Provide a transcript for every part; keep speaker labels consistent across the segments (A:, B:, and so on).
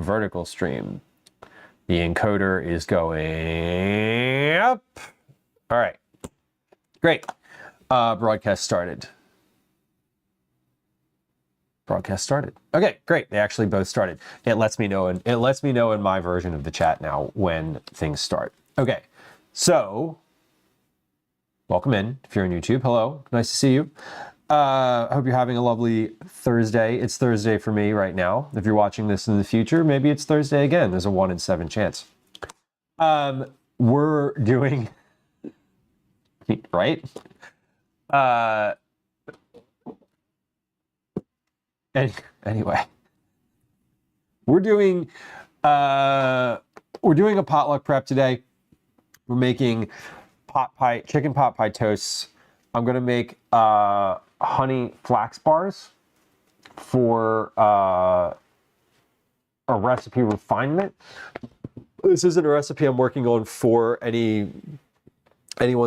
A: vertical stream. The encoder is going up. All right, great. Broadcast started. Broadcast started. Okay, great. They actually both started. It lets me know, and it lets me know in my version of the chat now when things start. Okay, so welcome in. If you're on YouTube, hello, nice to see you. I hope you're having a lovely Thursday. It's Thursday for me right now. If you're watching this in the future, maybe it's Thursday again. There's a 1 in 7 chance. We're doing right. Anyway, we're doing a potluck prep today. We're making chicken pot pie toasts. I'm gonna make honey flax bars for a recipe refinement. This isn't a recipe I'm working on for anyone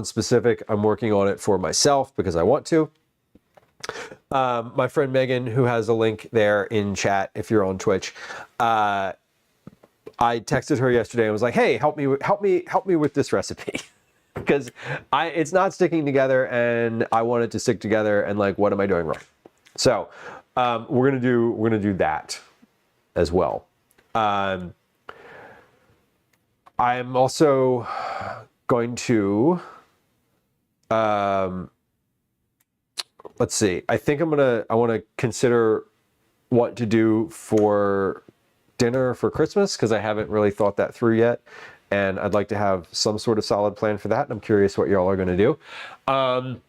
A: specific. I'm working on it for myself because I want to. My friend Megan, who has a link there in chat if you're on Twitch, I texted her yesterday and was like, "Hey, help me with this recipe." Because it's not sticking together and I want it to stick together, and like, what am I doing wrong? So we're gonna do that as well. I'm also going to let's see. I think I want to consider what to do for dinner for Christmas, because I haven't really thought that through yet. And I'd like to have some sort of solid plan for that. And I'm curious what y'all are going to do. And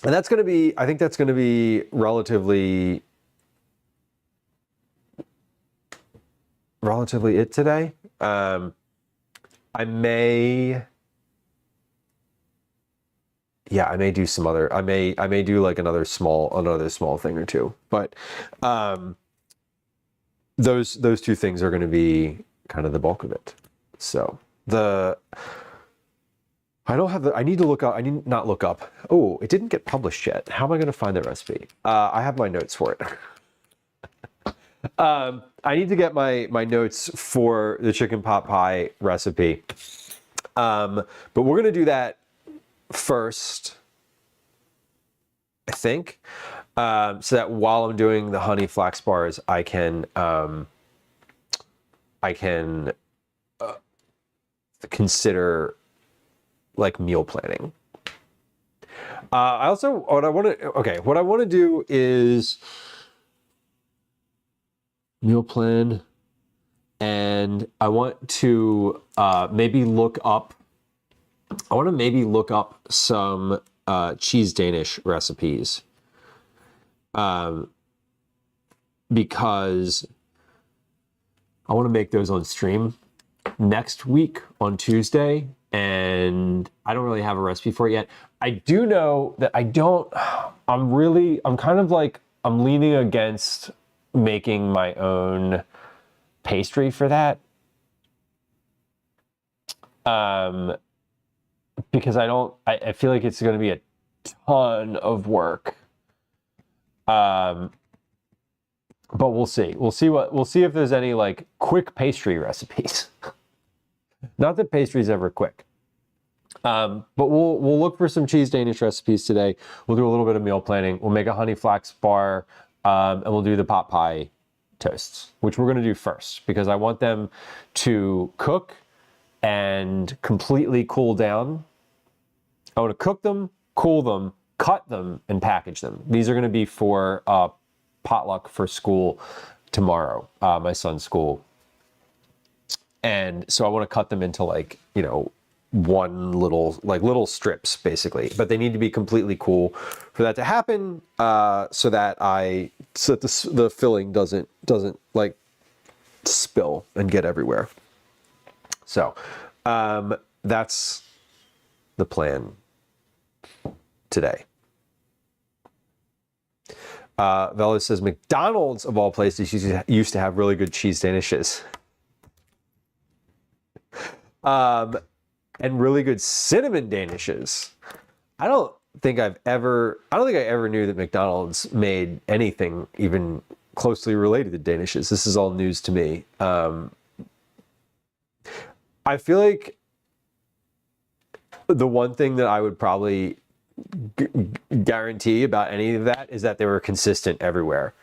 A: that's going to be, I think that's going to be relatively it today. I may do some other, I may do like another small thing or two, but those two things are going to be kind of the bulk of it. So I need not look up. Oh, it didn't get published yet. How am I going to find the recipe? I have my notes for it. I need to get my notes for the chicken pot pie recipe. But we're going to do that first, I think, so that while I'm doing the honey flax bars, I can consider like meal planning. What I want to do is meal plan, and I want to maybe look up some cheese Danish recipes, because I want to make those on stream next week on Tuesday, and I don't really have a recipe for it yet. I do know that I'm leaning against making my own pastry for that. Because I feel like it's going to be a ton of work. But we'll see. We'll see if there's any like quick pastry recipes. Not that pastry's ever quick. But we'll look for some cheese Danish recipes today. We'll do a little bit of meal planning. We'll make a honey flax bar, and we'll do the pot pie toasts, which we're going to do first because I want them to cook and completely cool down. I want to cook them, cool them, cut them, and package them. These are going to be for potluck for school tomorrow, my son's school. And so I want to cut them into one little strips basically, but they need to be completely cool for that to happen, so that the filling doesn't like spill and get everywhere. So that's the plan today. Velo says McDonald's of all places used to have really good cheese Danishes. And really good cinnamon Danishes. I don't think I ever knew that McDonald's made anything even closely related to Danishes. This is all news to me. I feel like the one thing that I would probably guarantee about any of that is that they were consistent everywhere.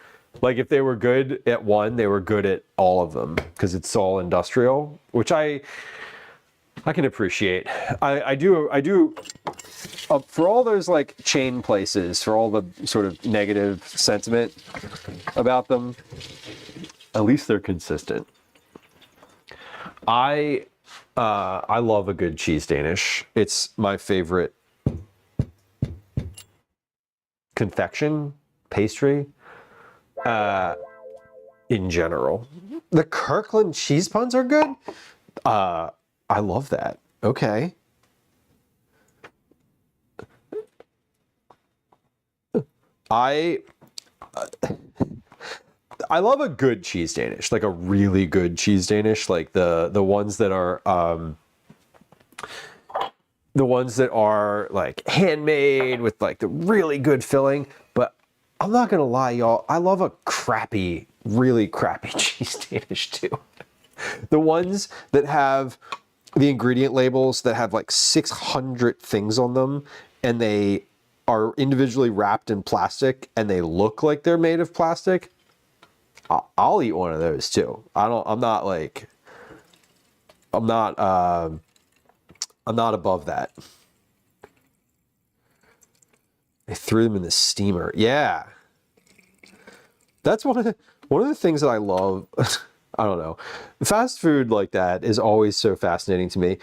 A: Like if they were good at one, they were good at all of them because it's all industrial, which I can appreciate. I do for all those like chain places, for all the sort of negative sentiment about them, at least they're consistent. I love a good cheese Danish. It's my favorite confection, pastry, in general. The Kirkland cheese puns are good. I love that. Okay. I love a good cheese Danish, like a really good cheese Danish, like the ones that are like handmade with like the really good filling. But I'm not gonna lie, y'all, I love a crappy, really crappy cheese Danish too. The ones that have the ingredient labels that have like 600 things on them and they are individually wrapped in plastic and they look like they're made of plastic. I'll eat one of those too. I'm not above that. They threw them in the steamer. Yeah. That's one of the things that I love. I don't know. Fast food like that is always so fascinating to me.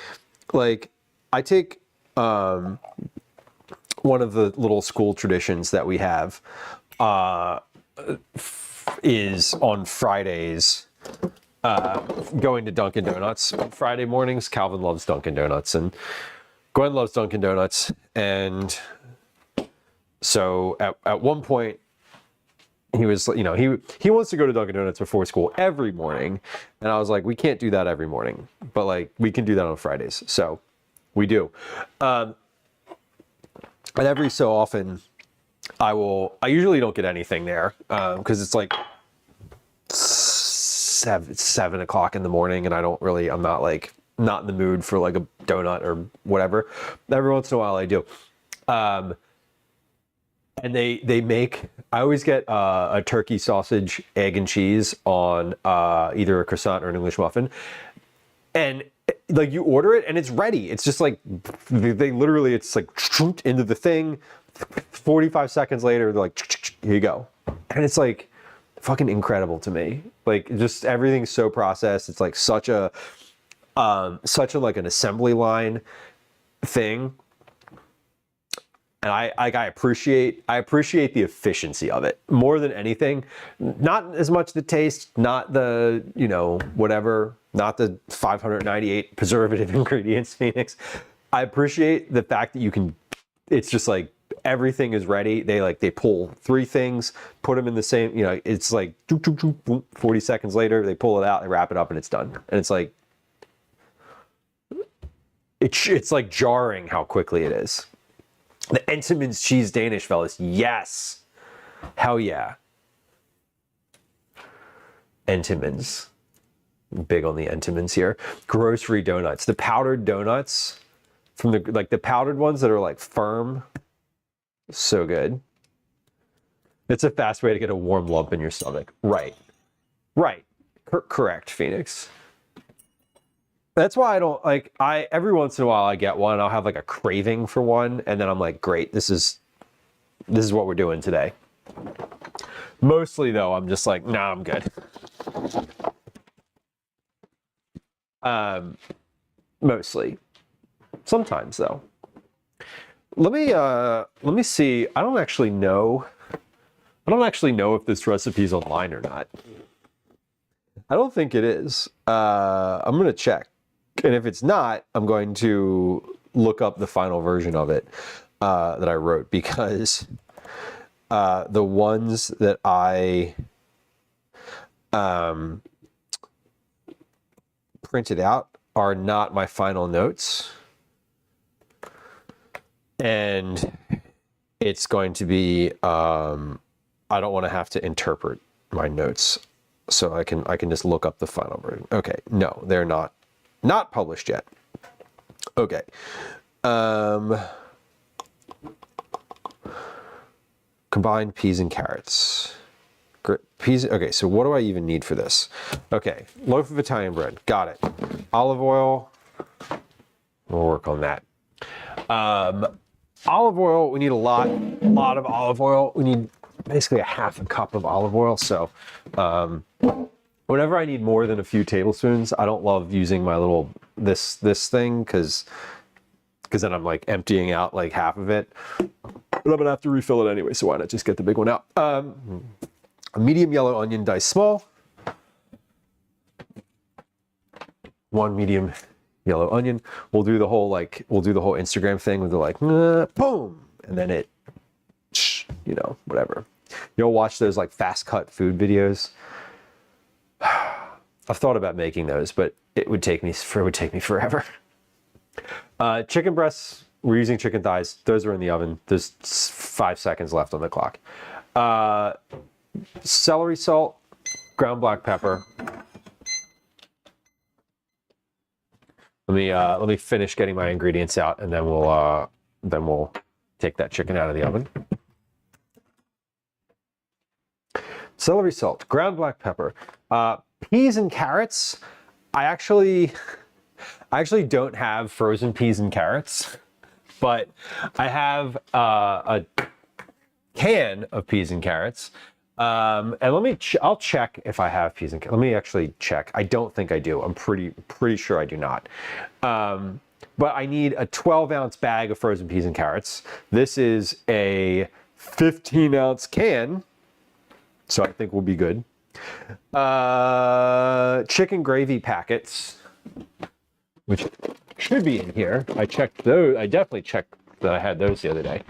A: Like I take one of the little school traditions that we have is on Fridays going to Dunkin' Donuts on Friday mornings. Calvin loves Dunkin' Donuts and Gwen loves Dunkin' Donuts. And so at one point he was, you know, he wants to go to Dunkin' Donuts before school every morning. And I was like, we can't do that every morning, but like we can do that on Fridays. So we do. And every so often I usually don't get anything there because it's like 7 o'clock in the morning and I'm not in the mood for like a donut or whatever. Every once in a while I do. And they make, I always get a turkey sausage, egg and cheese on either a croissant or an English muffin. And like you order it and it's ready. It's just like, they literally, it's like into the thing. 45 seconds later, they're like, here you go. And it's like fucking incredible to me. Like just everything's so processed. It's like such a like an assembly line thing. And I appreciate the efficiency of it more than anything. Not as much the taste, not the, you know, whatever, not the 598 preservative ingredients, Phoenix. I appreciate the fact that you can, it's just like everything is ready. They pull 3 things, put them in the same, you know, it's like 40 seconds later, they pull it out, they wrap it up and it's done. And it's like, it's like jarring how quickly it is. The Entenmann's cheese Danish, fellas. Yes. Hell yeah. Entenmann's. Big on the Entenmann's here. Grocery donuts. The powdered donuts from the powdered ones that are like firm. So good. It's a fast way to get a warm lump in your stomach. Right. Right. Correct, Phoenix. That's why I don't like, every once in a while I get one, I'll have like a craving for one, and then I'm like, great, this is what we're doing today. Mostly though, I'm just like, nah, I'm good. Mostly. Sometimes though. Let me see. I don't actually know if this recipe is online or not. I don't think it is. I'm gonna check. And if it's not, I'm going to look up the final version of it that I wrote, because the ones that I printed out are not my final notes. And it's going to be, I don't want to have to interpret my notes so I can just look up the final version. Okay, no, they're not published yet. Okay. Combined peas and carrots. Peas. Okay, so what do I even need for this? Okay, loaf of Italian bread. Got it. Olive oil. We'll work on that. Olive oil. We need a lot of olive oil. We need basically a half a cup of olive oil. So, whenever I need more than a few tablespoons, I don't love using my little this thing because then I'm like emptying out like half of it. But I'm gonna have to refill it anyway, so why not just get the big one out? A medium yellow onion diced small. 1 medium yellow onion. We'll do the whole Instagram thing with the like boom, and then it, you know, whatever. You'll watch those like fast cut food videos. I've thought about making those, but it would take me forever. Chicken breasts. We're using chicken thighs. Those are in the oven. There's 5 seconds left on the clock. Celery salt, ground black pepper. Let me finish getting my ingredients out, and then we'll take that chicken out of the oven. Celery salt, ground black pepper, peas and carrots. I actually don't have frozen peas and carrots. But I have a can of peas and carrots, and I'll check if I have peas and carrots. Let me actually check. I don't think I do. I'm pretty sure I do not. But I need a 12-ounce bag of frozen peas and carrots. This is a 15-ounce can, so I think we'll be good. Chicken gravy packets, which should be in here. I checked those. I definitely checked that I had those the other day.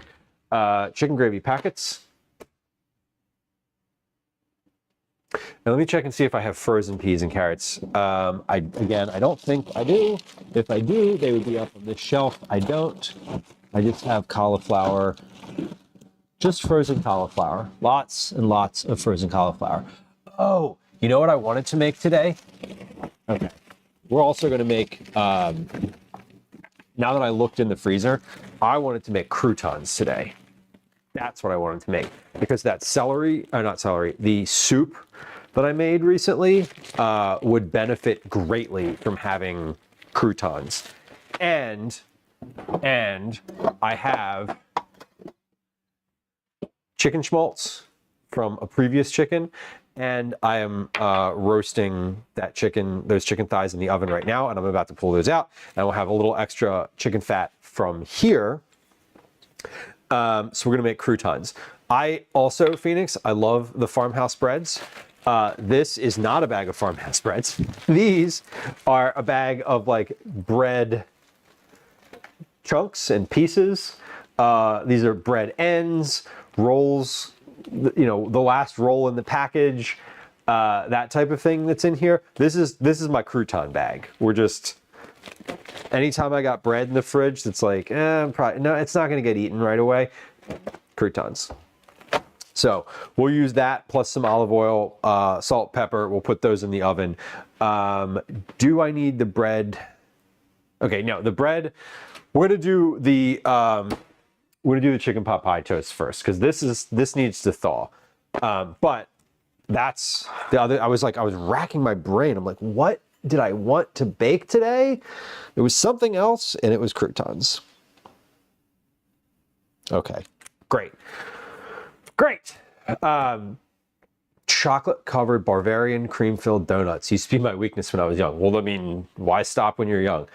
A: Chicken gravy packets. Now let me check and see if I have frozen peas and carrots. I don't think I do. If I do, they would be up on this shelf. I don't. I just have cauliflower. Just frozen cauliflower. Lots and lots of frozen cauliflower. Oh, you know what I wanted to make today? Okay. We're also going to make, now that I looked in the freezer, I wanted to make croutons today. That's what I wanted to make. Because that the soup that I made recently would benefit greatly from having croutons. And I have chicken schmaltz from a previous chicken. And I am roasting those chicken thighs in the oven right now, and I'm about to pull those out. And we'll have a little extra chicken fat from here. So we're gonna make croutons. I also, Phoenix, I love the farmhouse breads. This is not a bag of farmhouse breads. These are a bag of like bread chunks and pieces. These are bread ends, rolls, you know, the last roll in the package, that type of thing that's in here. This is my crouton bag. We're just, anytime I got bread in the fridge that's like, probably, no, it's not gonna get eaten right away. Croutons. So we'll use that plus some olive oil, salt, pepper. We'll put those in the oven. Do I need the bread? Okay, no, the bread, we're gonna do the chicken pot pie toast first because this needs to thaw. But that's the other. I was racking my brain. I'm like, what did I want to bake today? It was something else, and it was croutons. Okay, great. Chocolate covered Bavarian cream filled donuts used to be my weakness when I was young. Well, I mean, why stop when you're young?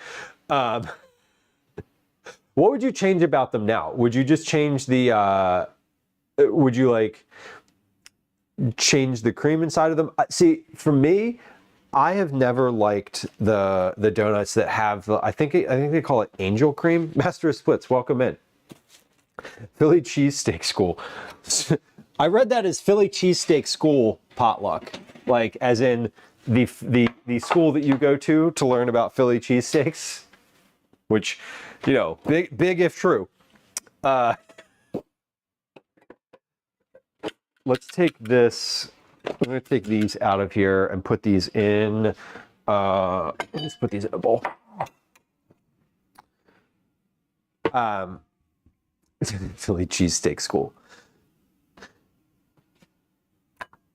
A: What would you change about them now? Would you just change the, would you like change the cream inside of them? See, for me, I have never liked the donuts that have the, I think they call it angel cream. Master of Splits, welcome in. Philly cheesesteak school. I read that as Philly cheesesteak school potluck, like as in the school that you go to learn about Philly cheesesteaks, which, you know, big if true. Let's take this I'm going to take these out of here and put these in. Let's put these in a bowl. Philly cheesesteak school.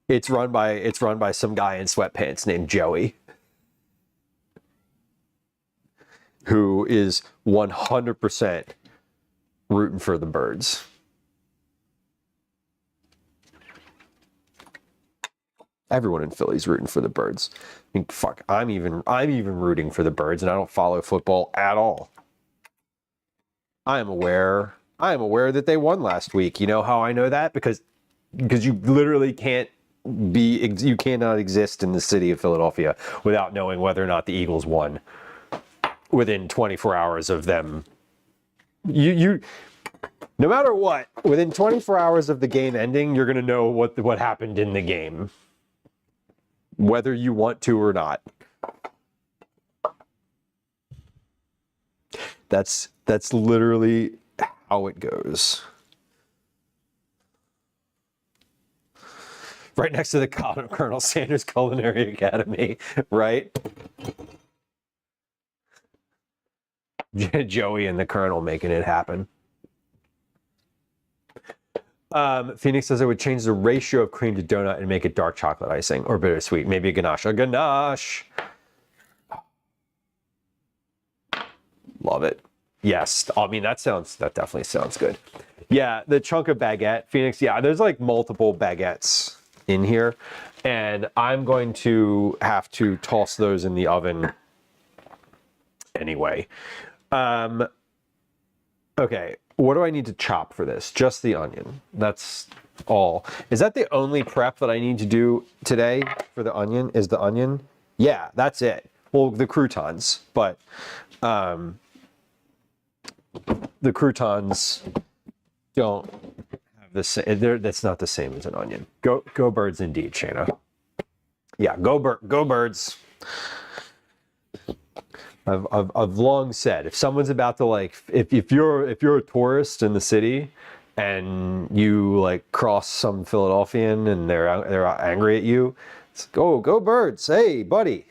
A: It's run by some guy in sweatpants named Joey, who is 100% rooting for the birds. Everyone in Philly's rooting for the birds. I mean, fuck, I'm even rooting for the birds, and I don't follow football at all. I am aware that they won last week. You know how I know that? Because you literally you cannot exist in the city of Philadelphia without knowing whether or not the Eagles won within 24 hours of them. No matter what, within 24 hours of the game ending, you're going to know what happened in the game, whether you want to or not. That's literally how it goes. Right next to the Colonel Sanders Culinary Academy, right? Joey and the Colonel making it happen. Phoenix says I would change the ratio of cream to donut and make it dark chocolate icing or bittersweet. Maybe a ganache. A ganache. Love it. Yes. I mean, that definitely sounds good. Yeah, the chunk of baguette, Phoenix. Yeah, there's like multiple baguettes in here, and I'm going to have to toss those in the oven anyway. Okay, what do I need to chop for this? Just the onion. That's all. Is that the only prep that I need to do today for the onion? Is the onion? Yeah, that's it. Well, the croutons, but the croutons don't have the same. That's not the same as an onion. Go birds indeed, Shayna. Yeah, go birds. I've long said, if someone's about to if you're a tourist in the city and you like cross some Philadelphian and they're angry at you, it's go birds. Hey, buddy.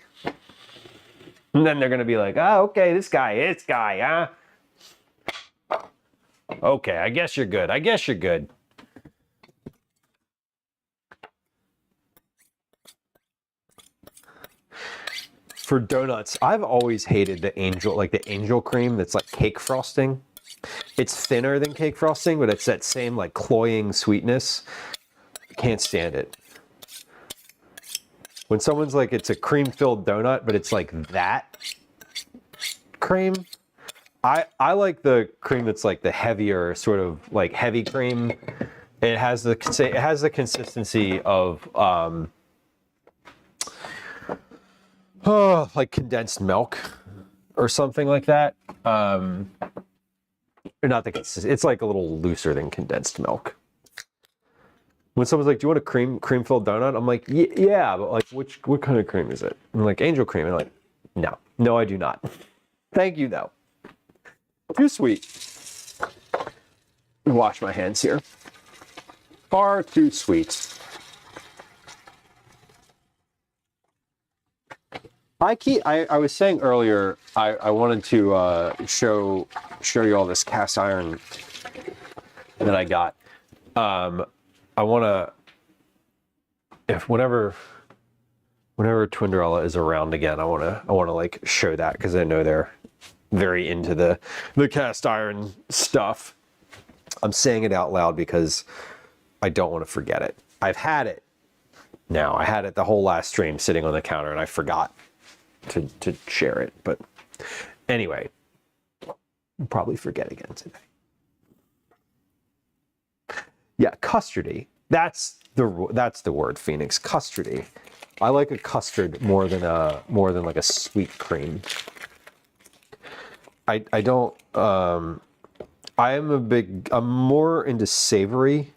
A: And then they're gonna be like, oh, okay, this guy, huh? Okay, I guess you're good. For donuts, I've always hated the angel cream that's like cake frosting. It's thinner than cake frosting, but it's that same like cloying sweetness. Can't stand it. When someone's like, it's a cream-filled donut, but it's like that cream. I like the cream that's like the heavier, sort of like heavy cream. It has the consistency of like condensed milk or something like that. Or not the consistency. It's like a little looser than condensed milk. When someone's like, "Do you want a cream-filled donut?" I'm like, "Yeah, but like, what kind of cream is it?" I'm like, "Angel cream." And I'm like, "No, I do not. Thank you, though. Too sweet." Wash my hands here. Far too sweet. I was saying earlier, I wanted to show you all this cast iron that I got. I want to, if whenever Twinderella is around again, I want to like show that, because I know they're very into the cast iron stuff. I'm saying it out loud because I don't want to forget it. I've had it now. I had it the whole last stream sitting on the counter, and I forgot to share it. But anyway, I'll probably forget again today. Yeah, custardy. That's the word, Phoenix. Custardy. I like a custard more than like a sweet cream. I don't. I'm more into savory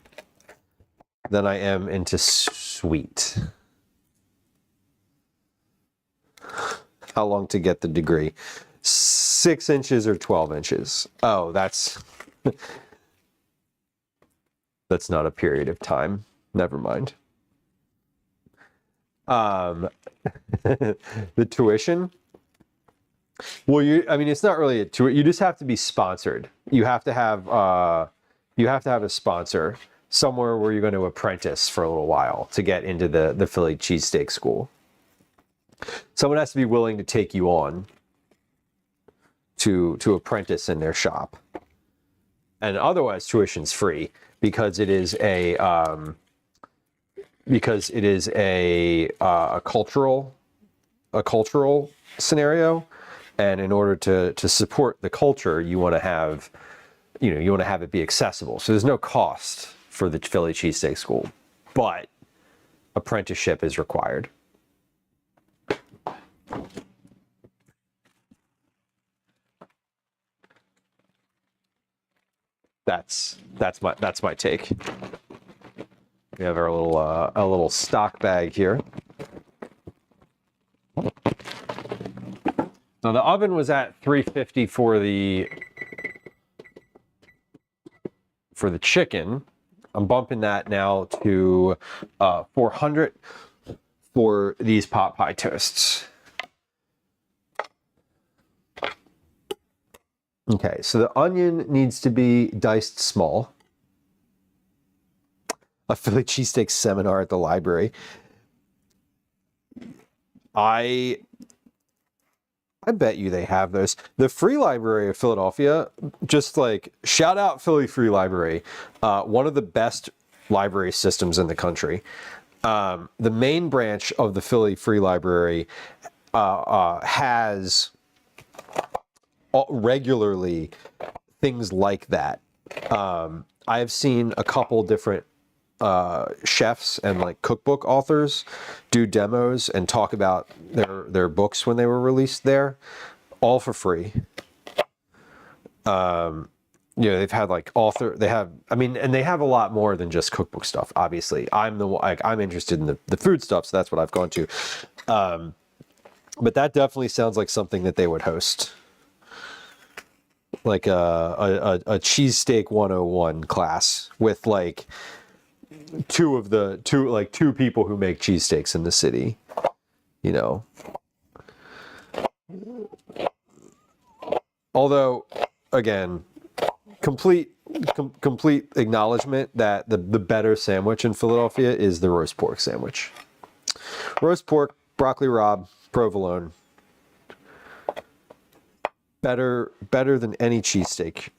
A: than I am into sweet. How long to get the degree? 6 inches or 12 inches? Oh, that's not a period of time. Never mind. Um, the tuition. Well, I mean, it's not really a tuition. You just have to be sponsored. You have to have a sponsor somewhere where you're going to apprentice for a little while to get into the Philly cheesesteak school. Someone has to be willing to take you on to apprentice in their shop. And otherwise, tuition's free because it is a cultural scenario, and in order to support the culture, you want to have it be accessible. So there's no cost for the Philly cheesesteak school, but apprenticeship is required. That's my take. We have our little stock bag here. So the oven was at 350 for the chicken. I'm bumping that now to 400 for these pot pie toasts. Okay, so the onion needs to be diced small. A Philly cheesesteak seminar at the library. I bet you they have those. The Free Library of Philadelphia, just like shout out Philly Free Library, one of the best library systems in the country. The main branch of the Philly Free Library has regularly things like that. I have seen a couple different chefs and like cookbook authors do demos and talk about their books when they were released there, all for free. They've had like and they have a lot more than just cookbook stuff. Obviously, I'm interested in the food stuff, so that's what I've gone to. But that definitely sounds like something that they would host, like a cheesesteak 101 class with like two people who make cheesesteaks in the city, Although, again, complete acknowledgement that the better sandwich in Philadelphia is the roast pork sandwich. Roast pork, broccoli rabe, provolone. Better than any cheesesteak.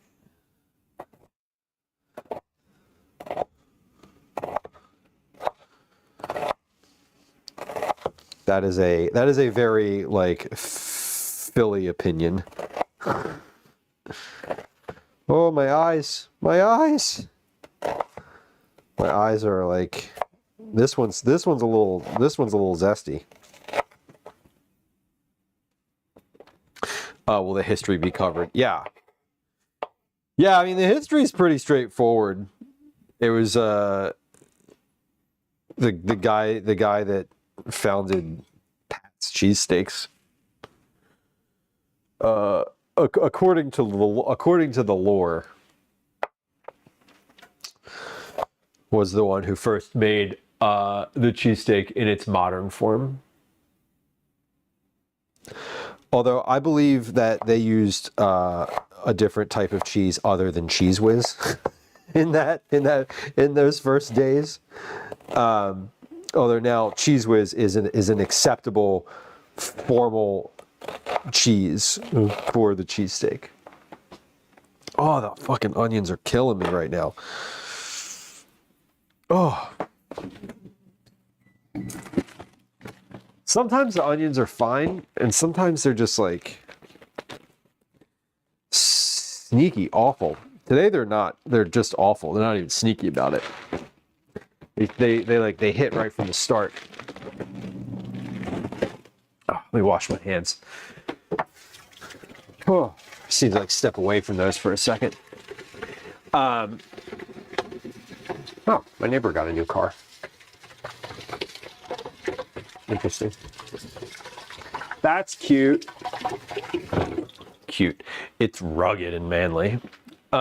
A: That is a very like Philly opinion. Oh, my eyes. My eyes are like, this one's a little zesty. Will the history be covered? Yeah. I mean, the history is pretty straightforward. It was the guy that founded Pat's Cheesesteaks. According to the lore, was the one who first made the cheesesteak in its modern form. Although I believe that they used a different type of cheese other than Cheese Whiz in those first days. Although now Cheese Whiz is an acceptable formal cheese for the cheesesteak. Oh, the fucking onions are killing me right now. Oh. Sometimes the onions are fine, and sometimes they're just like sneaky awful. Today they're not. They're just awful. They're not even sneaky about it. They hit right from the start. Oh, let me wash my hands. Oh, just need to like step away from those for a second. Oh, my neighbor got a new car. Interesting. That's cute. Cute. It's rugged and manly. They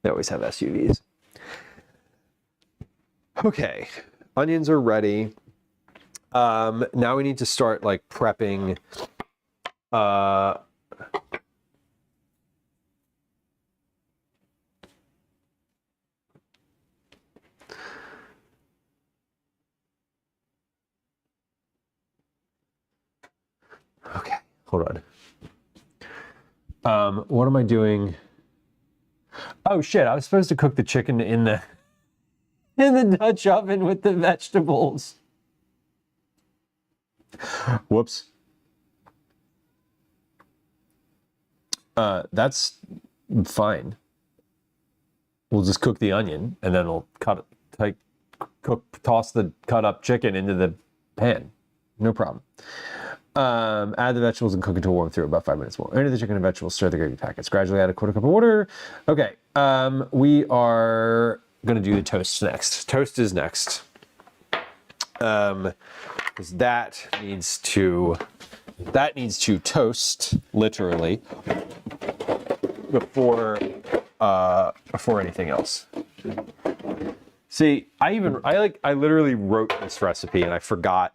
A: always have SUVs. Okay, onions are ready. Now we need to start like prepping. Okay, hold on. What am I doing? Oh shit! I was supposed to cook the chicken in the Dutch oven with the vegetables. Whoops. That's fine. We'll just cook the onion and then we'll toss the cut up chicken into the pan. No problem. Add the vegetables and cook until warm through about 5 minutes more. Enter the chicken and vegetables, stir the gravy packets. Gradually add a quarter cup of water. Okay, we are gonna do the toast next. Toast is next. Because that needs to toast literally before anything else. See, I literally wrote this recipe and I forgot.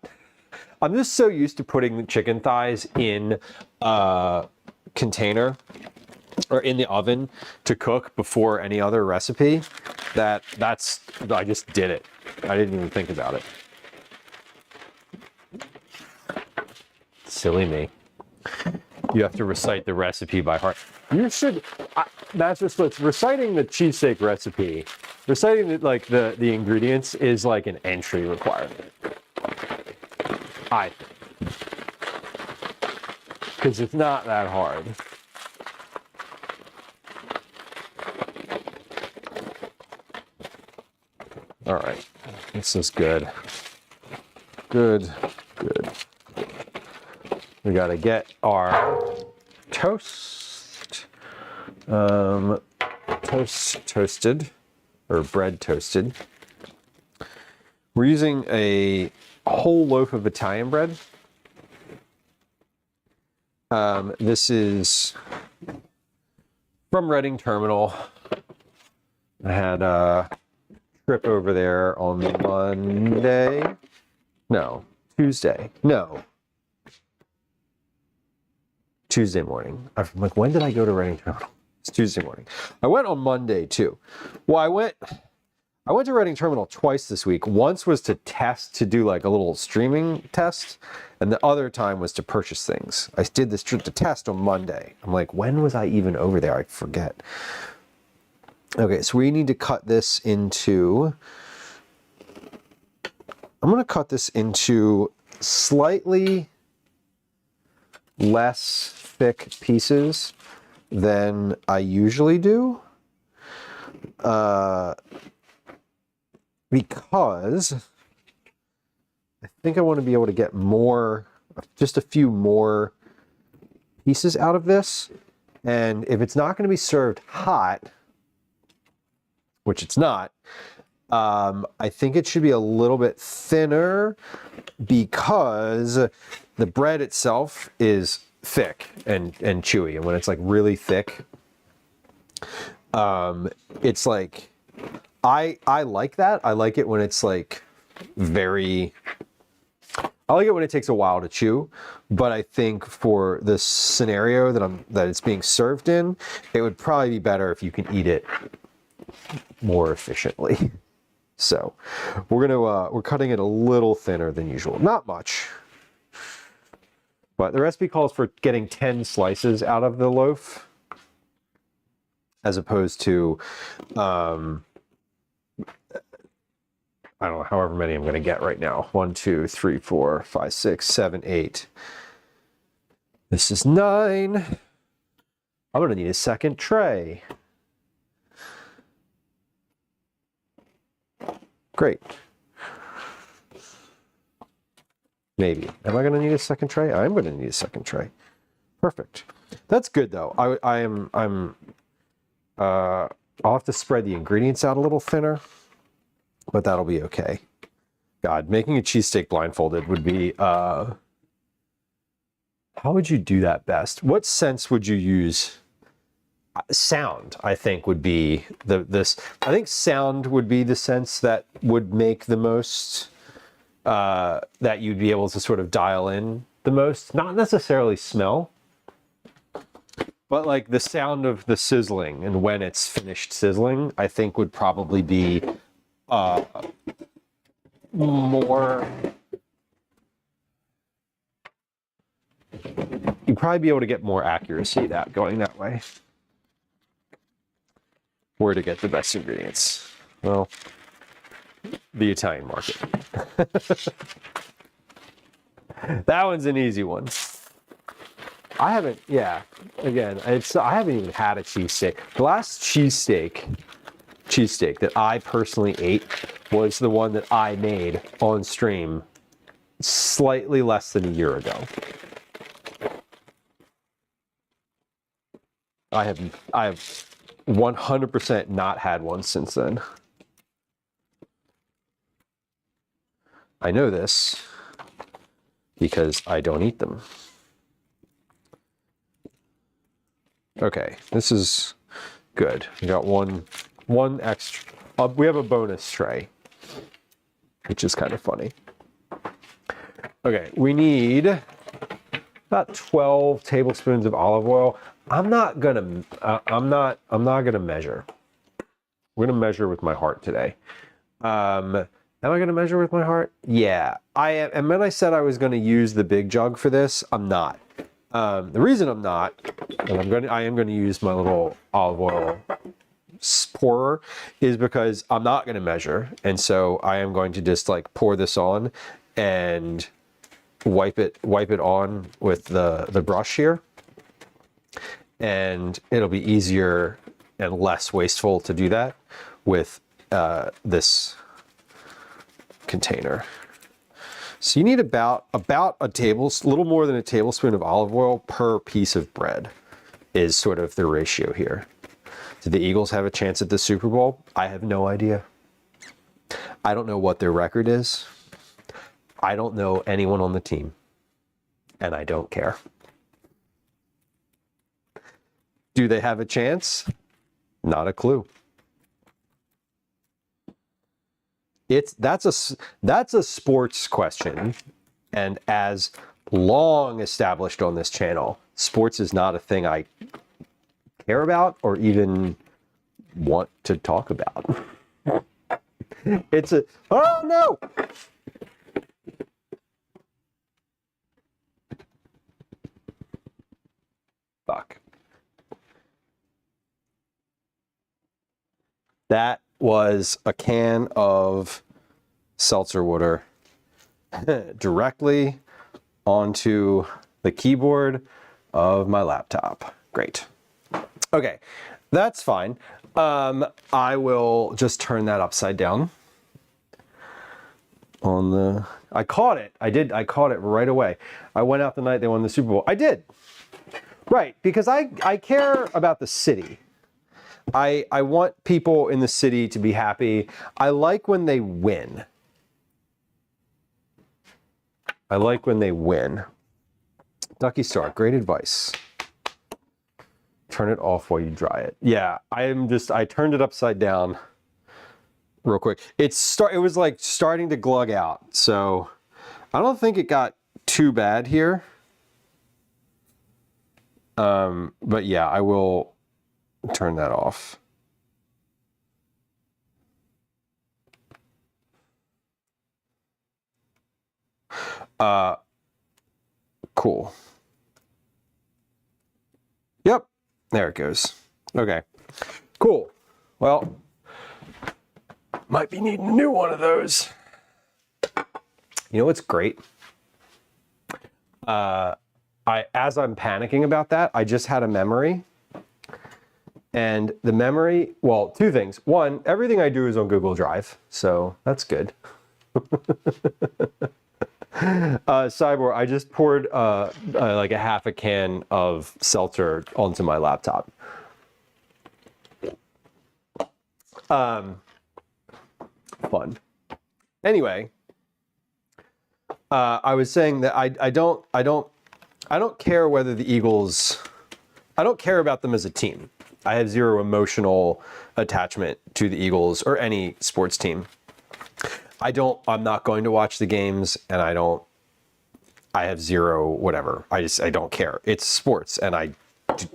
A: I'm just so used to putting the chicken thighs in a container or in the oven to cook before any other recipe I just did it. I didn't even think about it. Silly me. You have to recite the recipe by heart. You should. Master Splits, reciting the cheesesteak recipe, reciting the ingredients is like an entry requirement. I think. Because it's not that hard. All right. This is good. Good. We got to get our toast, toasted, or bread toasted. We're using a whole loaf of Italian bread. This is from Reading Terminal. I had a trip over there on Tuesday morning. I'm like, when did I go to Reading Terminal? It's Tuesday morning. I went on Monday too. Well, I went to Reading Terminal twice this week. Once was to do like a little streaming test, and the other time was to purchase things. I did this trip to test on Monday. I'm like, when was I even over there? I forget. Okay, so we need to cut this into, I'm going to cut this into slightly less thick pieces than I usually do. Because I think I want to be able to get just a few more pieces out of this. And if it's not going to be served hot, which it's not, I think it should be a little bit thinner because the bread itself is thick and chewy. And when it's like really thick, it's like, I like that. I like it when it's like I like it when it takes a while to chew, but I think for this scenario that it's being served in, it would probably be better if you can eat it more efficiently. So we're cutting it a little thinner than usual. Not much, but the recipe calls for getting 10 slices out of the loaf as opposed to, I don't know, however many I'm going to get right now. 1, 2, 3, 4, 5, 6, 7, 8. This is 9. I'm going to need a second tray. Great. Maybe. Am I going to need a second tray? I'm going to need a second tray. Perfect. That's good though. I'll have to spread the ingredients out a little thinner, but that'll be okay. God, making a cheesesteak blindfolded would be, how would you do that best? What sense would you use? Sound, I think, would be I think sound would be the sense that would make the most that you'd be able to sort of dial in the most. Not necessarily smell, but like the sound of the sizzling and when it's finished sizzling, I think would probably be more. You'd probably be able to get more accuracy that going that way. Where to get the best ingredients? Well, the Italian market. That one's an easy one. I haven't, yeah, again, I haven't even had a cheesesteak. The last cheesesteak that I personally ate was the one that I made on stream slightly less than a year ago. I have 100% not had one since then. I know this because I don't eat them. Okay, this is good. We got one extra. We have a bonus tray, which is kind of funny. Okay, we need about 12 tablespoons of olive oil. I'm not gonna measure. We're gonna measure with my heart today. Am I gonna measure with my heart? Yeah, I am. And when I said I was gonna use the big jug for this, I'm not. The reason I'm not, and I am gonna use my little olive oil pourer, is because I'm not gonna measure, and so I am going to just like pour this on and wipe it on with the brush here, and it'll be easier and less wasteful to do that with this container. So you need about a little more than a tablespoon of olive oil per piece of bread is sort of the ratio here. Did the Eagles have a chance at the Super Bowl? I have no idea. I don't know what their record is. I don't know anyone on the team, and I don't care. Do they have a chance? Not a clue. That's a sports question, and as long established on this channel, sports is not a thing I care about or even want to talk about. Oh no! Fuck. That was a can of seltzer water directly onto the keyboard of my laptop. Great. Okay, that's fine. I will just turn that upside down on the... I caught it. I caught it right away. I went out the night they won the Super Bowl. I did. Right, because I care about the city. I want people in the city to be happy. I like when they win. I like when they win. Ducky Star, great advice. Turn it off while you dry it. Yeah, I turned it upside down real quick. It was like starting to glug out. So I don't think it got too bad here. But yeah, I will turn that off. Cool. Yep, there it goes. Okay, cool. Well, might be needing a new one of those. You know what's great? As I'm panicking about that, I just had a memory. And the memory, well, two things. One, everything I do is on Google Drive, so that's good. Cyborg, I just poured like a half a can of seltzer onto my laptop. Fun. Anyway, I was saying that I don't care whether the Eagles, I don't care about them as a team. I have zero emotional attachment to the Eagles or any sports team. I'm not going to watch the games, and I have zero whatever. I don't care. It's sports, and I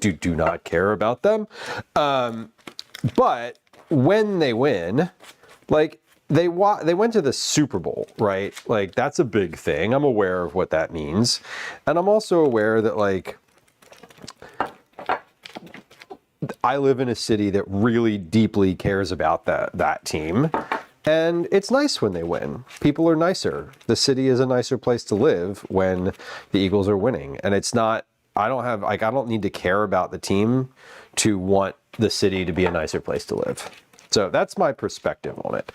A: do not care about them. But when they win, like they went to the Super Bowl, right? Like that's a big thing. I'm aware of what that means, and I'm also aware that like I live in a city that really deeply cares about that team. And it's nice when they win. People are nicer. The city is a nicer place to live when the Eagles are winning. And it's not, I don't need to care about the team to want the city to be a nicer place to live. So that's my perspective on it.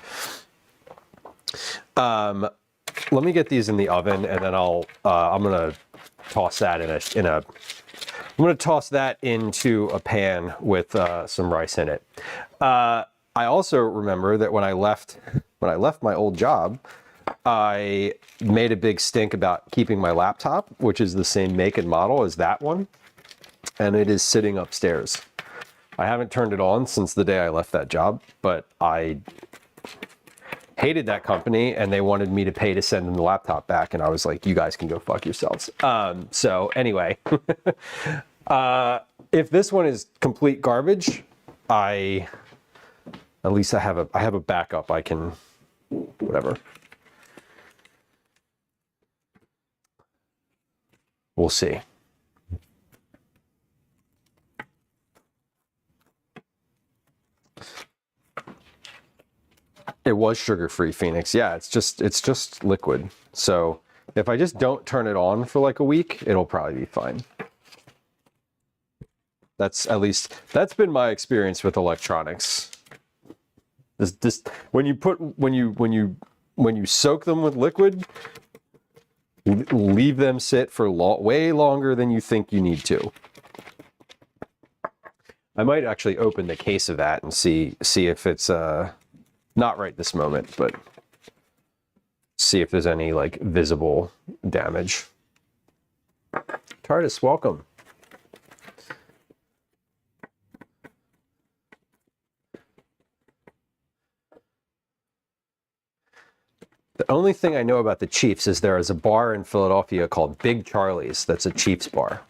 A: Let me get these in the oven, and then I'm gonna toss that I'm gonna toss that into a pan with some rice in it. I also remember that when I left my old job, I made a big stink about keeping my laptop, which is the same make and model as that one, and it is sitting upstairs. I haven't turned it on since the day I left that job, but I hated that company, and they wanted me to pay to send them the laptop back, and I was like, you guys can go fuck yourselves. So anyway, if this one is complete garbage, at least I have a backup. I can, whatever. We'll see. It was sugar-free, Phoenix. Yeah, it's just liquid. So if I just don't turn it on for like a week, it'll probably be fine. That's been my experience with electronics. This when you soak them with liquid, leave them sit for way longer than you think you need to. I might actually open the case of that and see if it's not right this moment, but see if there's any like visible damage. TARDIS, welcome. The only thing I know about the Chiefs is there is a bar in Philadelphia called Big Charlie's that's a Chiefs bar.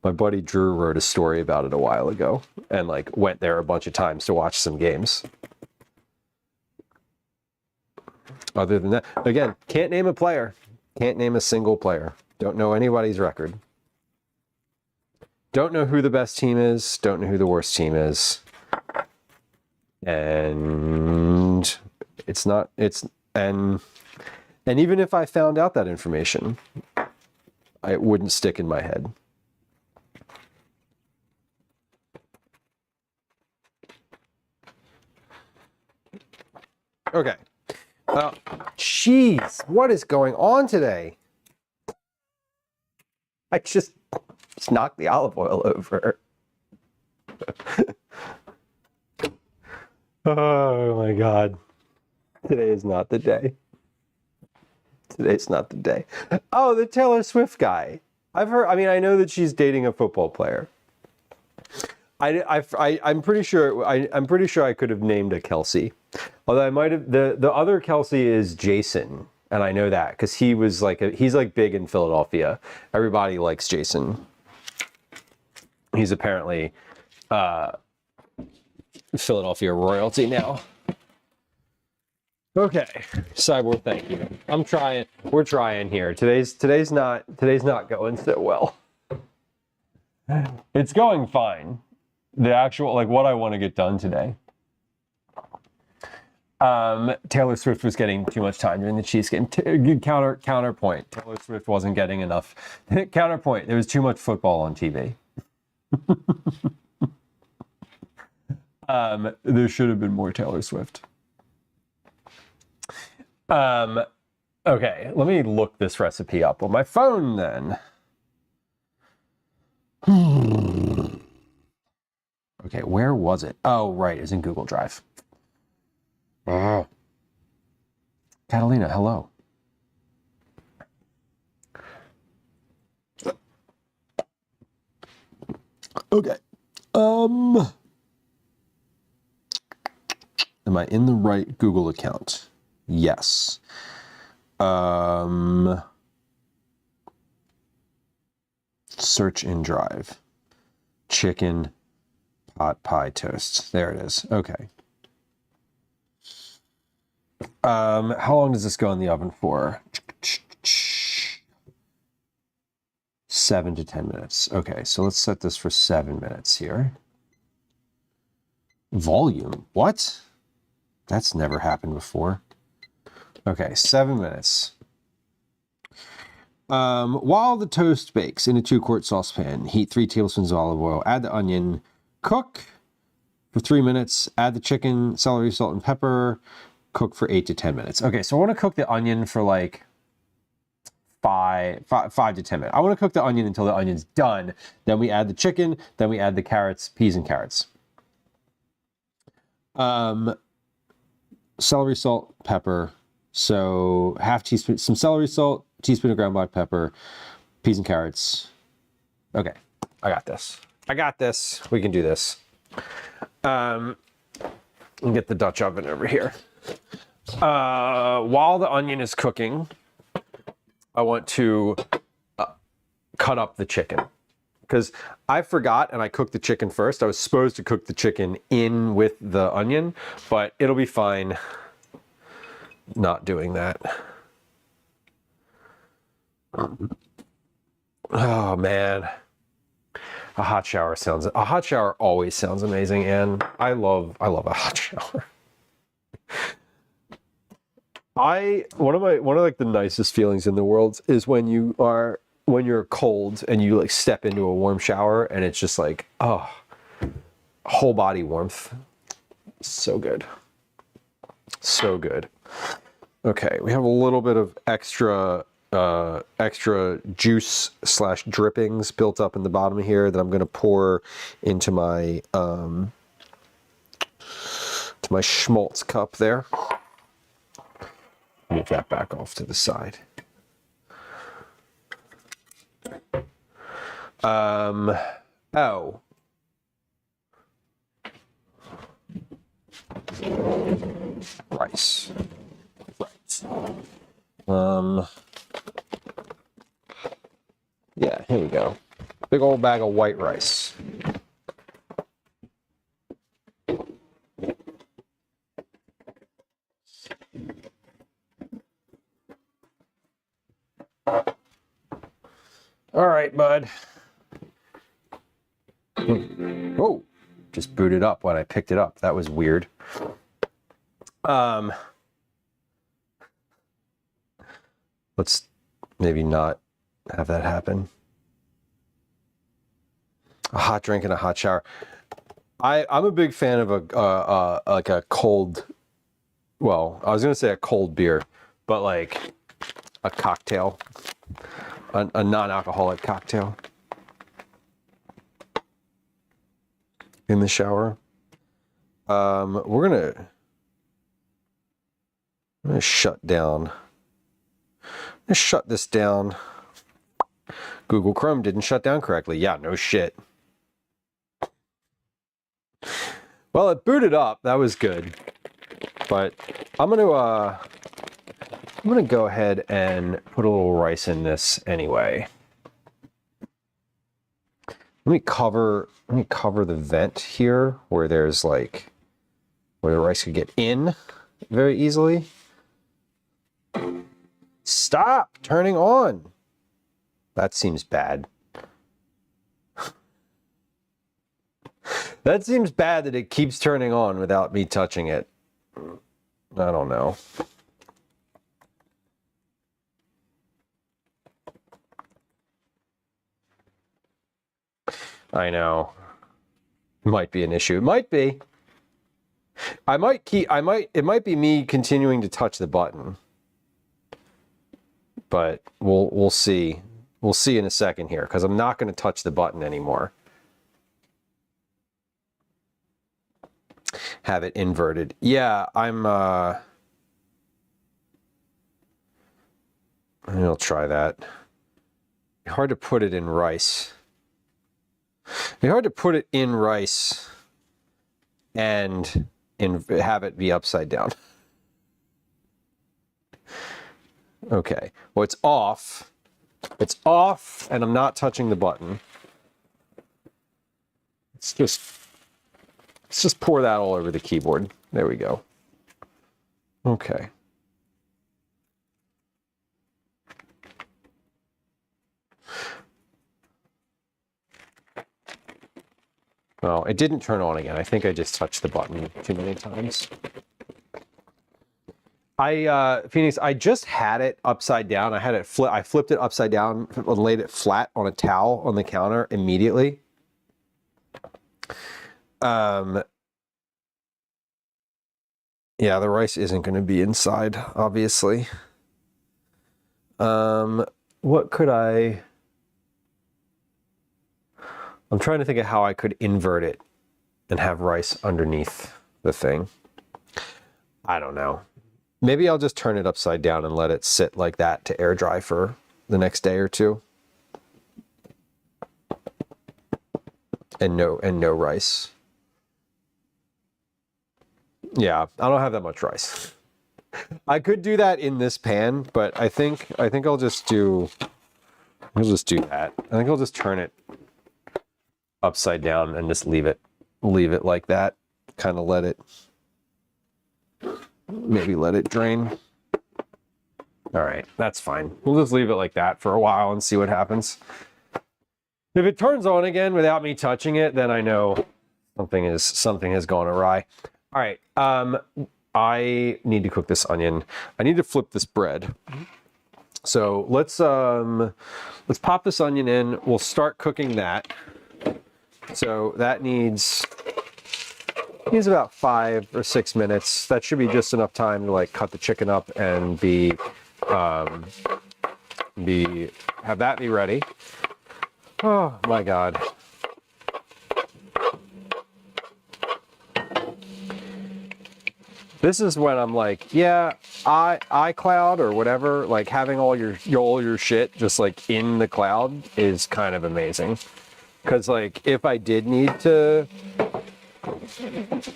A: My buddy Drew wrote a story about it a while ago and like went there a bunch of times to watch some games. Other than that, again, can't name a player. Can't name a single player. Don't know anybody's record. Don't know who the best team is. Don't know who the worst team is. And and even if I found out that information, it wouldn't stick in my head. Okay. Jeez, what is going on today? I just knocked the olive oil over. Oh my God. Today is not the day. Today's not the day. Oh, the Taylor Swift guy. I've heard, I mean, I know that she's dating a football player. I'm pretty sure I could have named a Kelsey. Although I might have, the other Kelsey is Jason, and I know that because he was like he's like big in Philadelphia. Everybody likes Jason. He's apparently Philadelphia royalty now. Okay, Cyborg, thank you. I'm trying. We're trying here. Today's not going so well. It's going fine. The actual like what I want to get done today. Taylor Swift was getting too much time during the Chiefs game. Counterpoint. Taylor Swift wasn't getting enough. Counterpoint. There was too much football on TV. There should have been more Taylor Swift. Okay, let me look this recipe up on my phone then. Okay, where was it? Oh, right, it's in Google Drive. Oh. Catalina, hello. Okay. Am Am I in the right Google account? Yes. Search in Drive. Chicken pot pie toast. There it is. Okay. How long does this go in the oven for? 7 to 10 minutes. Okay, so let's set this for 7 minutes here. Volume. What? That's never happened before. Okay, 7 minutes. While the toast bakes in a 2-quart saucepan, heat 3 tablespoons of olive oil, add the onion, cook for 3 minutes, add the chicken, celery, salt, and pepper, cook for 8 to 10 minutes. Okay, so I want to cook the onion for like 5 to 10 minutes. I want to cook the onion until the onion's done. Then we add the chicken, then we add the carrots, peas and carrots. Celery, salt, pepper. So half teaspoon, some celery salt, teaspoon of ground black pepper, peas and carrots. Okay, I got this. I got this. We can do this. And get the Dutch oven over here. While the onion is cooking, I want to cut up the chicken. Because I forgot and I cooked the chicken first. I was supposed to cook the chicken in with the onion, but it'll be fine not doing that. Oh man. A hot shower always sounds amazing, and I love a hot shower. One of like the nicest feelings in the world is when you're cold and you like step into a warm shower and it's just like, oh, whole body warmth. So good. So good. Okay, we have a little bit of extra juice / drippings built up in the bottom here that I'm going to pour into my schmaltz cup there. Move that back off to the side. Rice. Yeah, here we go. Big old bag of white rice. All right, bud. Oh, just booted up when I picked it up. That was weird. Let's maybe not have that happen. A hot drink and a hot shower. I'm a big fan of like a cold, well, I was gonna say a cold beer, but like a cocktail, a non-alcoholic cocktail in the shower. We're gonna shut down. Let's shut this down. Google Chrome didn't shut down correctly. Yeah, no shit. Well, it booted up. That was good. But I'm gonna go ahead and put a little rice in this anyway. Let me cover the vent here where there's like where the rice could get in very easily. Stop turning on. That seems bad. That seems bad that it keeps turning on without me touching it. I don't know. I know. Might be an issue. It might be. It might be me continuing to touch the button. But we'll see. We'll see in a second here, because I'm not going to touch the button anymore. Have it inverted. Yeah, I'll try that. Hard to put it in rice. It's hard to put it in rice and have it be upside down. Okay, well, it's off. It's off, and I'm not touching the button. Let's just pour that all over the keyboard. There we go. Okay. Well, it didn't turn on again. I think I just touched the button too many times. Phoenix, I just had it upside down. I flipped it upside down and laid it flat on a towel on the counter immediately. Yeah, the rice isn't going to be inside, obviously. What could I'm trying to think of how I could invert it and have rice underneath the thing. I don't know. Maybe I'll just turn it upside down and let it sit like that to air dry for the next day or two. And no rice. Yeah, I don't have that much rice. I could do that in this pan, but I think I'll just do that. I think I'll just turn it upside down and just leave it like that. Kind of maybe let it drain. All right, that's fine. We'll just leave it like that for a while and see what happens. If it turns on again without me touching it, then I know something has gone awry. All right, I need to cook this onion. I need to flip this bread. So let's pop this onion in. We'll start cooking that. So that needs about 5 or 6 minutes. That should be just enough time to like cut the chicken up and have that be ready. Oh my God. This is when I'm like, yeah, iCloud or whatever, like having all your shit just like in the cloud is kind of amazing. Because like if I did need to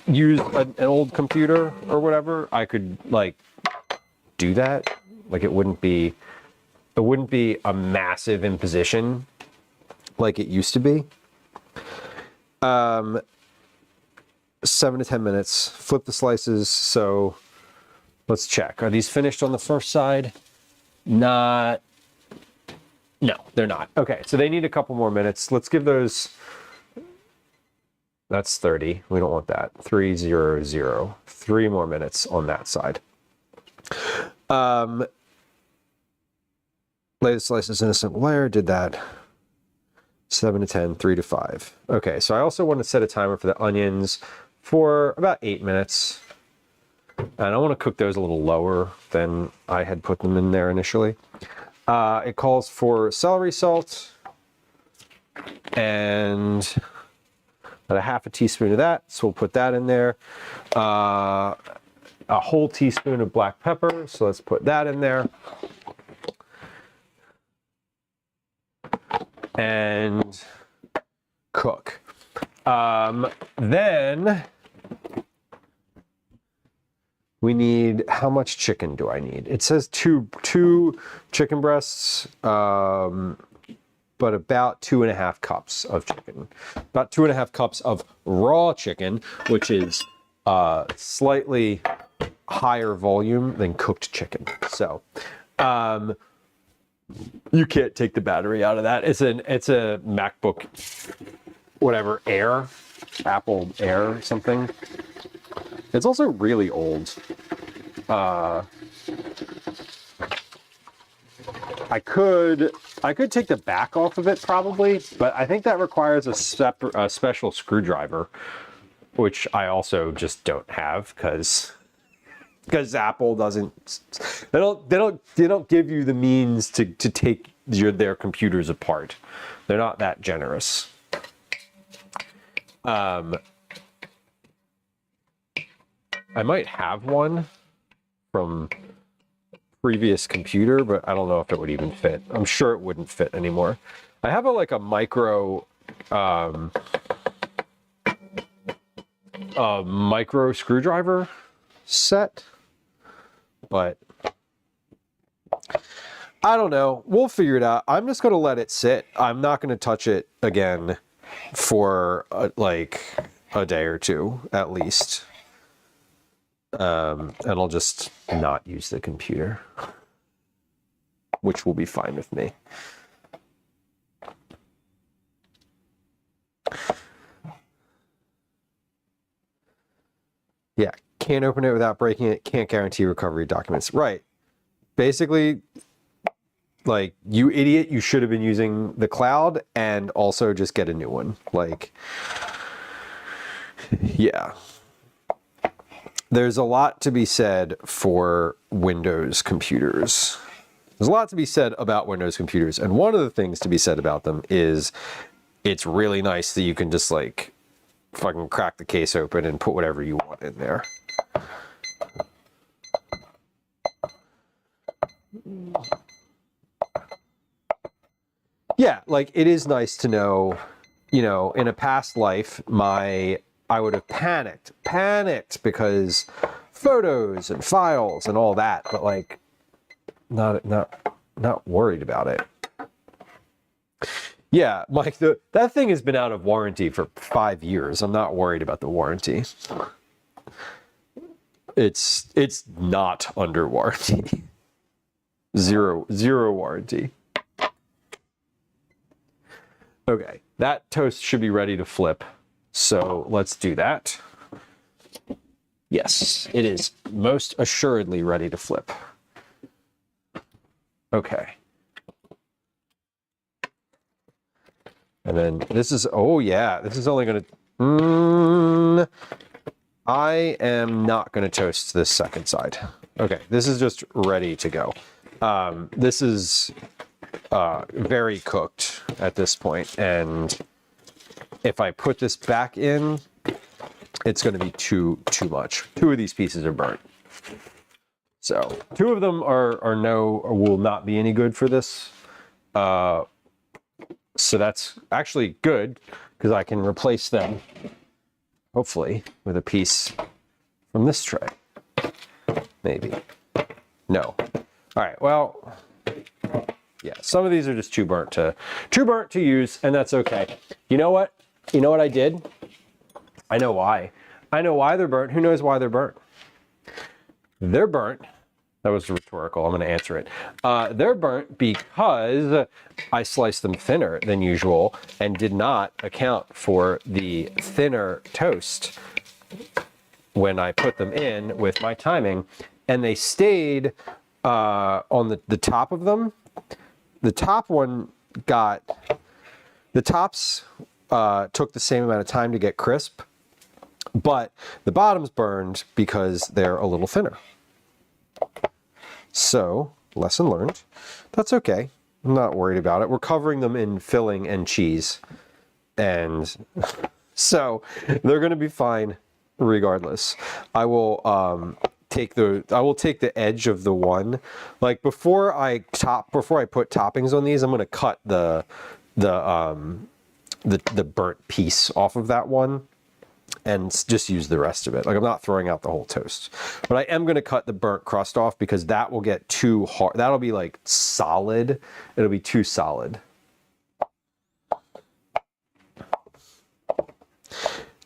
A: use an old computer or whatever, I could like do that. Like it wouldn't be a massive imposition like it used to be. 7 to 10 minutes. Flip the slices. So let's check. Are these finished on the first side? No, they're not. Okay, so they need a couple more minutes. Let's give those. That's 30. We don't want that. 3, 0, 0. 3 more minutes on that side. Lay the slices in a simple layer. Did that. 7 to 10, 3 to 5. Okay, so I also want to set a timer for the onions for about 8 minutes. And I want to cook those a little lower than I had put them in there initially. It calls for celery salt and about a half a teaspoon of that. So we'll put that in there. A whole teaspoon of black pepper. So let's put that in there. And cook. Then we need, how much chicken do I need? It says two chicken breasts, but about 2.5 cups of chicken. About 2.5 cups of raw chicken, which is slightly higher volume than cooked chicken. So, you can't take the battery out of that. It's a MacBook, whatever, Air, Apple Air or something. It's also really old. I could take the back off of it probably, but I think that requires a special screwdriver, which I also just don't have because Apple doesn't. They don't give you the means to take their computers apart. They're not that generous. I might have one from previous computer, but I don't know if it would even fit. I'm sure it wouldn't fit anymore. I have a micro a micro screwdriver set, but I don't know. We'll figure it out. I'm just going to let it sit. I'm not going to touch it again for like a day or two at least. And I'll just not use the computer, which will be fine with me. Yeah, can't open it without breaking it. Can't guarantee recovery documents. Right. Basically, like, you idiot, you should have been using the cloud and also just get a new one. Like, yeah. There's a lot to be said for Windows computers. There's a lot to be said about Windows computers. And one of the things to be said about them is it's really nice that you can just, like, fucking crack the case open and put whatever you want in there. Yeah, like, it is nice to know, you know, in a past life, I would have panicked because photos and files and all that, but like, not worried about it. Yeah, Mike, that thing has been out of warranty for 5 years. I'm not worried about the warranty. It's not under warranty. Zero warranty. Okay, that toast should be ready to flip. So let's do that. Yes, it is most assuredly ready to flip. Okay. And then this is, oh yeah, this is only going to, I am not going to toast this second side. Okay, this is just ready to go. This is very cooked at this point, and if I put this back in, it's going to be too much. 2 of these pieces are burnt. So 2 of them will not be any good for this. So that's actually good because I can replace them, hopefully, with a piece from this tray. Maybe. No. All right, well, yeah, some of these are just too burnt to use, and that's okay. You know what? You know what I did? I know why. I know why they're burnt. Who knows why they're burnt? They're burnt. That was rhetorical. I'm going to answer it. They're burnt because I sliced them thinner than usual and did not account for the thinner toast when I put them in with my timing. And they stayed on the top of them. The top one the tops took the same amount of time to get crisp, but the bottoms burned because they're a little thinner. So, lesson learned. That's okay. I'm not worried about it. We're covering them in filling and cheese. And so they're going to be fine regardless. I will take the edge of the one. Like before I put toppings on these, I'm going to cut the burnt piece off of that one and just use the rest of it. Like, I'm not throwing out the whole toast, but I am going to cut the burnt crust off because that will get too hard. That'll be like solid. It'll be too solid.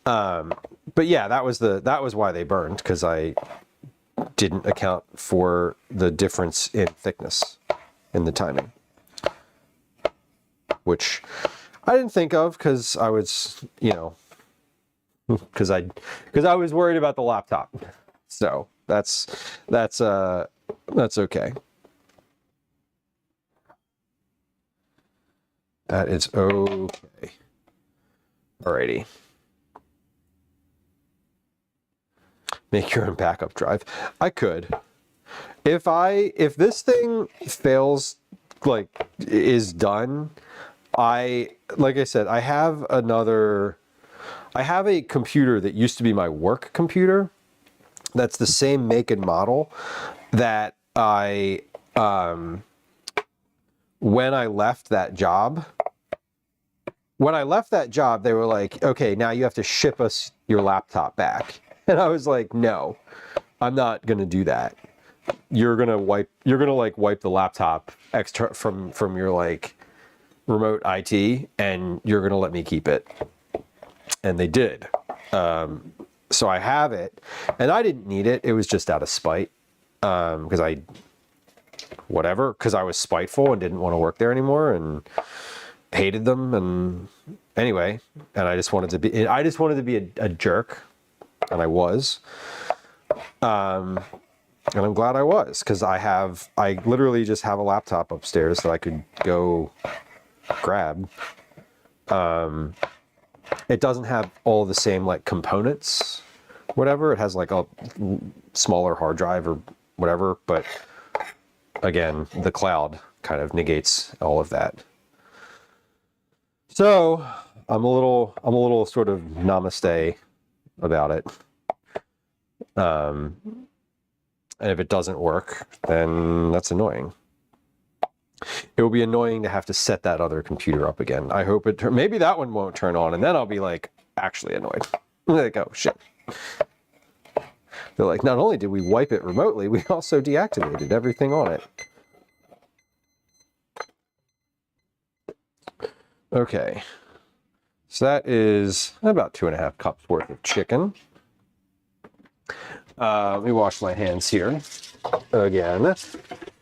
A: But yeah, that was why they burned, because I didn't account for the difference in thickness in the timing, which I didn't think of because I was, because I was worried about the laptop. So that's okay. That is okay. Alrighty. Make your own backup drive. I could. If this thing fails, like, is done, like I said, I have a computer that used to be my work computer that's the same make and model that when I left that job, when I left that job, they were like, okay, now you have to ship us your laptop back. And I was like, no, I'm not going to do that. You're going to wipe the laptop extra from your like remote IT, and you're going to let me keep it. And they did. So I have it, and I didn't need it. It was just out of spite. Because I was spiteful and didn't want to work there anymore and hated them. And anyway, and I just wanted to be a jerk, and I was. And I'm glad I was, because I literally just have a laptop upstairs that I could go grab. It doesn't have all the same like components, whatever. It has like a smaller hard drive or whatever, but again, the cloud kind of negates all of that. So I'm a little sort of namaste about it. And if it doesn't work, then that's annoying. It will be annoying to have to set that other computer up again. I hope maybe that one won't turn on, and then I'll be like actually annoyed. Like, oh shit. They're like, not only did we wipe it remotely, we also deactivated everything on it. Okay. So that is about 2.5 cups worth of chicken. Let me wash my hands here again.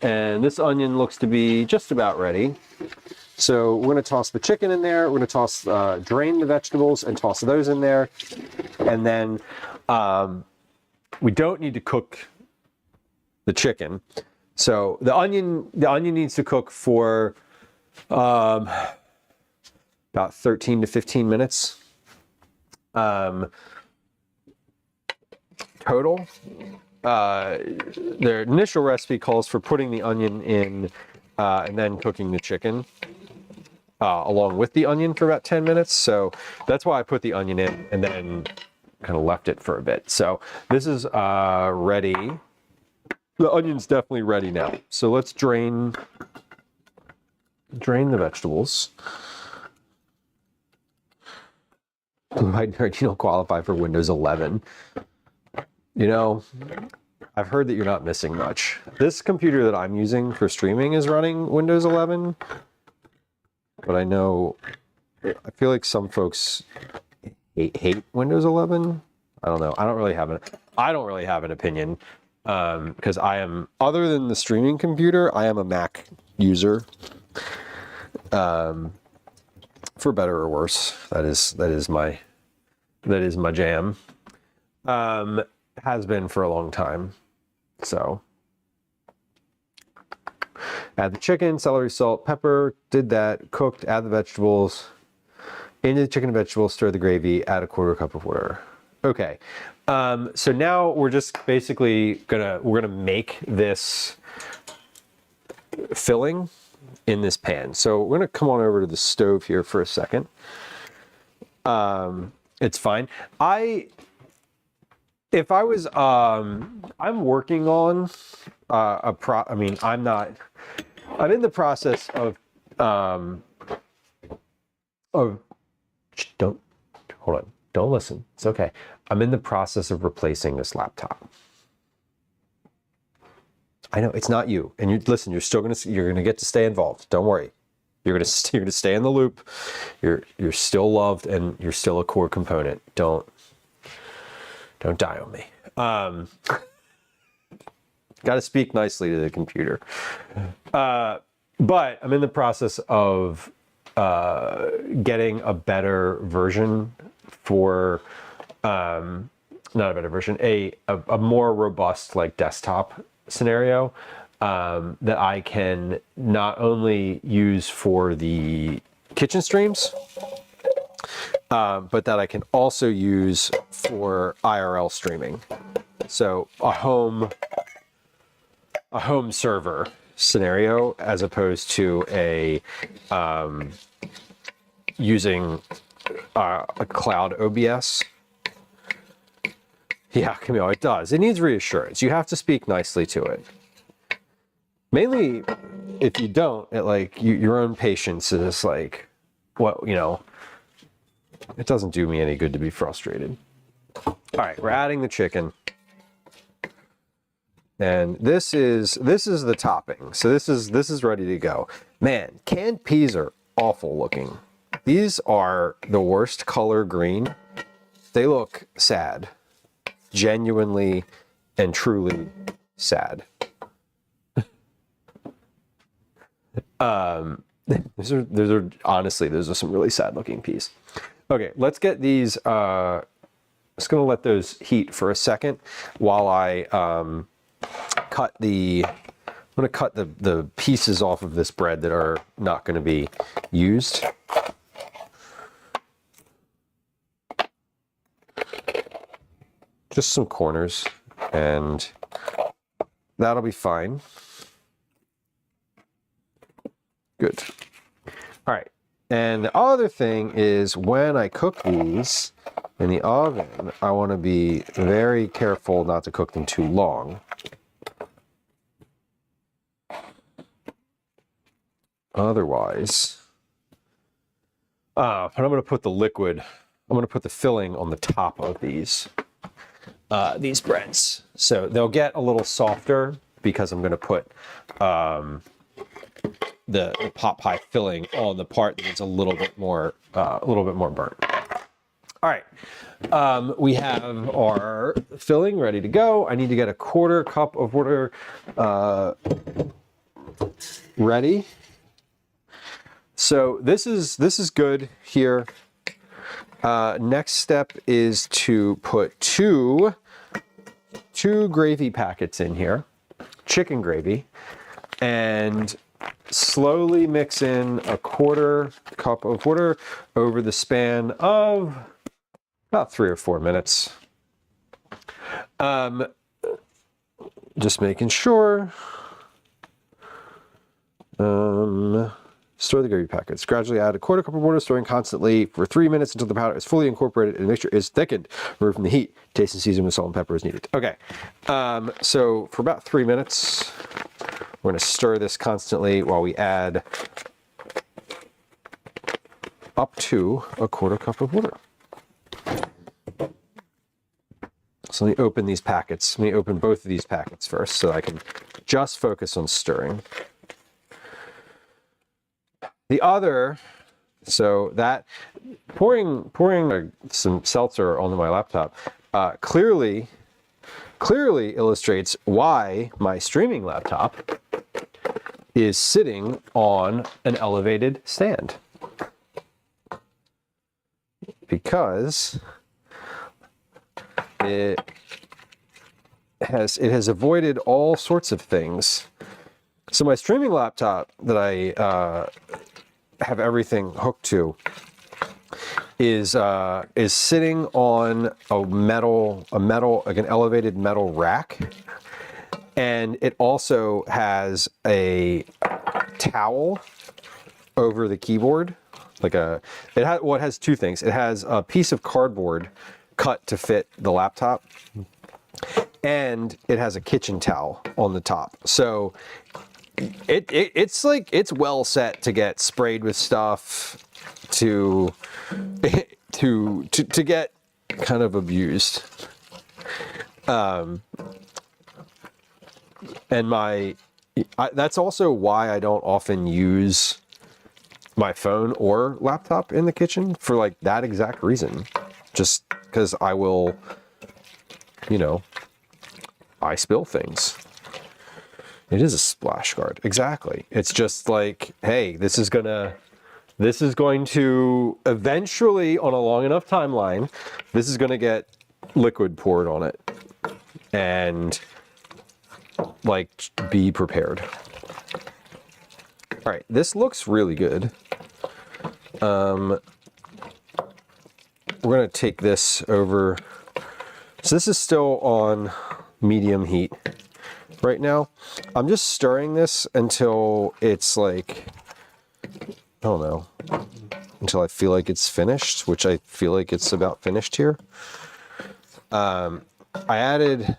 A: And this onion looks to be just about ready. So we're going to toss the chicken in there. We're going to drain the vegetables and toss those in there. And then we don't need to cook the chicken. So the onion needs to cook for about 13 to 15 minutes. Total. Their initial recipe calls for putting the onion in and then cooking the chicken along with the onion for about 10 minutes. So that's why I put the onion in and then kind of left it for a bit. So this is ready. The onion's definitely ready now. So let's drain the vegetables. You don't qualify for Windows 11. You know, I've heard that you're not missing much. This computer that I'm using for streaming is running Windows 11, but I feel like some folks hate Windows 11. I don't know. I don't really have an opinion, because other than the streaming computer, I am a Mac user. For better or worse, that is my jam. Has been for a long time. So add the chicken, celery, salt, pepper, did that, cooked, add the vegetables. Into the chicken and vegetables, stir the gravy, add a 1/4 cup of water. Okay. So now we're just basically we're gonna make this filling in this pan. So we're gonna come on over to the stove here for a second. It's fine. If I was, I'm working on I'm in the process of don't listen. It's okay. I'm in the process of replacing this laptop. I know it's not you, and you're gonna get to stay involved. Don't worry. You're gonna stay in the loop. You're still loved, and you're still a core component. Don't die on me. Got to speak nicely to the computer. But I'm in the process of getting a better version for, not a better version, a more robust like desktop scenario that I can not only use for the kitchen streams, but that I can also use for IRL streaming. So a home server scenario as opposed to using a cloud OBS. Yeah, Camille, it does. It needs reassurance. You have to speak nicely to it. Mainly, if you don't, your own patience is like what, you know, it doesn't do me any good to be frustrated. All right, we're adding the chicken. And this is the topping. So this is ready to go. Man, canned peas are awful looking. These are the worst color green. They look sad. Genuinely and truly sad. Those are honestly, those are some really sad looking peas. Okay, let's get these, just gonna let those heat for a second while I I'm gonna cut the pieces off of this bread that are not gonna be used. Just some corners, and that'll be fine. Good. All right. And the other thing is when I cook these in the oven, I want to be very careful not to cook them too long. Otherwise, but I'm going to put the liquid, I'm going to put the filling on the top of these breads. So they'll get a little softer because I'm going to put the pot pie filling on the part that's a little bit more burnt. All right, we have our filling ready to go. I need to get a 1/4 cup of water ready. So this is good here. Next step is to put two gravy packets in here, chicken gravy, and slowly mix in a 1/4 cup of water over the span of about 3 or 4 minutes. Just making sure. Stir the gravy packets. Gradually add a 1/4 cup of water, stirring constantly for 3 minutes until the powder is fully incorporated and the mixture is thickened. Remove from the heat. Taste and season with salt and pepper as needed. Okay, so for about 3 minutes, we're going to stir this constantly while we add up to a 1/4 cup of water. So let me open these packets. Let me open both of these packets first so I can just focus on stirring. The other, so that pouring some seltzer onto my laptop clearly illustrates why my streaming laptop is sitting on an elevated stand. Because it has avoided all sorts of things. So my streaming laptop that I have everything hooked to is sitting on a metal like an elevated metal rack, and it also has a towel over the keyboard. Like it has two things. It has a piece of cardboard cut to fit the laptop, and it has a kitchen towel on the top. So it's like it's well set to get sprayed with stuff, to get kind of abused. And that's also why I don't often use my phone or laptop in the kitchen, for like that exact reason. Just because I will, I spill things. It is a splash guard. Exactly. It's just like, hey, this is going to eventually, on a long enough timeline, this is going to get liquid poured on it. And like, be prepared. All right, this looks really good. We're going to take this over. So this is still on medium heat right now. I'm just stirring this until it's like, I don't know, until I feel like it's finished, which I feel like it's about finished here. I added,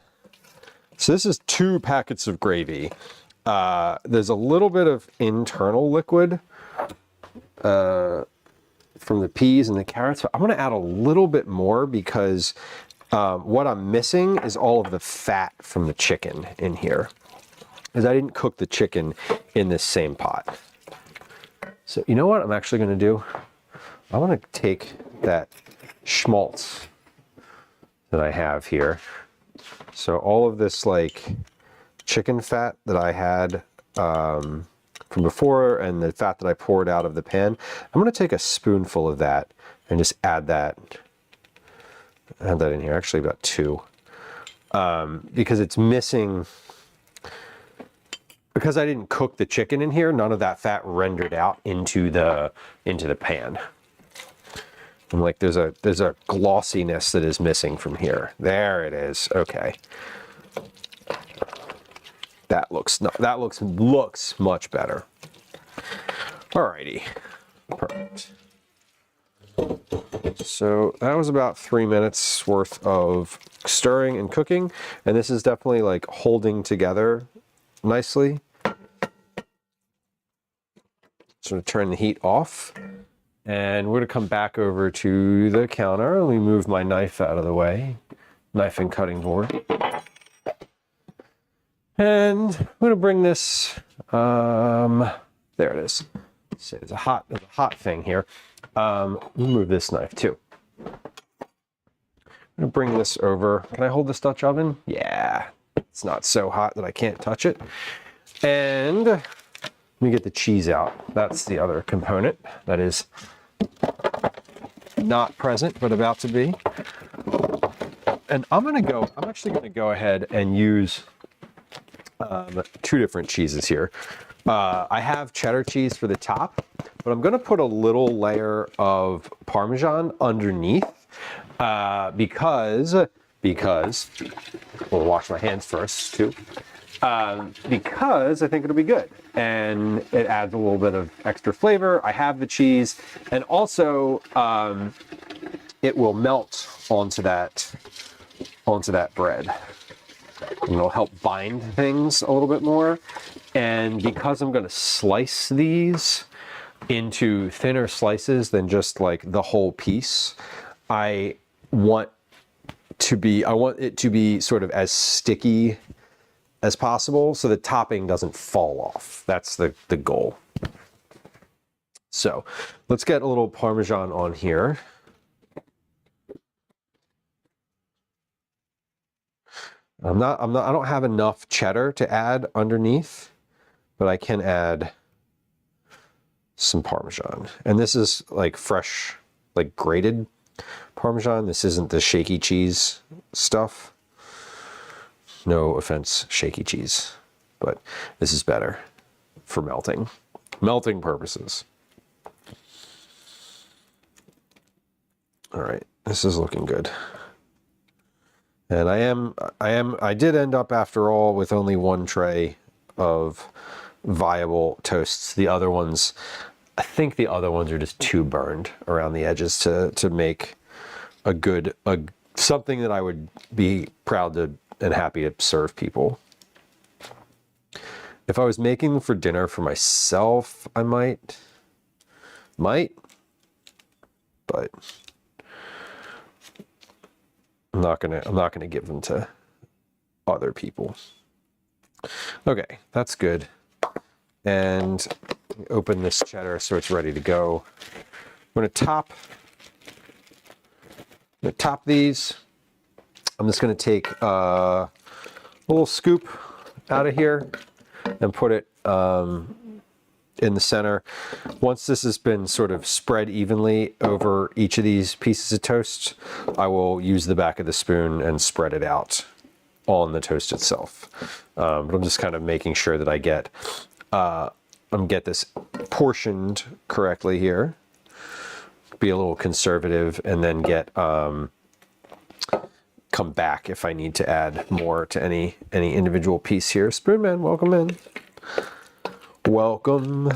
A: so this is 2 packets of gravy. There's a little bit of internal liquid from the peas and the carrots. I'm going to add a little bit more because what I'm missing is all of the fat from the chicken in here, because I didn't cook the chicken in this same pot. So you know what I'm actually going to do? I want to take that schmaltz that I have here. So all of this like chicken fat that I had from before and the fat that I poured out of the pan, I'm going to take a spoonful of that and just add that in here, actually about 2, because it's missing, because I didn't cook the chicken in here, none of that fat rendered out into the pan. I'm like, there's a glossiness that is missing from here. There it is. Okay. That looks much better. Alrighty. Perfect. So that was about 3 minutes worth of stirring and cooking, and this is definitely like holding together nicely. So I'm going to turn the heat off, and we're going to come back over to the counter. Let me move my knife out of the way, knife and cutting board. And I'm going to bring this, there it is. So there's a hot thing here. We'll move this knife too. I'm going to bring this over. Can I hold this Dutch oven? Yeah, it's not so hot that I can't touch it. And let me get the cheese out. That's the other component that is not present, but about to be. And I'm actually going to go ahead and use 2 different cheeses here. I have cheddar cheese for the top, but I'm going to put a little layer of Parmesan underneath because we'll wash my hands first too. Because I think it'll be good and it adds a little bit of extra flavor. I have the cheese, and also it will melt onto that bread. And it'll help bind things a little bit more. And because I'm going to slice these into thinner slices than just like the whole piece, I want it to be sort of as sticky as possible so the topping doesn't fall off. That's the goal. So let's get a little Parmesan on here. I don't have enough cheddar to add underneath, but I can add some Parmesan. And this is like fresh, like grated Parmesan. This isn't the shaky cheese stuff. No offense, shaky cheese, but this is better for melting purposes. All right, this is looking good. And I did end up after all with only 1 tray of viable toasts. The other ones, I think the other ones are just too burned around the edges to make something that I would be proud to and happy to serve people. If I was making them for dinner for myself, I might, but I'm not gonna give them to other people. Okay, that's good. And open this cheddar so it's ready to go. I'm gonna top these. I'm just gonna take a little scoop out of here and put it in the center. Once this has been sort of spread evenly over each of these pieces of toast, I will use the back of the spoon and spread it out on the toast itself. But I'm just kind of making sure that I get this portioned correctly here. Be a little conservative, and then come back if I need to add more to any individual piece here. Spoonman, welcome in. Welcome.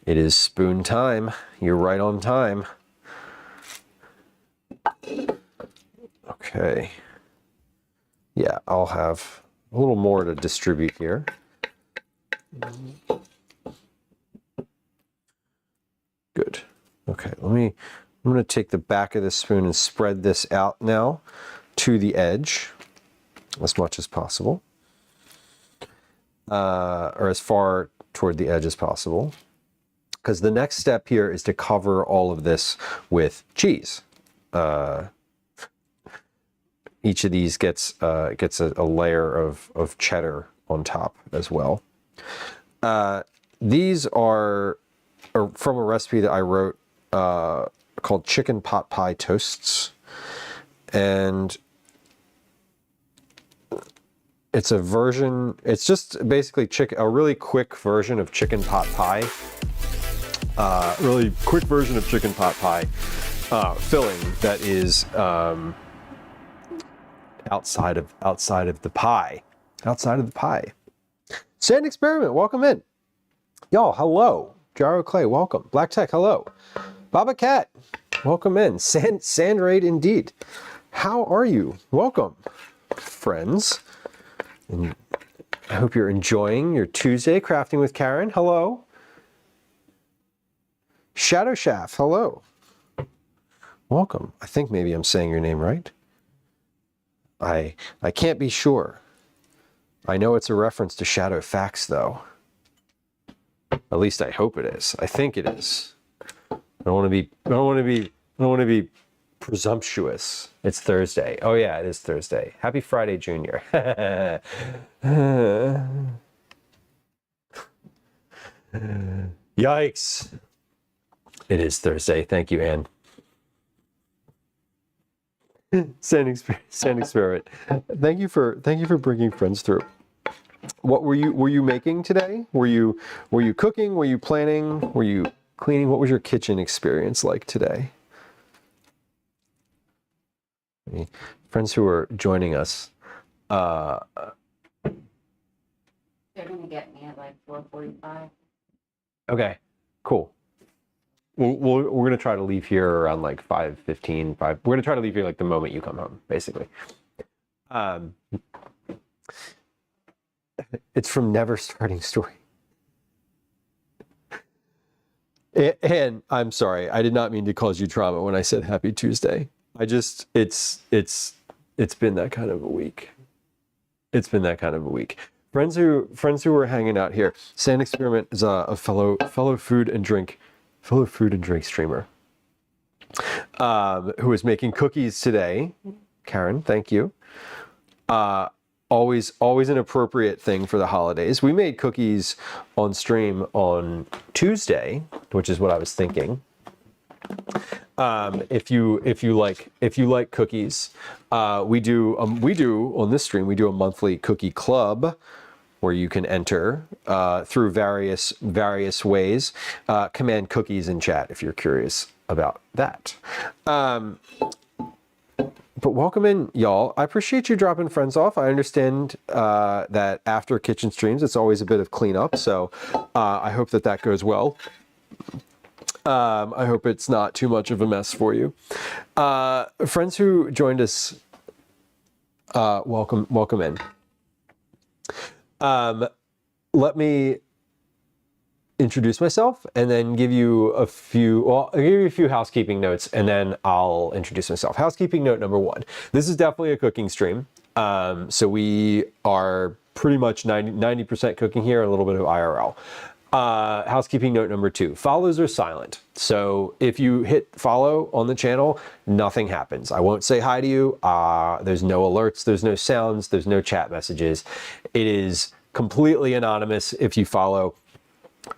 A: It is spoon time. You're right on time. Okay. Yeah, I'll have a little more to distribute here. Good. Okay. I'm going to take the back of this spoon and spread this out now to the edge as much as possible, or as far toward the edge as possible, because the next step here is to cover all of this with cheese. Each of these gets a layer of cheddar on top as well. These are from a recipe that I wrote called chicken pot pie toasts, and it's a version. It's just basically a really quick version of chicken pot pie. Really quick version of chicken pot pie filling that is outside of the pie. Sand Experiment, welcome in. Y'all, hello. Jaro Clay, welcome. Black Tech, hello. Baba Cat, welcome in. Sand Raid indeed. How are you? Welcome, friends. And I hope you're enjoying your Tuesday crafting with Karen. Hello. Shadow Shaft, hello. Welcome. I think maybe I'm saying your name right. I can't be sure. I know it's a reference to Shadow Facts, though. At least I hope it is. I think it is. I don't want to be presumptuous. It's Thursday. Oh yeah, it is Thursday. Happy Friday, Junior. Yikes. It is Thursday. Thank you, Anne. Sand Experiment. Thank you for bringing friends through. What were you making today? Were you cooking? Were you planning? Were you cleaning? What was your kitchen experience like today? Friends who are joining us.
B: They're gonna get me at like 4:45.
A: Okay, cool. We're gonna try to leave here around like 5:15. We're gonna try to leave here like the moment you come home, basically. It's from Never Starting Story. And I'm sorry, I did not mean to cause you trauma when I said Happy Tuesday. It's been that kind of a week. It's been that kind of a week. Friends who are hanging out here. Sand Experiment is a fellow food and drink streamer who is making cookies today. Karen, thank you. Always an appropriate thing for the holidays. We made cookies on stream on Tuesday, which is what I was thinking. If you like cookies, we do on this stream, we do a monthly cookie club where you can enter through various ways. Command cookies in chat if you're curious about that. But welcome in, y'all. I appreciate you dropping friends off. I understand that after kitchen streams, it's always a bit of cleanup. So I hope that goes well. I hope it's not too much of a mess for you. Friends who joined us, welcome in. Let me introduce myself and then give you I'll give you a few housekeeping notes and then I'll introduce myself. Housekeeping note number 1. This is definitely a cooking stream. So we are pretty much 90% cooking here, a little bit of IRL. Housekeeping note number 2, follows are silent. So if you hit follow on the channel, nothing happens. I won't say hi to you. There's no alerts, there's no sounds, there's no chat messages. It is completely anonymous if you follow.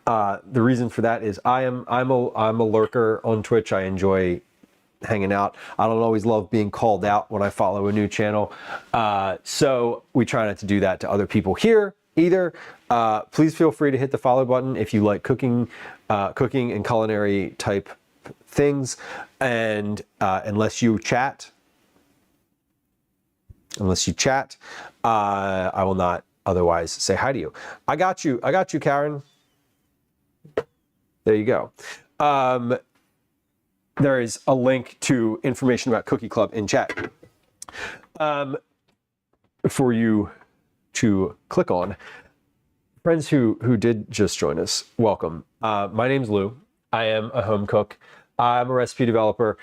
A: The reason for that is I'm a lurker on Twitch. I enjoy hanging out. I don't always love being called out when I follow a new channel. So we try not to do that to other people here either. Please feel free to hit the follow button if you like cooking and culinary type things. And unless you chat, I will not otherwise say hi to you. I got you, Karen. There you go. There is a link to information about Cookie Club in chat for you to click on. Friends who did just join us, welcome. My name's Lou. I am a home cook. I'm a recipe developer.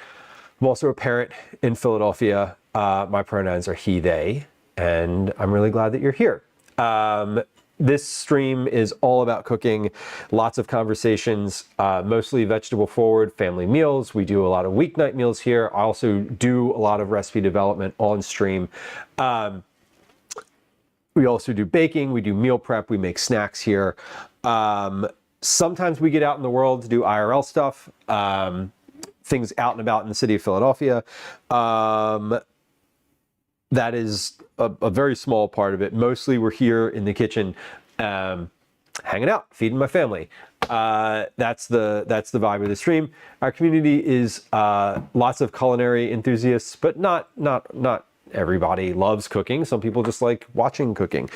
A: I'm also a parent in Philadelphia. My pronouns are he, they, and I'm really glad that you're here. This stream is all about cooking, lots of conversations, mostly vegetable forward, family meals. We do a lot of weeknight meals here. I also do a lot of recipe development on stream. We also do baking, we do meal prep, we make snacks here. Sometimes we get out in the world to do IRL stuff, things out and about in the city of Philadelphia. That is a very small part of it. Mostly we're here in the kitchen, hanging out, feeding my family. That's the vibe of the stream. Our community is lots of culinary enthusiasts, but not everybody loves cooking. Some people just like watching cooking,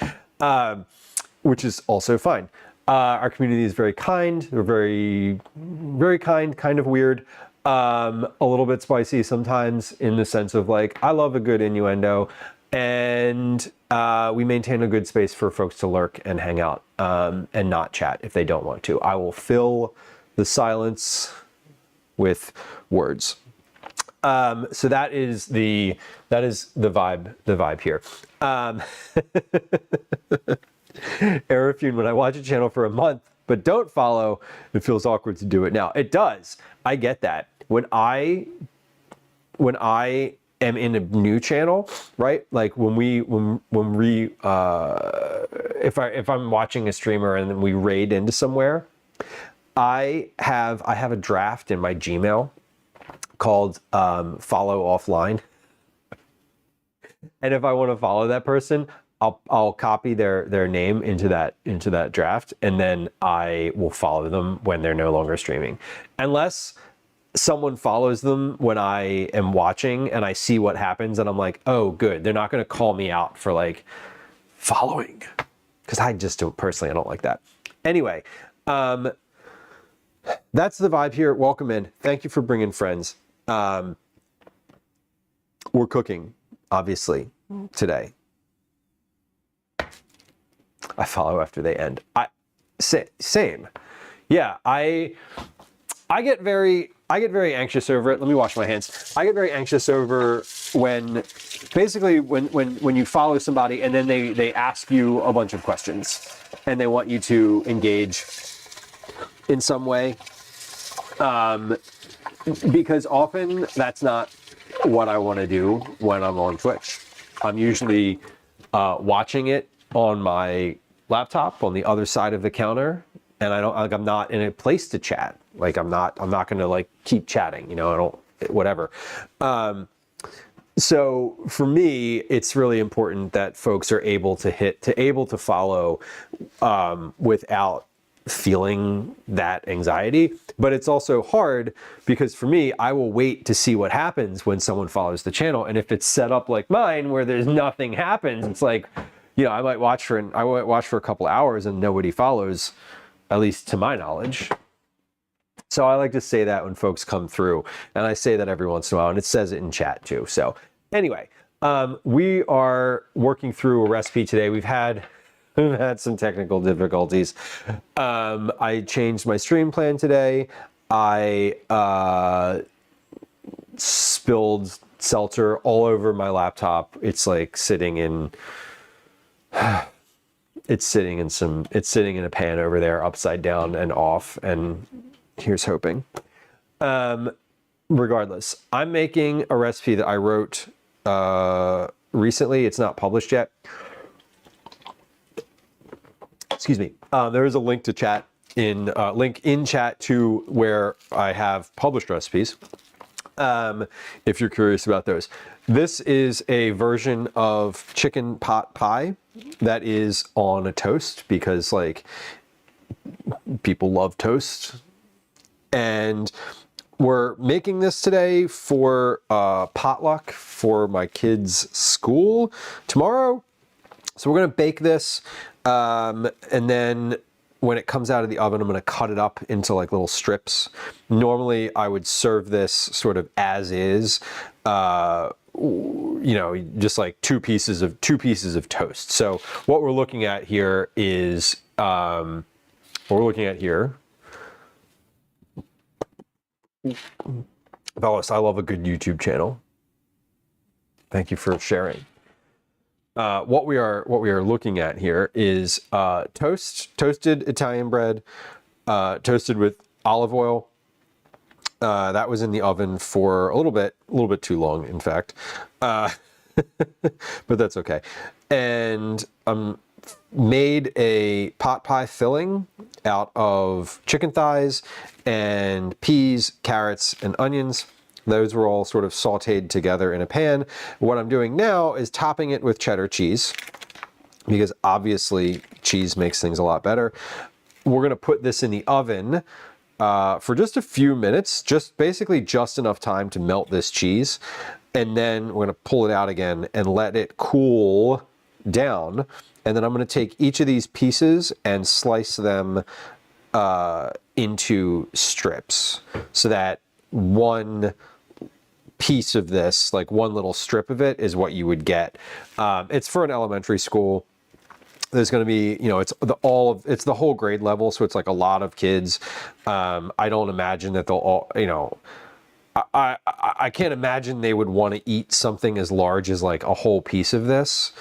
A: which is also fine. Our community is very kind. We're very, very kind of weird. A little bit spicy sometimes in the sense of like, I love a good innuendo, and we maintain a good space for folks to lurk and hang out and not chat if they don't want to. I will fill the silence with words. So that is the vibe here. Erafune, when I watch a channel for a month but don't follow, it feels awkward to do it now. It does. I get that. When I am in a new channel, right? Like if I'm watching a streamer and then we raid into somewhere, I have a draft in my Gmail called follow offline. And if I want to follow that person, I'll copy their name into that draft, and then I will follow them when they're no longer streaming. Unless someone follows them when I am watching and I see what happens and I'm like, oh, good. They're not going to call me out for like following, because I just don't personally, I don't like that. Anyway, that's the vibe here. Welcome in. Thank you for bringing friends. We're cooking, obviously, today. I follow after they end. Same. Yeah, I get very anxious over it. Let me wash my hands. I get very anxious over when you follow somebody and then they ask you a bunch of questions and they want you to engage in some way. Because often that's not what I want to do when I'm on Twitch. I'm usually watching it on my laptop on the other side of the counter, and I'm not in a place to chat. Like I'm not going to like keep chatting, whatever. So for me, it's really important that folks are able to follow without feeling that anxiety. But it's also hard because for me, I will wait to see what happens when someone follows the channel. And if it's set up like mine, where there's nothing happens, it's like, I might watch for a couple hours and nobody follows, at least to my knowledge. So I like to say that when folks come through, and I say that every once in a while, and it says it in chat too. So anyway, we are working through a recipe today. We've had some technical difficulties. I changed my stream plan today. I spilled seltzer all over my laptop. It's like sitting in a pan over there, upside down and off, and here's hoping. Regardless, I'm making a recipe that I wrote recently. It's not published yet. Excuse me. There is a link to chat in chat to where I have published recipes. If you're curious about those. This is a version of chicken pot pie that is on a toast because like people love toast. And we're making this today for potluck for my kids' school tomorrow. So we're gonna bake this, and then when it comes out of the oven, I'm gonna cut it up into like little strips. Normally, I would serve this sort of as is, just like two pieces of toast. So what we're looking at here is Bellis, I love a good YouTube channel. Thank you for sharing. What we are looking at here is toasted Italian bread, toasted with olive oil. That was in the oven for a little bit too long, in fact, but that's okay. And made a pot pie filling out of chicken thighs and peas, carrots, and onions. Those were all sort of sauteed together in a pan. What I'm doing now is topping it with cheddar cheese, because obviously cheese makes things a lot better. We're gonna put this in the oven for just a few minutes, basically just enough time to melt this cheese. And then we're gonna pull it out again and let it cool down. And then I'm gonna take each of these pieces and slice them into strips, so that one piece of this, like one little strip of it, is what you would get. It's for an elementary school. There's going to be, it's the whole grade level, so it's like a lot of kids. I don't imagine that they'll all, I can't imagine they would want to eat something as large as like a whole piece of this.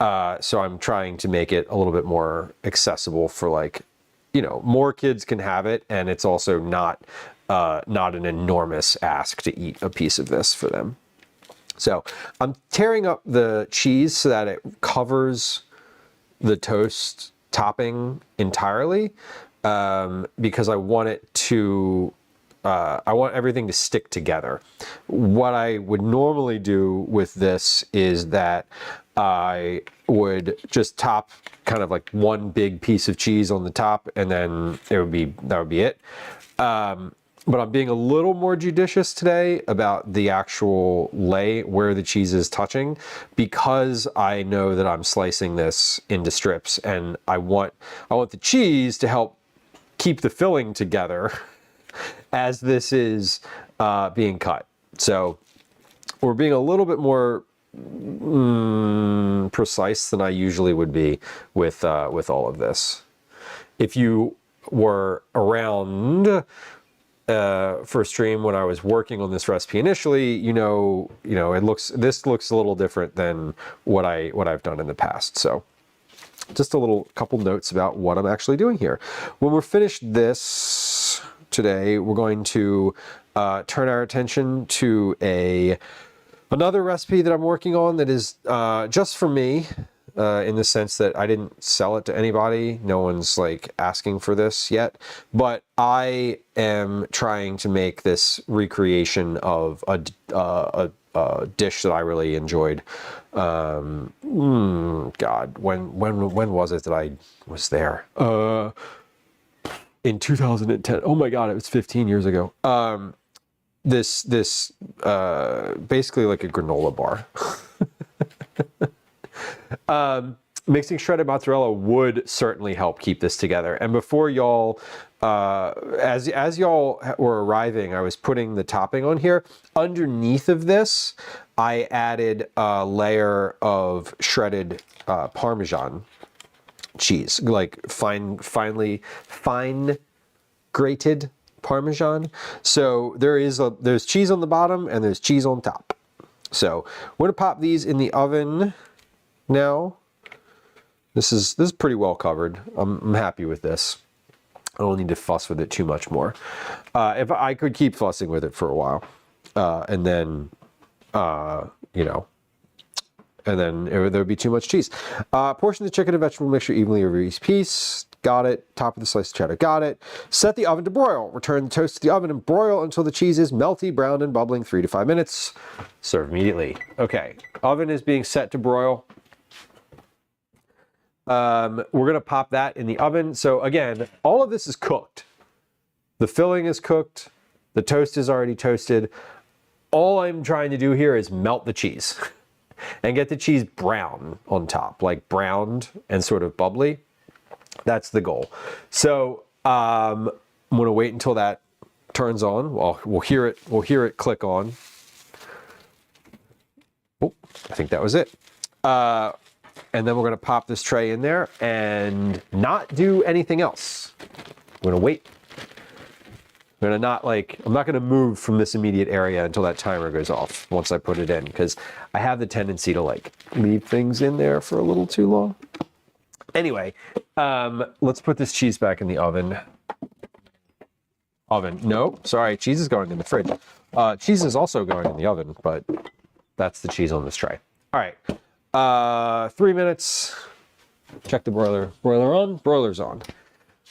A: So I'm trying to make it a little bit more accessible for, like, more kids can have it, and it's also not an enormous ask to eat a piece of this for them. So I'm tearing up the cheese so that it covers the toast topping entirely, because I want it to, I want everything to stick together. What I would normally do with this is that I would just top kind of like one big piece of cheese on the top, and then that would be it. But I'm being a little more judicious today about the actual lay where the cheese is touching, because I know that I'm slicing this into strips, and I want the cheese to help keep the filling together as this is being cut. So we're being a little bit more precise than I usually would be with all of this. If you were around for stream when I was working on this recipe initially, this looks a little different than what I've done in the past. So just a couple notes about what I'm actually doing here. When we're finished this today, we're going to turn our attention to another recipe that I'm working on that is just for me, in the sense that I didn't sell it to anybody. No one's like asking for this yet, but I am trying to make this recreation of a dish that I really enjoyed. God, when was it that I was there? In 2010. Oh my God, it was 15 years ago. This basically like a granola bar. Mixing shredded mozzarella would certainly help keep this together. And before y'all, as y'all were arriving, I was putting the topping on here. Underneath of this, I added a layer of shredded Parmesan cheese, like fine grated Parmesan. So there's cheese on the bottom and there's cheese on top. So we're gonna pop these in the oven now. This is pretty well covered. I'm happy with this. I don't need to fuss with it too much more. If I could keep fussing with it for a while, and then there would be too much cheese. Portion the chicken and vegetable mixture evenly over each piece. Got it. Top of the sliced cheddar. Got it. Set the oven to broil. Return the toast to the oven and broil until the cheese is melty, browned, and bubbling 3 to 5 minutes. Serve immediately. Okay. Oven is being set to broil. We're going to pop that in the oven. So again, all of this is cooked. The filling is cooked. The toast is already toasted. All I'm trying to do here is melt the cheese and get the cheese brown on top, like browned and sort of bubbly. That's the goal. So I'm going to wait until that turns on. Well, we'll hear it click on. Oh, I think that was it. And then we're going to pop this tray in there and not do anything else. I'm going to wait I'm not going to move from this immediate area until that timer goes off once I put it in, because I have the tendency to like leave things in there for a little too long. Anyway, let's put this cheese back in the oven. No, sorry, cheese is going in the fridge. Cheese is also going in the oven, but that's the cheese on this tray. All right, 3 minutes. Check the broiler. Broiler on, broiler's on.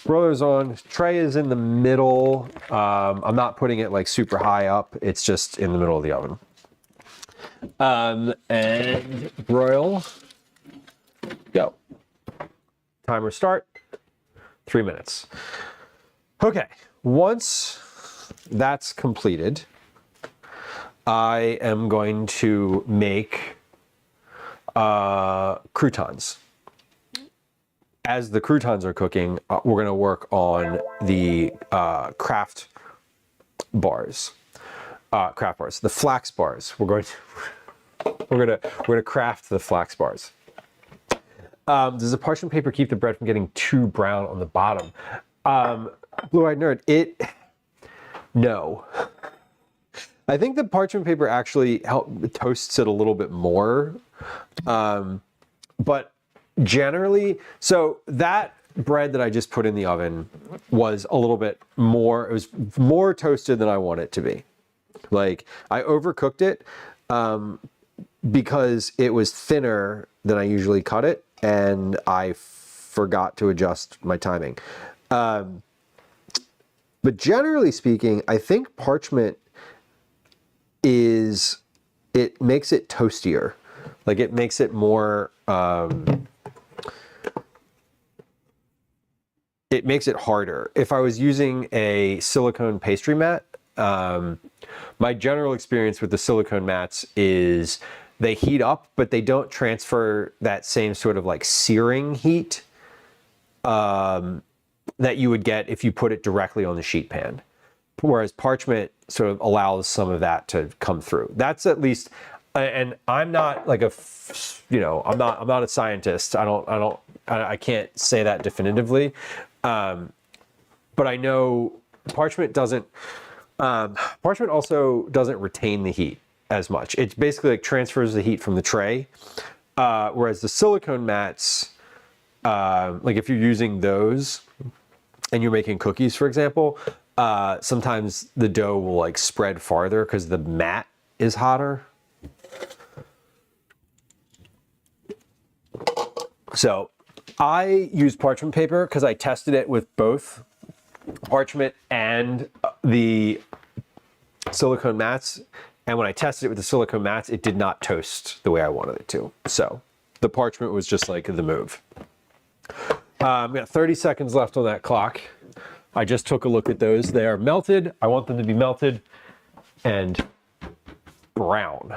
A: Broiler's on. Tray is in the middle. I'm not putting it like super high up. It's just in the middle of the oven. And broil. Go. Timer start. 3 minutes. Okay. Once that's completed, I am going to make croutons. As the croutons are cooking, we're going to work on the craft bars, the flax bars. We're going to craft the flax bars. Does the parchment paper keep the bread from getting too brown on the bottom? Blue-eyed nerd, no. I think the parchment paper actually toasts it a little bit more, but generally, so that bread that I just put in the oven was a little bit more, it was more toasted than I want it to be. Like, I overcooked it because it was thinner than I usually cut it, and I forgot to adjust my timing. But generally speaking, I think parchment it makes it toastier. Like, it makes it more, it makes it harder. If I was using a silicone pastry mat, my general experience with the silicone mats is they heat up, but they don't transfer that same sort of like searing heat that you would get if you put it directly on the sheet pan. Whereas parchment sort of allows some of that to come through. That's at least, and I'm not like I'm not a scientist. I can't say that definitively. But I know parchment also doesn't retain the heat as much. It basically like transfers the heat from the tray. Whereas the silicone mats, like if you're using those and you're making cookies, for example, sometimes the dough will like spread farther because the mat is hotter. So I use parchment paper because I tested it with both parchment and the silicone mats. And when I tested it with the silicone mats, it did not toast the way I wanted it to. So the parchment was just like the move. I've got 30 seconds left on that clock. I just took a look at those. They are melted. I want them to be melted and brown.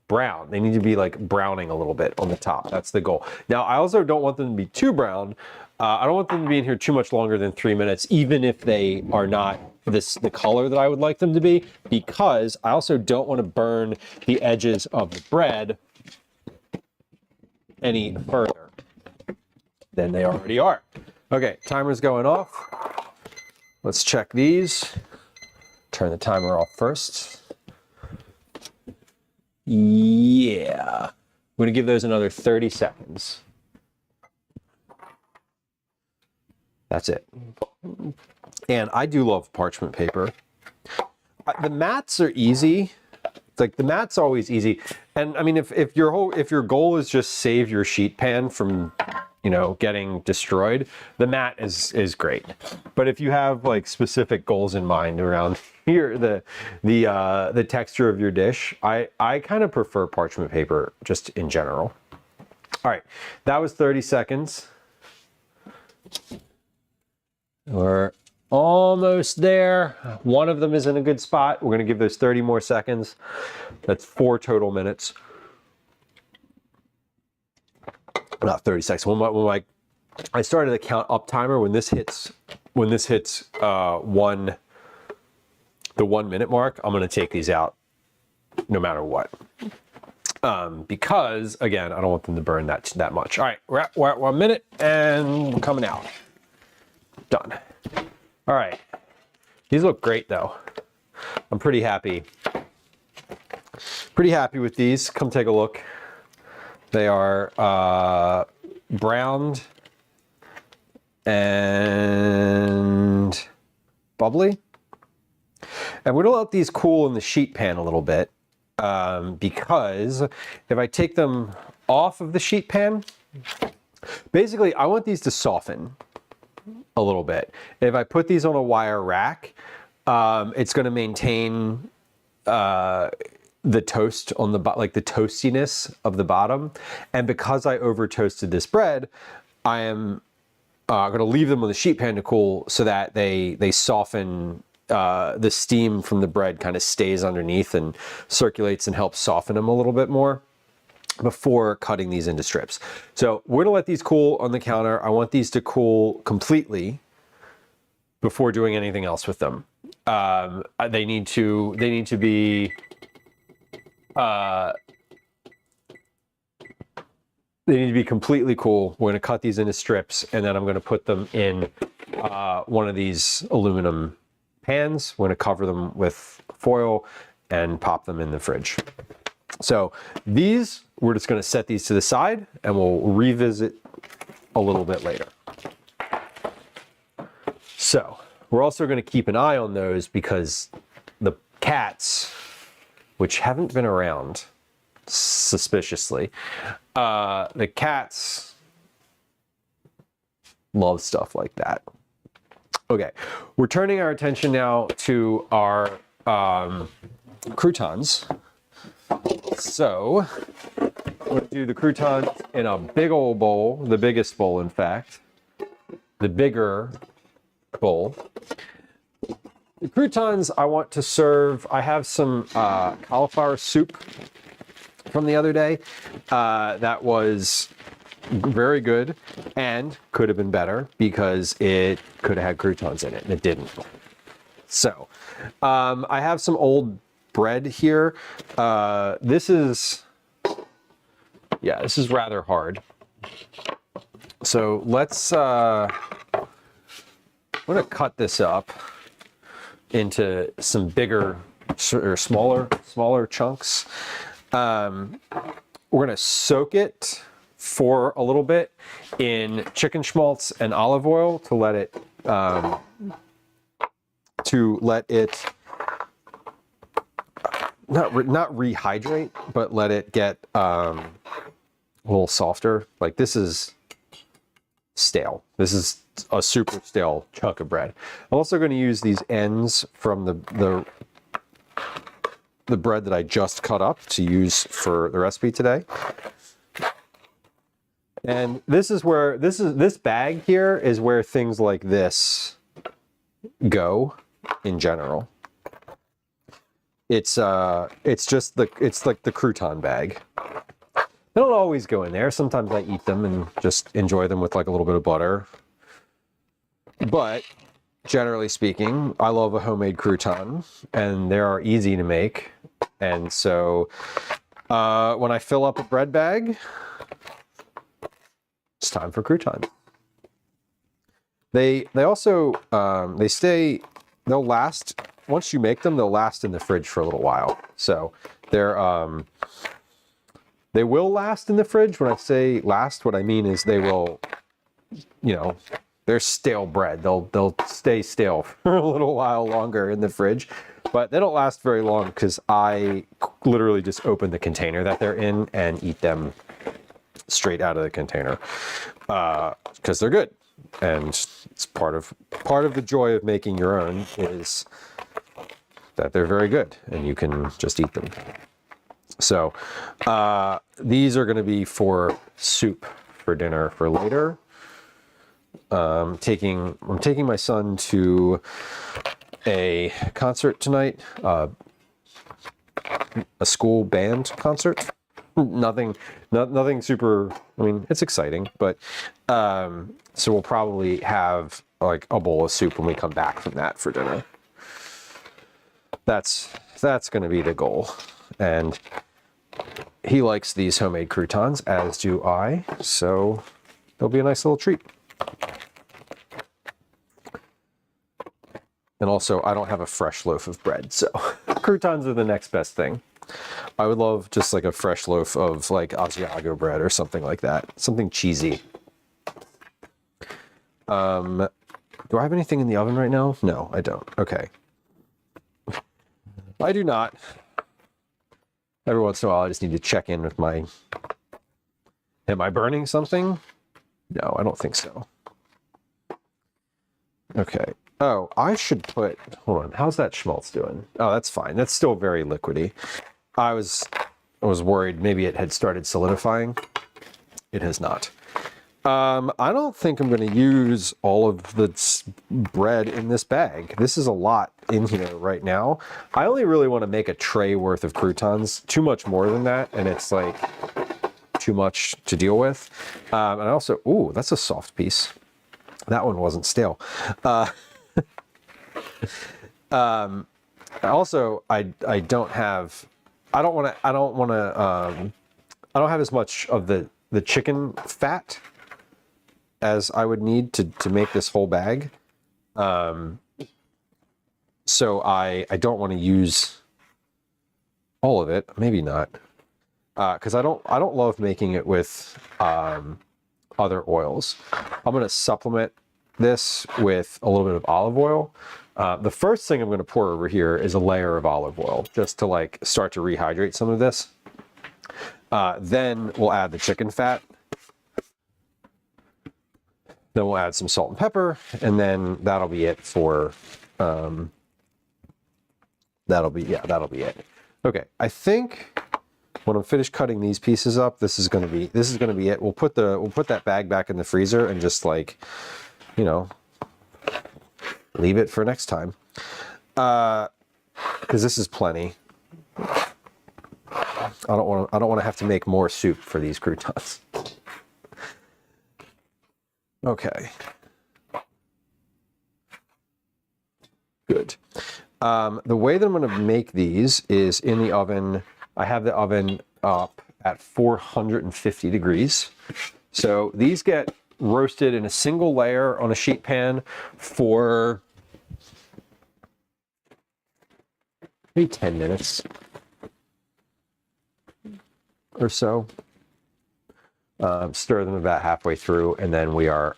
A: Brown. They need to be like browning a little bit on the top. That's the goal. Now, I also don't want them to be too brown. I don't want them to be in here too much longer than 3 minutes, even if they are not the color that I would like them to be, because I also don't want to burn the edges of the bread any further than they already are. Okay, timer's going off. Let's check these. Turn the timer off first. Yeah. I'm gonna give those another 30 seconds. That's it. And I do love parchment paper. The mats are easy. Like the mat's always easy. And I mean, if your goal is just save your sheet pan from, getting destroyed, the mat is great. But if you have like specific goals in mind around here, the texture of your dish, I kind of prefer parchment paper just in general. All right, that was 30 seconds. We're almost there. One of them is in a good spot. We're going to give those 30 more seconds. That's 4 total minutes. Not 30 seconds. When I started the count up timer, when this hits the 1 minute mark, I'm going to take these out no matter what. Because again, I don't want them to burn that much. All right, we're at 1 minute and we're coming out. Done. All right. These look great though. I'm pretty happy. Pretty happy with these. Come take a look. They are browned and bubbly. And we're gonna let these cool in the sheet pan a little bit because if I take them off of the sheet pan, basically I want these to soften a little bit. If I put these on a wire rack, it's gonna maintain the toast on the like the toastiness of the bottom. And because I over toasted this bread, I am going to leave them on the sheet pan to cool so that they soften. The steam from the bread kind of stays underneath and circulates and helps soften them a little bit more before cutting these into strips. So we're gonna let these cool on the counter. I want these to cool completely before doing anything else with them. They need to be completely cool. We're gonna cut these into strips and then I'm gonna put them in one of these aluminum pans. We're gonna cover them with foil and pop them in the fridge. So these, we're just gonna set these to the side and we'll revisit a little bit later. So we're also gonna keep an eye on those because the cats, which haven't been around suspiciously, the cats love stuff like that. Okay, we're turning our attention now to our croutons. So we're gonna do the croutons in a big old bowl, the biggest bowl in fact, the bigger bowl. The croutons I want to serve, I have some cauliflower soup from the other day that was very good and could have been better because it could have had croutons in it and it didn't. So I have some old bread here. This is rather hard. So let's, I'm gonna cut this up into some bigger or smaller chunks. We're gonna soak it for a little bit in chicken schmaltz and olive oil to let it not rehydrate, but let it get a little softer. Like this is stale. This is a super stale chunk of bread. I'm also going to use these ends from the bread that I just cut up to use for the recipe today. And this is where this bag here is where things like this go in general. It's like the crouton bag. They don't always go in there. Sometimes I eat them and just enjoy them with like a little bit of butter. But generally speaking, I love a homemade crouton and they are easy to make. And so when I fill up a bread bag, it's time for croutons. They also they'll last once you make them. They'll last in the fridge for a little while. So they will last in the fridge. When I say last, what I mean is they will, they're stale bread. They'll stay stale for a little while longer in the fridge, but they don't last very long because I literally just open the container that they're in and eat them straight out of the container because they're good. And it's part of the joy of making your own is that they're very good and you can just eat them. So these are going to be for soup for dinner for later. I'm taking my son to a concert tonight, a school band concert. Nothing super. I mean, it's exciting, but so we'll probably have like a bowl of soup when we come back from that for dinner. That's going to be the goal, and he likes these homemade croutons, as do I. So they'll be a nice little treat. And also, I don't have a fresh loaf of bread, so croutons are the next best thing. I would love just like a fresh loaf of like Asiago bread or something like that. Something cheesy. Do I have anything in the oven right now? No, I don't. Okay. I do not. Every once in a while, I just need to check in with my... Am I burning something? No, I don't think so. Okay. Oh, I should put... Hold on. How's that schmaltz doing? Oh, that's fine. That's still very liquidy. I was worried maybe it had started solidifying. It has not. I don't think I'm going to use all of the bread in this bag. This is a lot in here right now. I only really want to make a tray worth of croutons. Too much more than that, and it's like too much to deal with. And I also, ooh, that's a soft piece. That one wasn't stale. Also, I don't have as much of the chicken fat as I would need to make this whole bag. So I don't want to use all of it. Maybe not. Because I don't love making it with other oils. I'm going to supplement this with a little bit of olive oil. The first thing I'm going to pour over here is a layer of olive oil, just to like start to rehydrate some of this. Then we'll add the chicken fat. Then we'll add some salt and pepper, and then that'll be it for, that'll be it. Okay, I think when I'm finished cutting these pieces up, this is gonna be it. We'll put that bag back in the freezer and just like, you know, leave it for next time. Because this is plenty. I don't want to have to make more soup for these croutons. Okay. Good. The way that I'm going to make these is in the oven. I have the oven up at 450 degrees. So these get roasted in a single layer on a sheet pan for maybe 10 minutes or so. Stir them about halfway through, and then we are,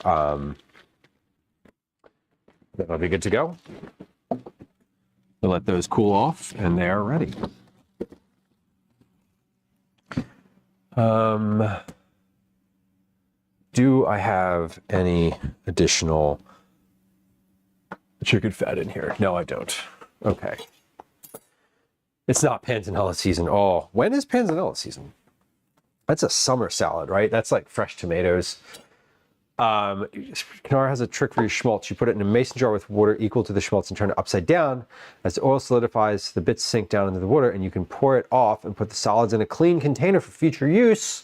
A: that'll be good to go. We'll let those cool off, and they are ready. Do I have any additional chicken fat in here? No, I don't. Okay. It's not panzanella season. Oh, when is panzanella season? That's a summer salad, right? That's like fresh tomatoes. Canara has a trick for your schmaltz. You put it in a mason jar with water equal to the schmaltz and turn it upside down. As the oil solidifies, the bits sink down into the water, and you can pour it off and put the solids in a clean container for future use.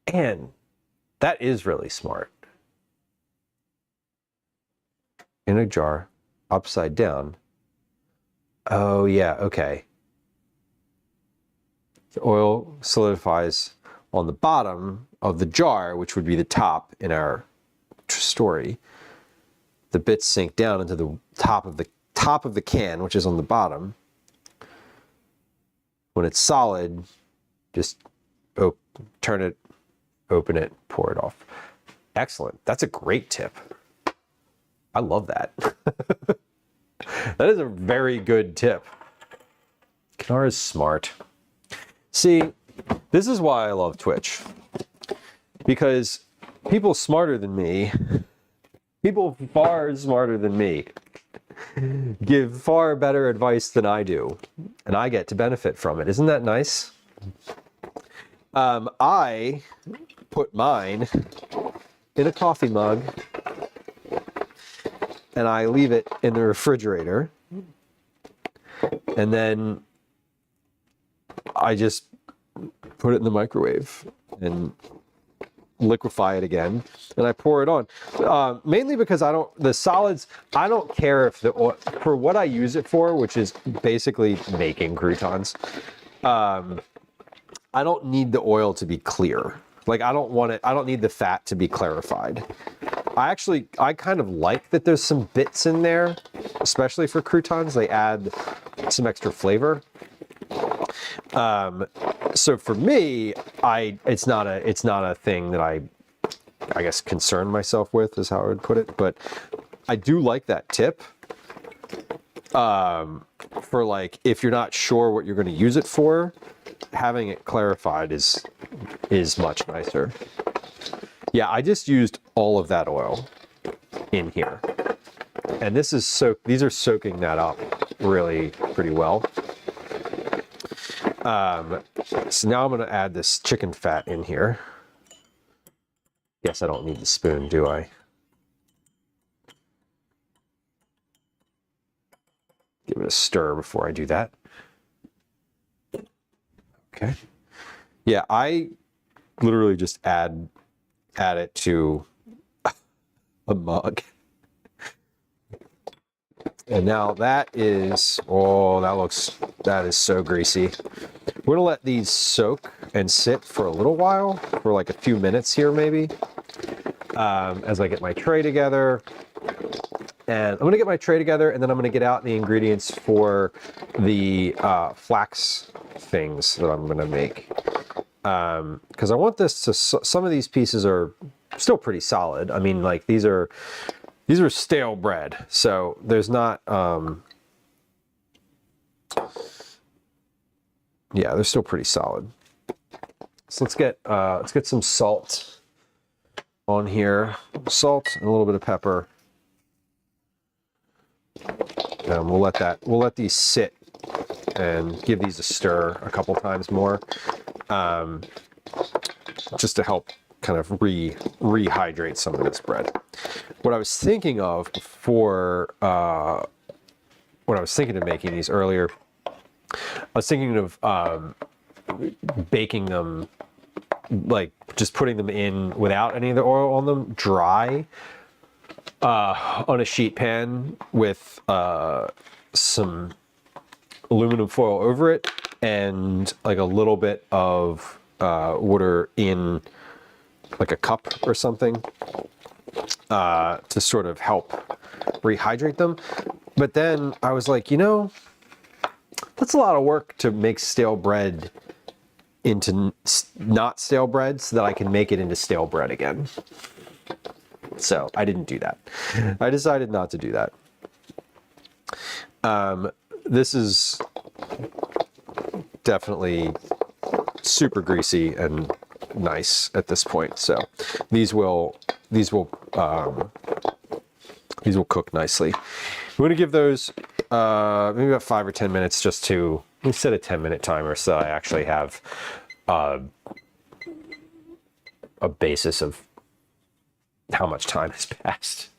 A: And that is really smart. In a jar, upside down. Oh yeah, okay. The oil solidifies on the bottom of the jar, which would be the top in our story. The bits sink down into the top of the can, which is on the bottom. When it's solid, just turn it, open it, pour it off. Excellent. That's a great tip. I love that. That is a very good tip. Canara is smart. See, this is why I love Twitch. Because people smarter than me, people far smarter than me, give far better advice than I do. And I get to benefit from it. Isn't that nice? I put mine in a coffee mug and I leave it in the refrigerator. And then I just put it in the microwave and liquefy it again, and I pour it on. Mainly because the solids, I don't care if the oil, for what I use it for, which is basically making croutons, I don't need the oil to be clear. Like I don't need the fat to be clarified. I kind of like that there's some bits in there, especially for croutons. They add some extra flavor. So for me, it's not a thing that I guess concern myself with, is how I would put it. But I do like that tip. For like, if you're not sure what you're going to use it for, having it clarified is much nicer. Yeah, I just used all of that oil in here, and these are soaking that up really pretty well. So now I'm going to add this chicken fat in here. Guess I don't need the spoon, do I? Give it a stir before I do that. Okay. Yeah, I literally just add it to a mug. And now that is, oh, that is so greasy. We're gonna let these soak and sit for a little while, for like a few minutes here maybe, as I get my tray together. And I'm gonna get my tray together, and then I'm gonna get out the ingredients for the flax things that I'm gonna make. Because I want this to, some of these pieces are still pretty solid. I mean, like these are stale bread, so there's not, yeah, they're still pretty solid. So let's get some salt on here, salt and a little bit of pepper. And we'll let these sit and give these a stir a couple times more, just to help kind of rehydrate some of this bread. What I was thinking of before, when I was thinking of making these earlier, I was thinking of baking them, like just putting them in without any of the oil on them, dry, on a sheet pan with some aluminum foil over it, and like a little bit of water in like a cup or something, to sort of help rehydrate them. But then I was like, you know, that's a lot of work to make stale bread into not stale bread so that I can make it into stale bread again. So I didn't do that. I decided not to do that. This is definitely super greasy and nice at this point. So these will cook nicely. We're gonna give those maybe about 5 or 10 minutes, just to, we set a 10-minute timer so I actually have a basis of how much time has passed.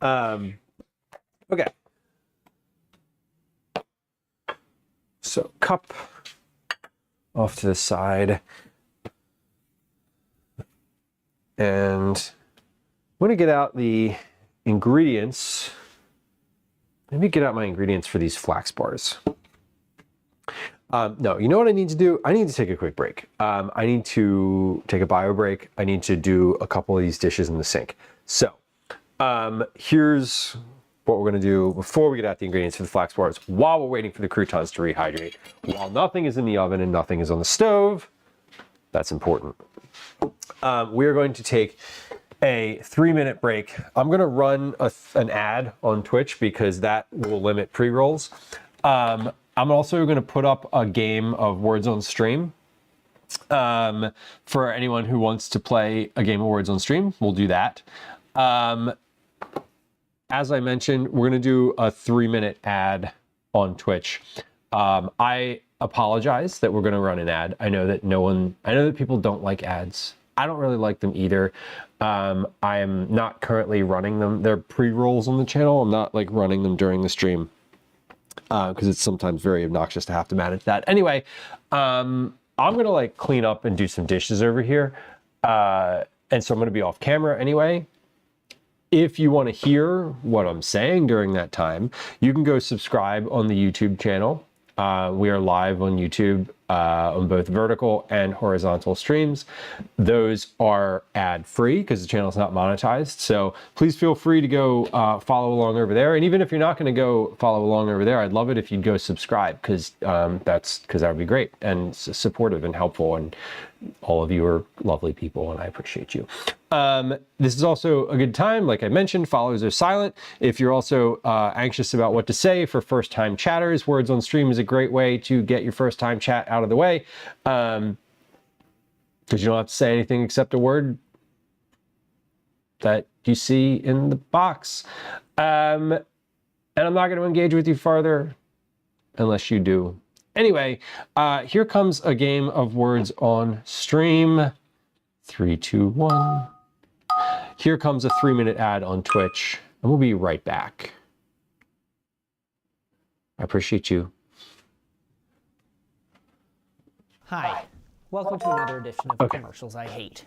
A: Okay. So cup off to the side. And I'm gonna get out the ingredients. Let me get out my ingredients for these flax bars. No, you know what I need to do? I need to take a quick break. I need to take a bio break. I need to do a couple of these dishes in the sink. So here's what we're gonna do before we get out the ingredients for the flax bars, while we're waiting for the croutons to rehydrate. While nothing is in the oven and nothing is on the stove, that's important. We're going to take a 3-minute break. I'm gonna run an ad on Twitch because that will limit pre-rolls. I'm also gonna put up a game of Words on Stream. For anyone who wants to play a game of Words on Stream, we'll do that. As I mentioned, we're gonna do a 3-minute ad on Twitch. I apologize that we're gonna run an ad. I know that people don't like ads. I don't really like them either. I am not currently running them. They're pre-rolls on the channel. I'm not like running them during the stream, because it's sometimes very obnoxious to have to manage that. Anyway, I'm gonna like clean up and do some dishes over here. And so I'm gonna be off camera anyway. If you want to hear what I'm saying during that time, you can go subscribe on the YouTube channel. We are live on YouTube on both vertical and horizontal streams. Those are ad-free because the channel is not monetized. So please feel free to go follow along over there. And even if you're not going to go follow along over there, I'd love it if you'd go subscribe because that would be great and supportive and helpful. And all of you are lovely people and I appreciate you. This is also a good time. Like I mentioned, follows are silent. If you're also anxious about what to say for first-time chatters, Words on Stream is a great way to get your first-time chat out of the way. Because you don't have to say anything except a word that you see in the box. And I'm not going to engage with you farther unless you do. Anyway, here comes a game of Words on Stream. 3, 2, 1. Here comes a 3-minute ad on Twitch, and we'll be right back. I appreciate you.
C: Hi, welcome to another edition of Commercials I Hate.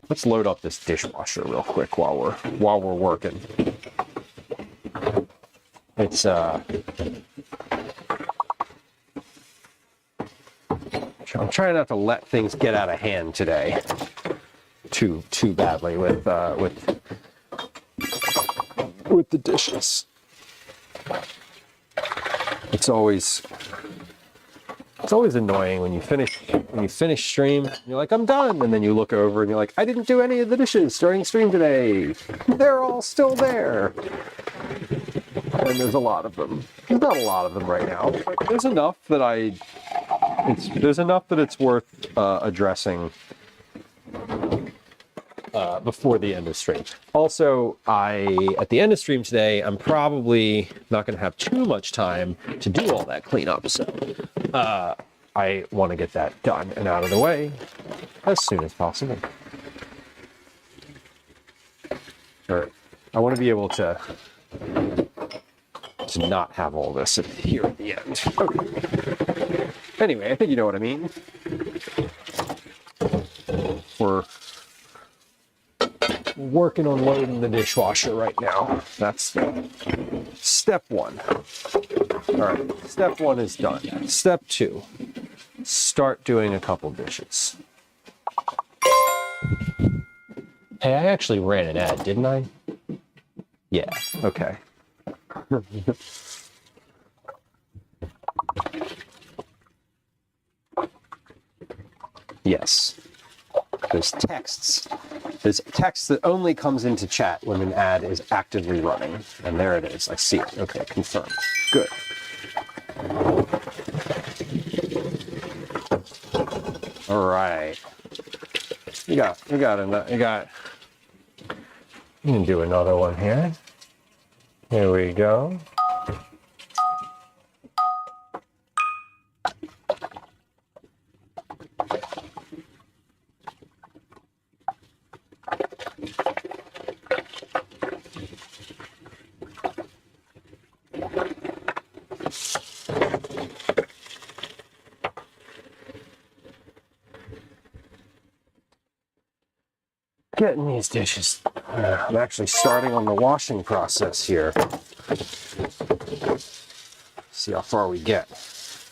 A: Let's load up this dishwasher real quick while we're working. It's I'm trying not to let things get out of hand today too badly with the dishes. It's always annoying when you finish stream, and you're like, I'm done, and then you look over and you're like, I didn't do any of the dishes during stream today. They're all still there. And there's a lot of them. There's not a lot of them right now, but there's enough that it's worth addressing before the end of stream. Also, at the end of stream today, I'm probably not going to have too much time to do all that cleanup, so I want to get that done and out of the way as soon as possible. Or I want to be able to not have all this here at the end. Okay. Anyway, I think you know what I mean. We're working on loading the dishwasher right now. That's step 1. All right, step 1 is done. Step 2, start doing a couple dishes. Hey, I actually ran an ad, didn't I? Yeah, okay. Yes. There's text that only comes into chat when an ad is actively running. And there it is. I see it. Okay, confirmed. Good. All right. You can do another one here. Here we go. Getting these dishes. I'm actually starting on the washing process here. See how far we get.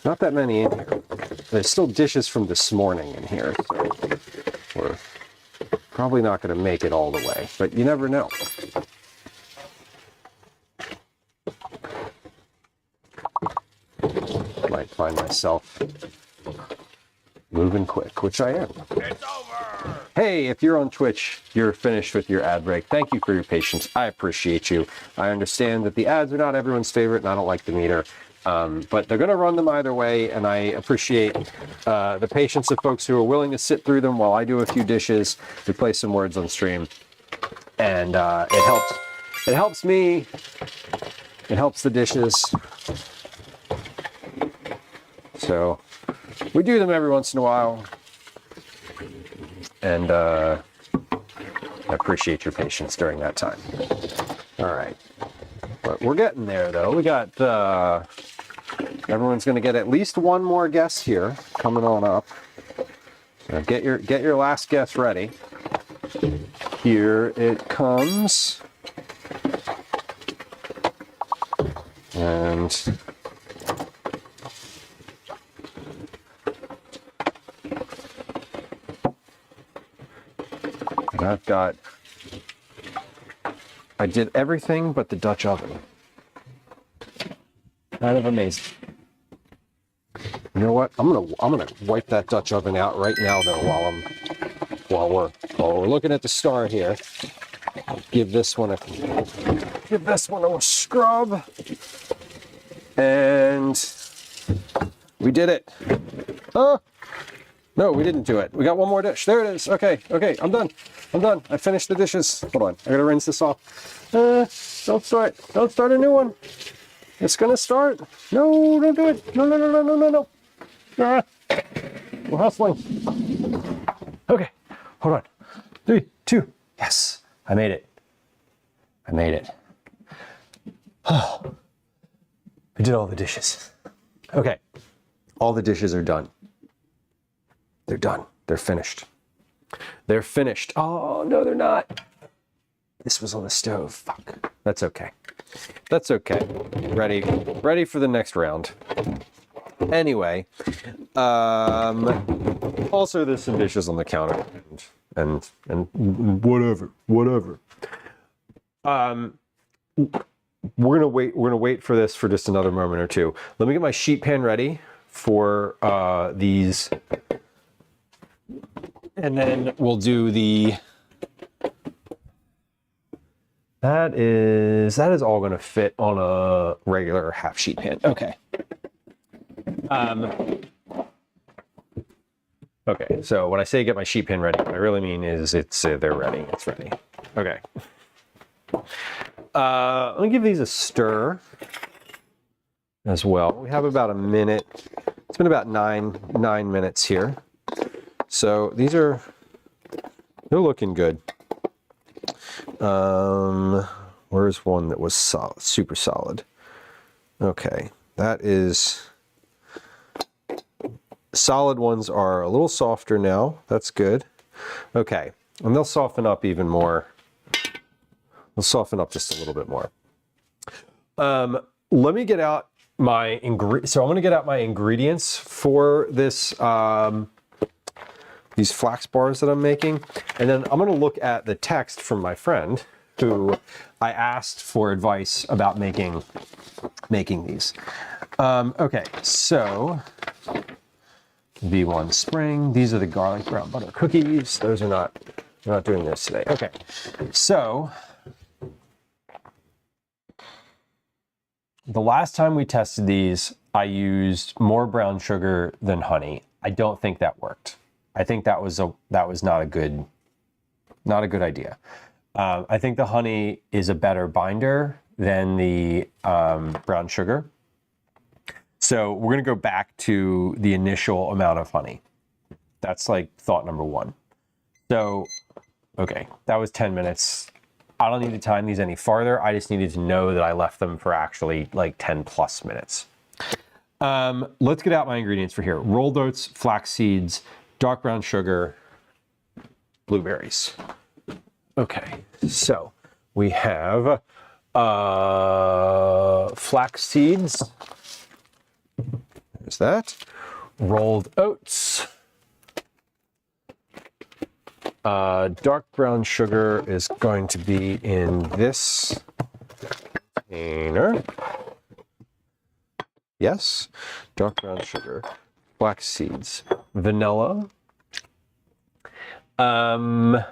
A: Not that many in here. There's still dishes from this morning in here, so we're probably not going to make it all the way, but you never know. Might find myself moving quick, which I am. It's over! Hey, if you're on Twitch, you're finished with your ad break. Thank you for your patience. I appreciate you. I understand that the ads are not everyone's favorite, and I don't like them either. But they're going to run them either way, and I appreciate the patience of folks who are willing to sit through them while I do a few dishes. We play some Words on Stream, and it helps me. It helps the dishes. So we do them every once in a while, and I appreciate your patience during that time. All right, but we're getting there though. We got everyone's going to get at least one more guest here coming on up. So get your last guest ready. Here it comes, and I did everything but the Dutch oven. Kind of amazing. You know what? I'm gonna wipe that Dutch oven out right now though while we're looking at the star here. Give this one a scrub. And we did it. Oh, no, we didn't do it. We got one more dish. There it is. Okay, I'm done. I finished the dishes. Hold on, I gotta rinse this off. Don't start a new one. It's gonna start. No, don't do it. No. Ah, we're hustling. Okay, hold on. 3, 2, yes, I made it. Oh, I did all the dishes. Okay, all the dishes are done. They're done. They're finished. Oh, no, they're not. This was on the stove. Fuck. That's okay. Ready for the next round. Anyway, also there's some dishes on the counter and whatever. We're gonna wait for this for just another moment or two. Let me get my sheet pan ready for these, and then we'll do the. That is all gonna fit on a regular half sheet pan. Okay. Okay. So when I say get my sheet pan ready, what I really mean is they're ready. It's ready. Okay. Let me give these a stir as well. We have about a minute. It's been about nine minutes here. So they're looking good. Where's one that was solid, super solid? Okay, that is, solid ones are a little softer now. That's good. Okay, and they'll soften up even more. They'll soften up just a little bit more. Let me get out my So I'm going to get out my ingredients for this, these flax bars that I'm making, and then I'm going to look at the text from my friend who I asked for advice about making these. Okay, so V1 Spring. These are the garlic brown butter cookies. Those are not. We're not doing this today. Okay, so the last time we tested these, I used more brown sugar than honey. I don't think that worked. I think that was not a good idea. I think the honey is a better binder than the brown sugar. So we're gonna go back to the initial amount of honey. That's like thought number one. So, okay, that was 10 minutes. I don't need to time these any farther. I just needed to know that I left them for actually like 10 plus minutes. Let's get out my ingredients for here. Rolled oats, flax seeds, dark brown sugar, blueberries. Okay, so we have flax seeds. There's that. Rolled oats. Dark brown sugar is going to be in this container. Yes, dark brown sugar, flax seeds, vanilla, and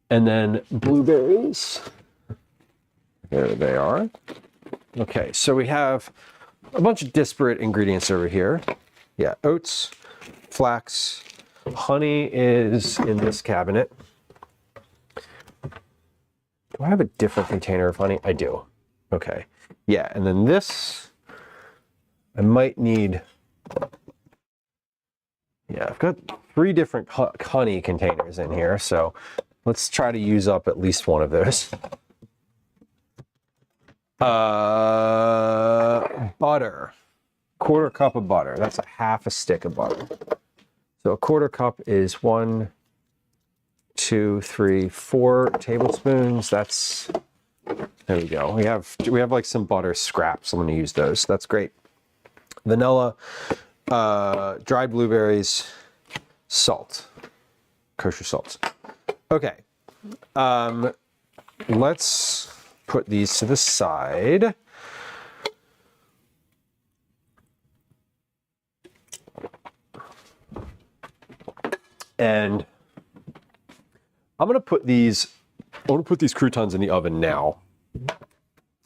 A: then blueberries. There they are. Okay, so we have a bunch of disparate ingredients over here. Yeah, oats, flax, honey is in this cabinet. Do I have a different container of honey? I do. Okay. Yeah, and then this, I might need, yeah, I've got 3 different honey containers in here, so let's try to use up at least one of those. Butter, 1/4 cup of butter. That's a half a stick of butter. So a 1/4 cup is 1, 2, 3, 4 tablespoons. That's, there we go. We have like some butter scraps. I'm going to use those. That's great. Vanilla, dried blueberries, salt. kosher salts. Okay. Let's put these to the side. And I'm gonna put these croutons in the oven now.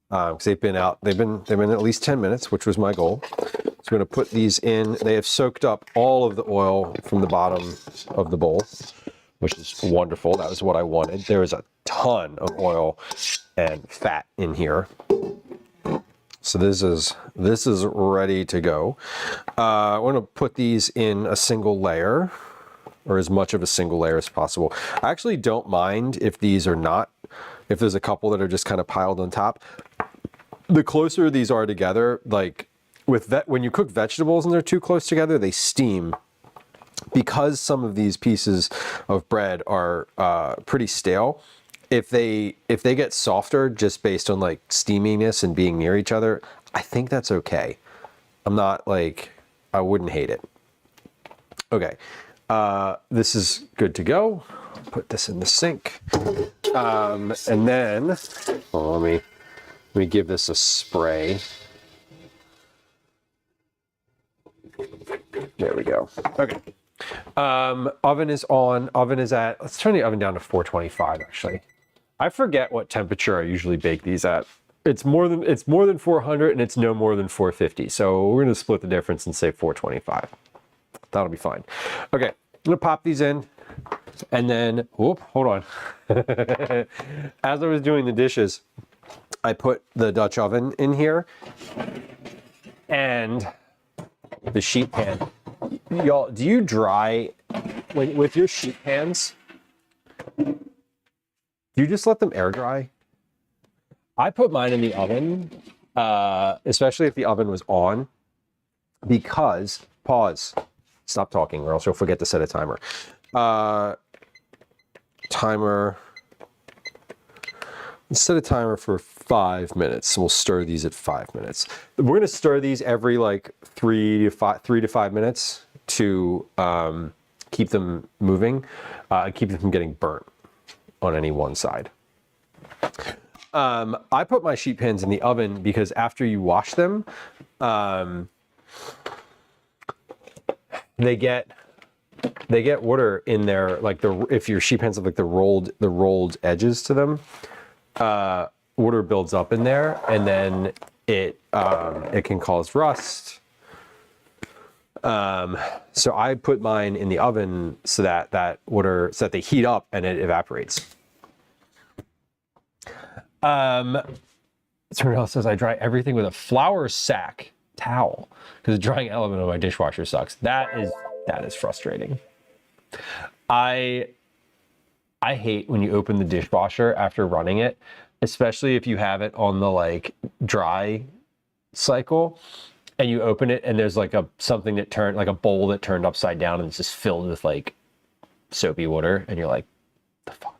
A: Because they've been at least 10 minutes, which was my goal. So I'm gonna put these in. They have soaked up all of the oil from the bottom of the bowl, which is wonderful. That was what I wanted. There is a ton of oil and fat in here. So this is ready to go. I want to put these in a single layer, or as much of a single layer as possible. I actually don't mind if these are not, if there's a couple that are just kind of piled on top. The closer these are together, like when you cook vegetables and they're too close together, they steam. Because some of these pieces of bread are pretty stale, if they get softer just based on like steaminess and being near each other, I think that's okay. I'm not like, I wouldn't hate it. Okay, this is good to go. Put this in the sink. And then, let me give this a spray. There we go. Okay. Oven is on. Oven is at, let's turn the oven down to 425 actually. I forget what temperature I usually bake these at. It's more than 400 and it's no more than 450. So we're going to split the difference and say 425. That'll be fine. Okay, I'm going to pop these in and then, whoop, hold on. As I was doing the dishes, I put the Dutch oven in here and the sheet pan. Y'all, do you dry with your sheet pans? Do you just let them air dry? I put mine in the oven, especially if the oven was on, because, pause, stop talking or else you'll forget to set a timer. Let's set a timer for 5 minutes. We'll stir these at 5 minutes. We're going to stir these every like 3 to 5 minutes to keep them moving, keep them from getting burnt on any one side. I put my sheet pans in the oven because after you wash them, they get water in there, like if your sheet pans have like the rolled edges to them, water builds up in there, and then it can cause rust. So I put mine in the oven so that they heat up and it evaporates. Someone else says I dry everything with a flour sack towel because the drying element of my dishwasher sucks. That is frustrating. I hate when you open the dishwasher after running it, especially if you have it on the like dry cycle and you open it and there's like something that turned, like a bowl that turned upside down and it's just filled with like soapy water and you're like, the fuck?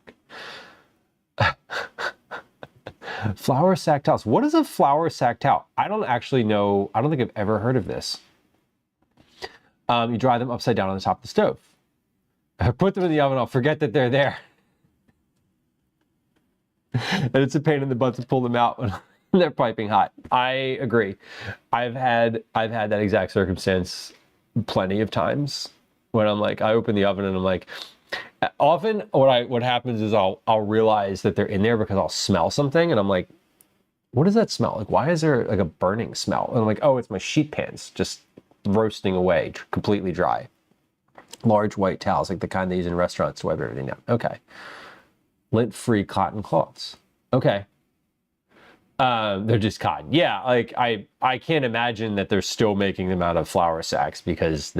A: Flour sack towels. What is a flour sack towel? I don't actually know. I don't think I've ever heard of this. You dry them upside down on the top of the stove. Put them in the oven. I'll forget that they're there. And it's a pain in the butt to pull them out when they're piping hot. I agree. I've had that exact circumstance plenty of times when I'm like, I open the oven and I'm like, often what happens is I'll realize that they're in there because I'll smell something and I'm like, what does that smell? Like, why is there like a burning smell? And I'm like, oh, it's my sheet pans just roasting away, completely dry. Large white towels, like the kind they use in restaurants to wipe everything down. Okay. Lint-free cotton cloths. Okay. They're just cotton. Yeah, like I can't imagine that they're still making them out of flour sacks because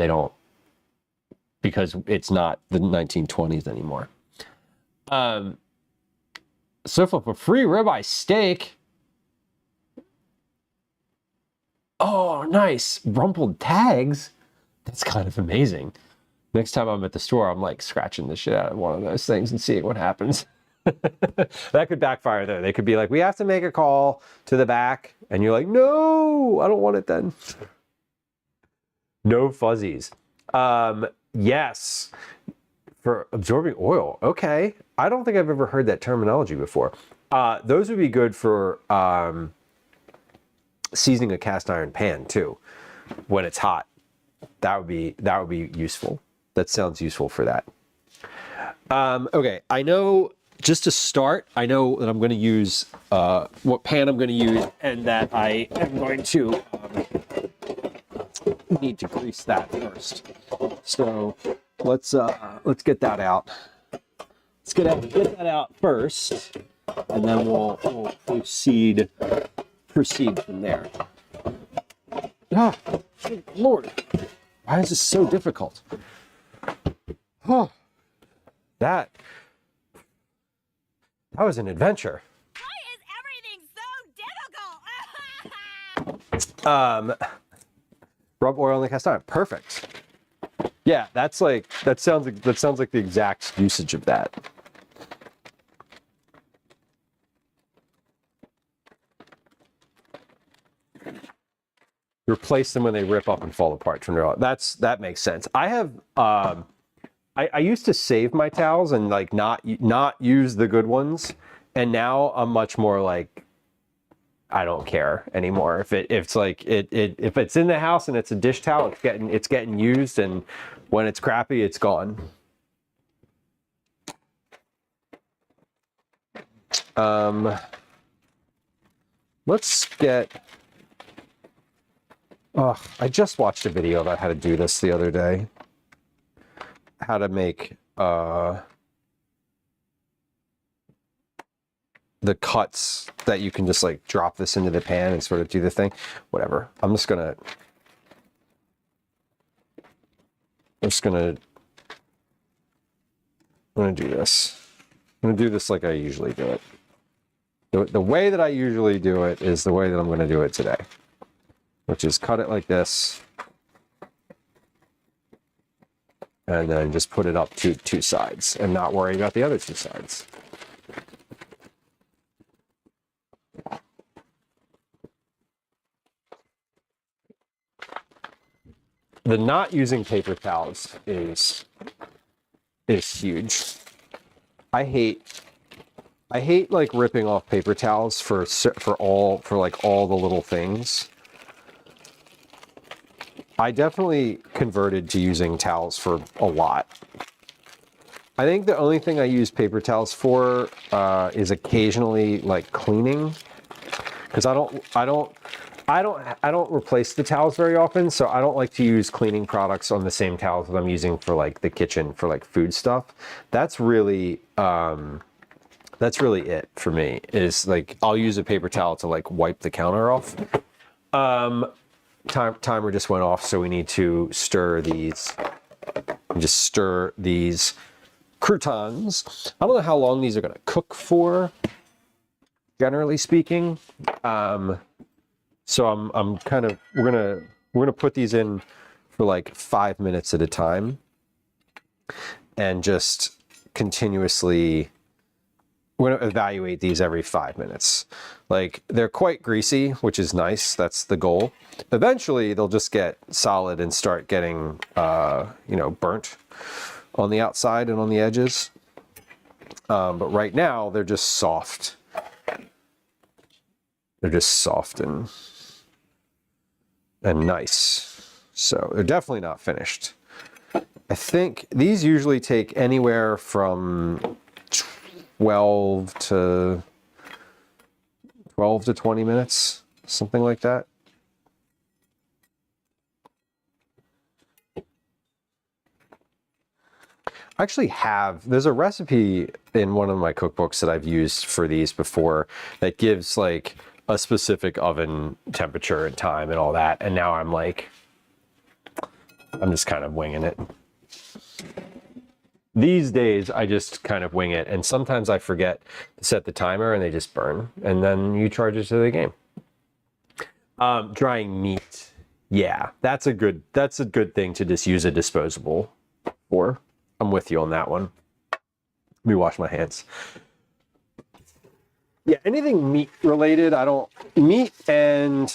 A: it's not the 1920s anymore. So for free ribeye steak. Oh, nice. Rumpled tags. That's kind of amazing. Next time I'm at the store, I'm like scratching the shit out of one of those things and seeing what happens. That could backfire though. They could be like, we have to make a call to the back. And you're like, no, I don't want it then. No fuzzies. Yes. For absorbing oil. Okay. I don't think I've ever heard that terminology before. Those would be good for seasoning a cast iron pan too when it's hot. That would be useful. That sounds useful for that. Okay, I know, just to start, I know that I'm going to use what pan I'm going to use, and that I am going to need to grease that first. So let's get that out. Let's get that out first, and then we'll proceed from there. Ah, good Lord, why is this so difficult? Oh, that was an adventure.
D: Why is everything so difficult?
A: Rub oil on the cast iron. Perfect. Yeah, that sounds like the exact usage of that. Replace them when they rip up and fall apart. That makes sense. I have I used to save my towels and like not use the good ones, and now I'm much more like, I don't care anymore. If it's in the house and it's a dish towel, it's getting used, and when it's crappy, it's gone. Let's get. Oh, I just watched a video about how to do this the other day. How to make the cuts that you can just like drop this into the pan and sort of do the thing. Whatever. I'm gonna do this. I'm gonna do this like I usually do it. The way that I usually do it is the way that I'm gonna do it today, which is cut it like this, and then just put it up to two sides and not worry about the other two sides. The not using paper towels is huge. I hate like ripping off paper towels for like all the little things. I definitely converted to using towels for a lot. I think the only thing I use paper towels for is occasionally like cleaning, because I don't replace the towels very often, so I don't like to use cleaning products on the same towels that I'm using for like the kitchen for like food stuff. That's really it for me, is like I'll use a paper towel to like wipe the counter off. Timer just went off, so we need to stir these. Just stir these croutons. I don't know how long these are going to cook for, generally speaking. So I'm kind of, we're gonna put these in for like 5 minutes at a time, and just continuously, we're gonna evaluate these every 5 minutes. Like, they're quite greasy, which is nice. That's the goal. Eventually they'll just get solid and start getting burnt on the outside and on the edges. But right now they're just soft. They're just soft and nice. So they're definitely not finished. I think these usually take anywhere from 12 to 20 minutes, something like that. I actually there's a recipe in one of my cookbooks that I've used for these before that gives like a specific oven temperature and time and all that, and now I'm just kind of winging it. These days I just kind of wing it, and sometimes I forget to set the timer and they just burn, and then you charge it to the game. Drying meat, yeah, that's a good thing to just use a disposable for. I'm with you on that one. Let me wash my hands. Yeah, anything meat related, meat and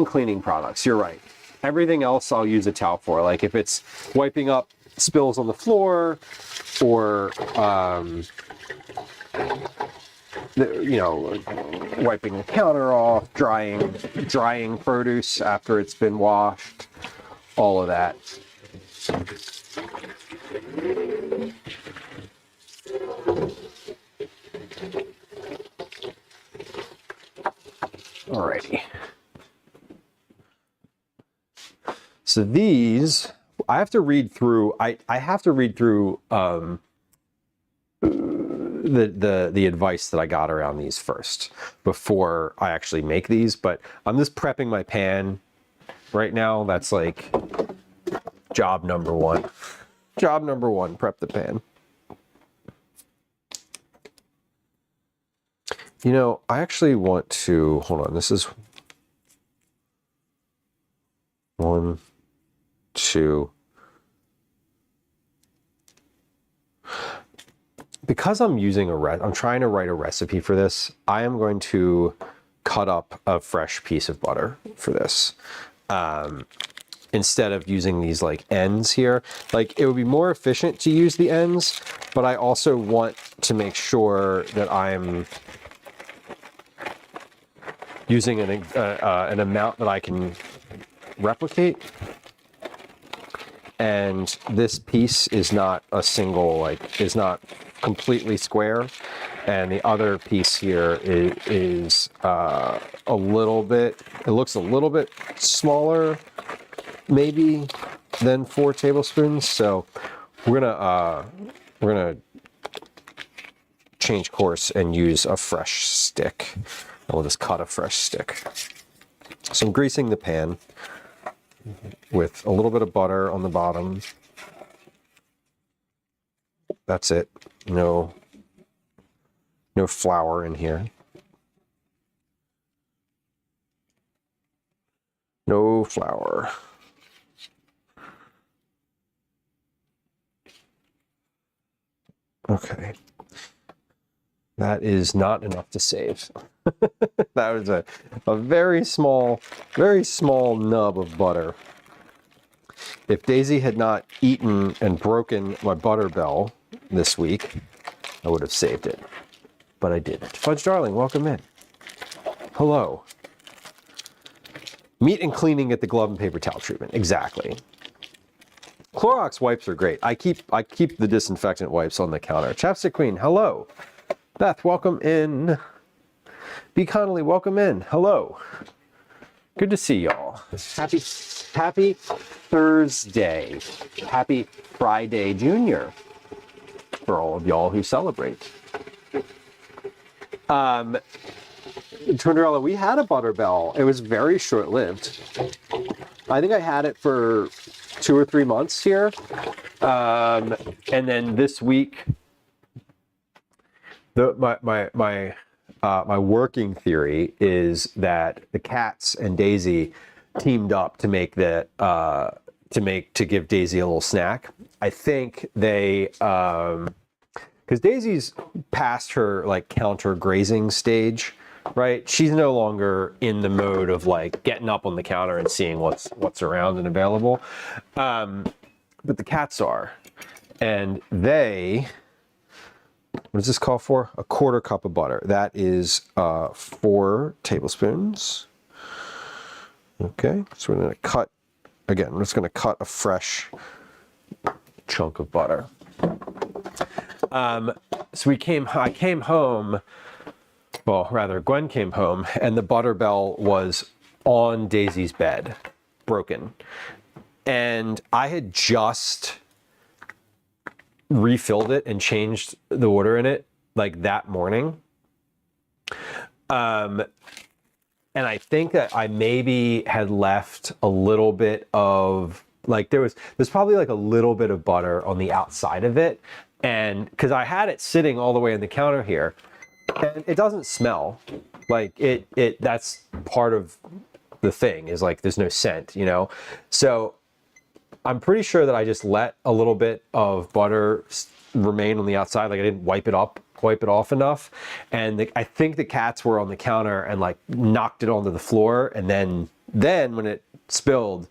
A: cleaning products, you're right. Everything else I'll use a towel for. Like if it's wiping up
D: spills on the floor, or wiping the counter off, drying produce after it's been washed, all of that. Alrighty. So these, I have to read through. I have to read through the advice that I got around these first before I actually make these. But I'm just prepping my pan right now. That's like job number one. Job number one: prep the pan. You know, I actually want to hold on. This is 1, 2. Because I'm using I'm trying to write a recipe for this. I am going to cut up a fresh piece of butter for this. Instead of using these like ends here. Like, it would be more efficient to use the ends, but I also want to make sure that I'm using an amount that I can replicate. And this piece is not a single, is not completely square. And the other piece here is a little bit, it looks a little bit smaller maybe than 4 tablespoons. So we're gonna change course and use a fresh stick. And we'll just cut a fresh stick. So I'm greasing the pan with a little bit of butter on the bottom. That's it. No flour in here. No flour. Okay. That is not enough to save. That was a very small nub of butter. If Daisy had not eaten and broken my butter bell this week, I would have saved it. But I didn't. Fudge Darling, welcome in. Hello. Meat and cleaning at the glove and paper towel treatment. Exactly. Clorox wipes are great. I keep the disinfectant wipes on the counter. Chapstick Queen, hello. Beth, welcome in. B. Connolly, welcome in. Hello. Good to see y'all. Happy Thursday. Happy Friday Junior for all of y'all who celebrate. Tornarella, we had a butter bell. It was very short-lived. I think I had it for 2 or 3 months here. And then this week, my working theory is that the cats and Daisy teamed up to make to give Daisy a little snack. I think they because Daisy's past her like counter grazing stage, right? She's no longer in the mode of like getting up on the counter and seeing what's around and available. But the cats are, and they. What does this call for? A 1/4 cup of butter. That is 4 tablespoons. Okay, so we're going to cut, again, we're just going to cut a fresh chunk of butter. So I came home, well, rather Gwen came home, and the butter bell was on Daisy's bed, broken. And I had just refilled it and changed the water in it like that morning. And I think that I maybe had left a little bit of like there's probably like a little bit of butter on the outside of it, and because I had it sitting all the way on the counter here, and it doesn't smell like it that's part of the thing is like there's no scent, you know. So I'm pretty sure that I just let a little bit of butter remain on the outside. Like I didn't wipe it off enough. And I think the cats were on the counter and like knocked it onto the floor. And then when it spilled,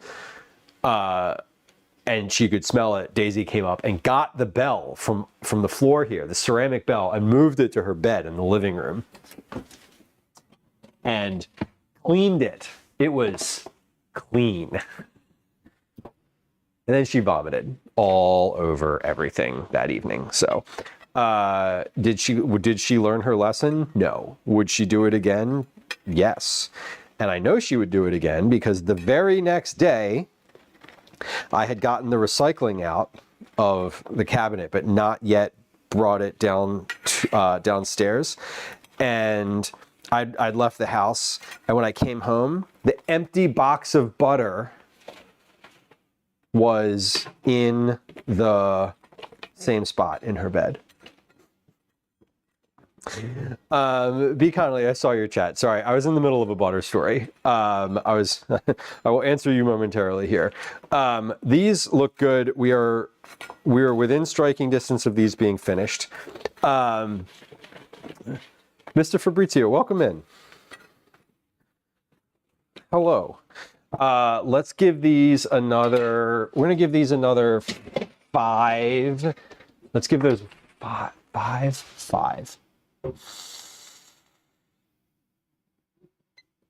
D: and she could smell it, Daisy came up and got the bell from the floor here, the ceramic bell, and moved it to her bed in the living room and cleaned it. It was clean. And then she vomited all over everything that evening. So did she learn her lesson? No. Would she do it again? Yes. And I know she would do it again because the very next day I had gotten the recycling out of the cabinet, but not yet brought it downstairs. And I'd left the house, and when I came home, the empty box of butter was in the same spot in her bed. Be kindly, I saw your chat. Sorry, I was in the middle of a butter story. I will answer you momentarily here. These look good. We are within striking distance of these being finished. Mr. Fabrizio, welcome in. Hello. Let's give these another, we're gonna give these another 5. Let's give those five.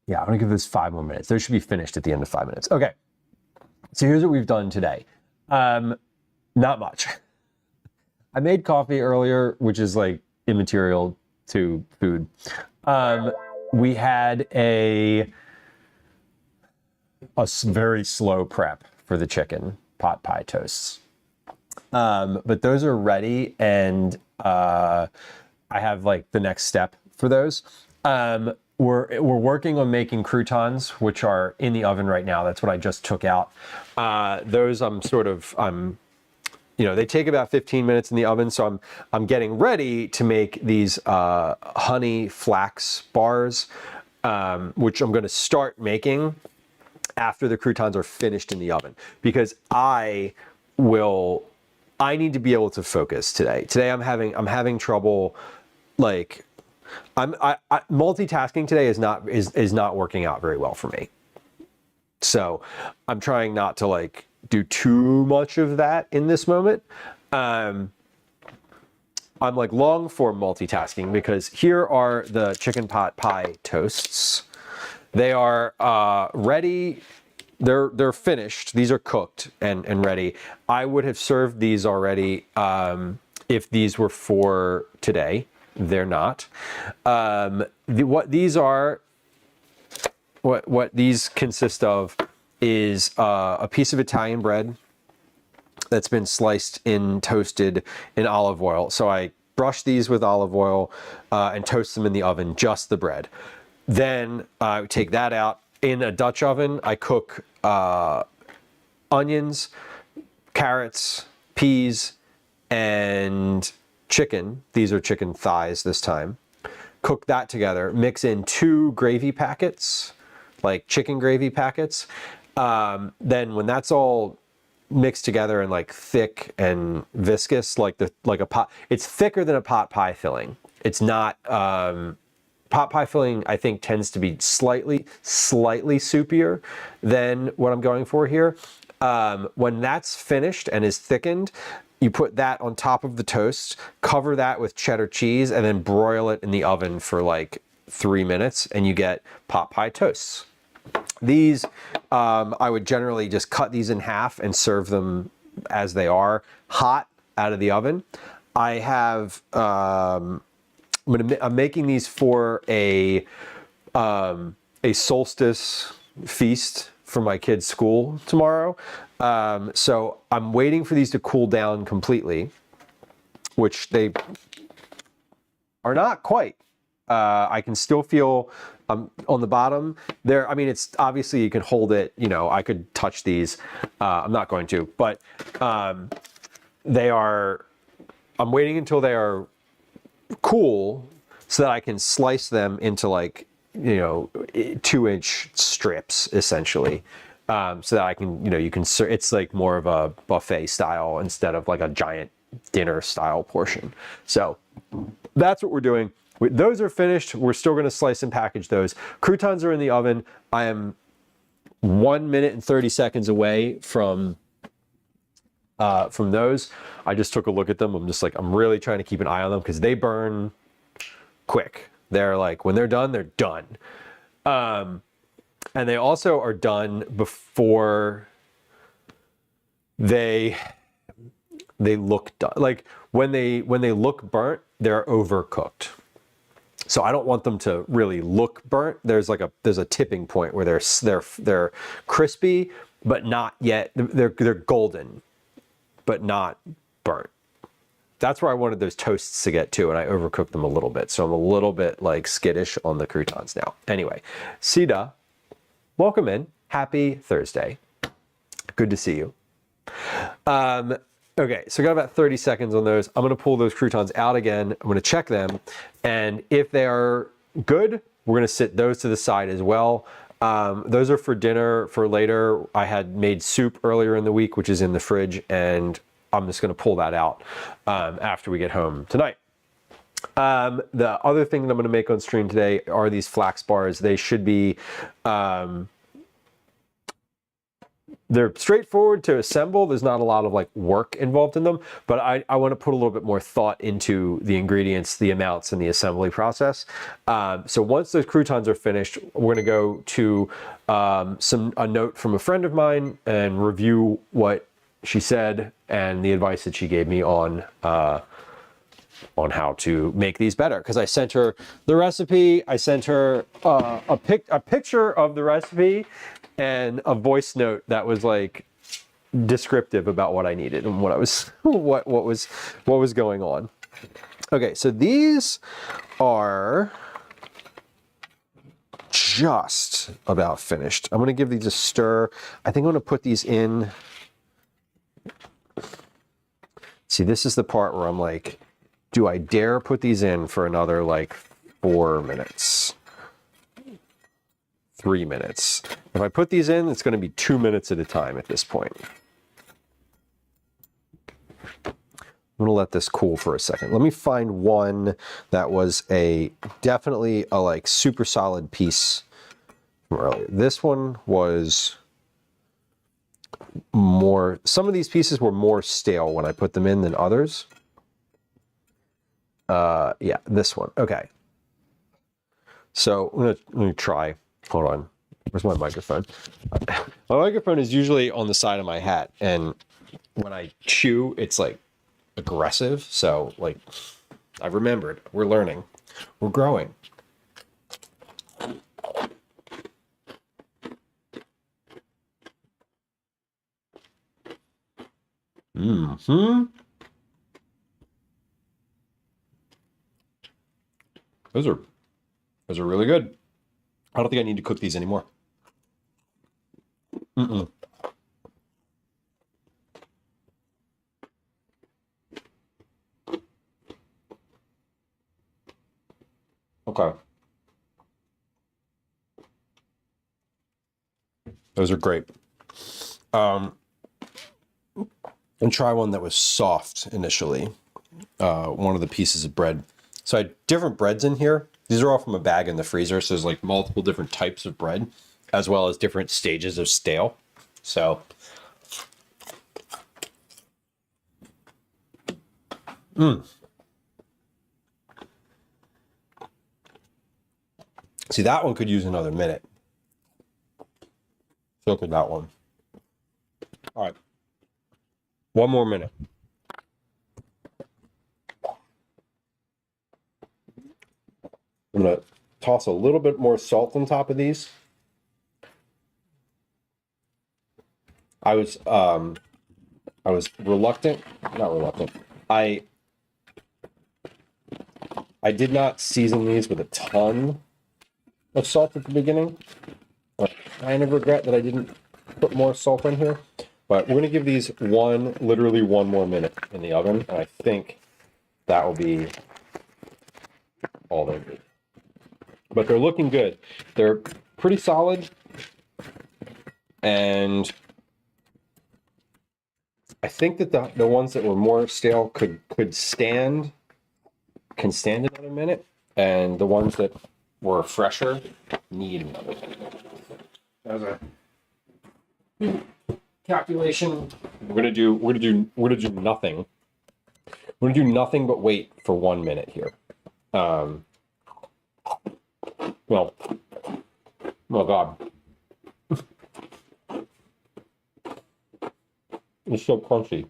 D: Yeah, I'm gonna give this 5 more minutes. Those should be finished at the end of 5 minutes. Okay, so here's what we've done today. Not much. I made coffee earlier, which is like immaterial to food. We had a very slow prep for the chicken pot pie toasts. But those are ready, and I have like the next step for those. We're working on making croutons, which are in the oven right now. That's what I just took out. Those they take about 15 minutes in the oven, so I'm getting ready to make these honey flax bars, which I'm going to start making after the croutons are finished in the oven, because I need to be able to focus today. Today I'm having trouble, like multitasking today is not working out very well for me. So I'm trying not to like do too much of that in this moment. I'm like long form multitasking, because here are the chicken pot pie toasts. They are ready. They're finished. These are cooked and ready. I would have served these already if these were for today. They're not. What these consist of is a piece of Italian bread that's been sliced and toasted in olive oil. So I brush these with olive oil and toast them in the oven, just the bread. Then I take that out. In a Dutch oven, I cook onions, carrots, peas, and chicken. These are chicken thighs this time. Cook that together. Mix in 2 gravy packets, like chicken gravy packets. Then when that's all mixed together and like thick and viscous, like a pot, it's thicker than a pot pie filling. It's not. Pot pie filling, I think, tends to be slightly soupier than what I'm going for here. When that's finished and is thickened, you put that on top of the toast, cover that with cheddar cheese, and then broil it in the oven for like 3 minutes, and you get pot pie toasts. These, I would generally just cut these in half and serve them as they are, hot out of the oven. I have... I'm making these for a solstice feast for my kids' school tomorrow. So I'm waiting for these to cool down completely, which they are not quite. I can still feel on the bottom there. I mean, it's obviously you can hold it, I could touch these. I'm not going to, but I'm waiting until they are cool so that I can slice them into like 2-inch strips essentially, so that I can it's like more of a buffet style instead of like a giant dinner style portion. So that's what we're doing. Those are finished. We're still going to slice and package those. Croutons are in the oven. I am 1 minute and 30 seconds away from from those. I just took a look at them. I'm really trying to keep an eye on them because they burn quick. They're like, when they're done, they're done. And they also are done before they look done. Like when they look burnt, they're overcooked. So I don't want them to really look burnt. There's a tipping point where they're crispy, but not yet. They're golden, but not burnt. That's where I wanted those toasts to get to, and I overcooked them a little bit. So I'm a little bit like skittish on the croutons now. Anyway, Sida, welcome in. Happy Thursday. Good to see you. Okay, so I got about 30 seconds on those. I'm gonna pull those croutons out again. I'm gonna check them. And if they are good, we're gonna sit those to the side as well. Those are for dinner for later. I had made soup earlier in the week, which is in the fridge, and I'm just gonna pull that out after we get home tonight. The other thing that I'm gonna make on stream today are these flax bars. They should be, they're straightforward to assemble. There's not a lot of like work involved in them, but I want to put a little bit more thought into the ingredients, the amounts, and the assembly process. So once those croutons are finished, we're going to go to a note from a friend of mine and review what she said and the advice that she gave me on how to make these better. Because I sent her the recipe, I sent her a picture of the recipe, and a voice note that was like descriptive about what I needed and what I was what was going on. Okay, so these are just about finished. I'm gonna give these a stir. I think I'm gonna put these in. See, this is the part where I'm like, do I dare put these in for another like 4 minutes? 3 minutes. If I put these in, it's going to be 2 minutes at a time at this point. I'm going to let this cool for a second. Let me find one that was definitely a like super solid piece from earlier. This one was more, some of these pieces were more stale when I put them in than others. Yeah, this one. Okay. So I'm gonna try. Hold on. Where's my microphone? My microphone is usually on the side of my hat, and when I chew, it's like aggressive. So like, I remembered. We're learning. We're growing. Mm-hmm. Those are really good. I don't think I need to cook these anymore. Mm-mm. Okay. Those are great. And try one that was soft initially. One of the pieces of bread. So I had different breads in here. These are all from a bag in the freezer, so there's like multiple different types of bread, as well as different stages of stale. So, See, that one could use another minute. So look at that one. All right, one more minute. I'm gonna toss a little bit more salt on top of these. I was reluctant, not reluctant. I did not season these with a ton of salt at the beginning. I kind of regret that I didn't put more salt in here. But we're gonna give these literally one more minute in the oven, and I think that will be all they need. But they're looking good. They're pretty solid, and I think that the ones that were more stale can stand another minute, and the ones that were fresher need another minute. As a calculation We're gonna do nothing. We're gonna do nothing but wait for 1 minute here. Well, oh God. It's so crunchy.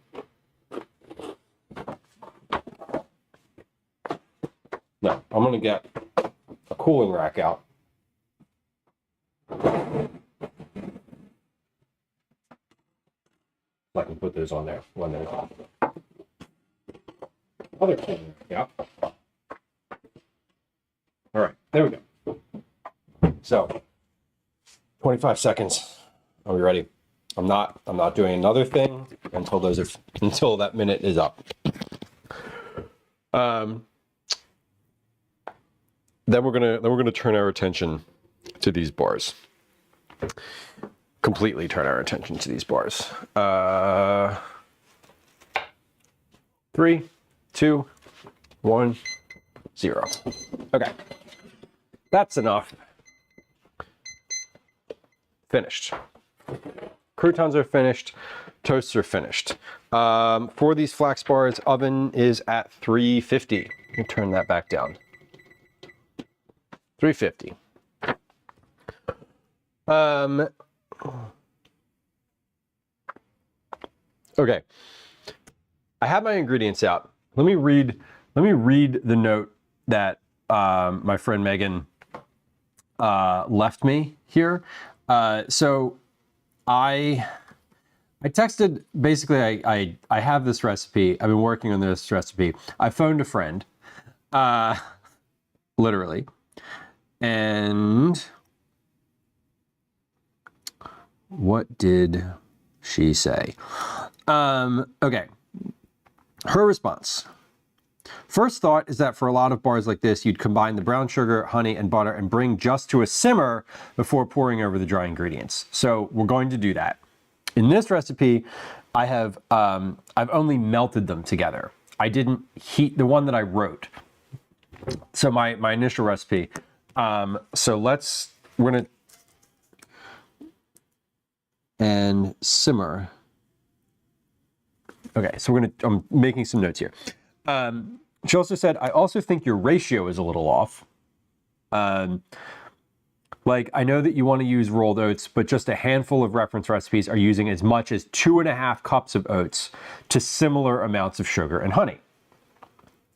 D: No, I'm gonna get a cooling rack out. I can put those on there when they're on. Other cooling rack out. All right, there we go. So, 25 seconds. Are we ready? I'm not doing another thing until that minute is up. Then we're gonna turn our attention to these bars. Completely turn our attention to these bars. 3, 2, 1, 0. Okay, that's enough. Finished. Croutons are finished. Toasts are finished. For these flax bars, oven is at 350. Let me turn that back down. 350. Okay. I have my ingredients out. Let me read the note that my friend Megan left me here. So I texted, basically I have this recipe. I've been working on this recipe. I phoned a friend, literally. And what did she say? Okay. Her response. First thought is that for a lot of bars like this, you'd combine the brown sugar, honey, and butter and bring just to a simmer before pouring over the dry ingredients. So we're going to do that. In this recipe, I've only melted them together. I didn't heat the one that I wrote. So my initial recipe. So we're gonna and simmer. Okay, so I'm making some notes here. She also said, I also think your ratio is a little off. Like, I know that you want to use rolled oats, but just a handful of reference recipes are using as much as 2.5 cups of oats to similar amounts of sugar and honey.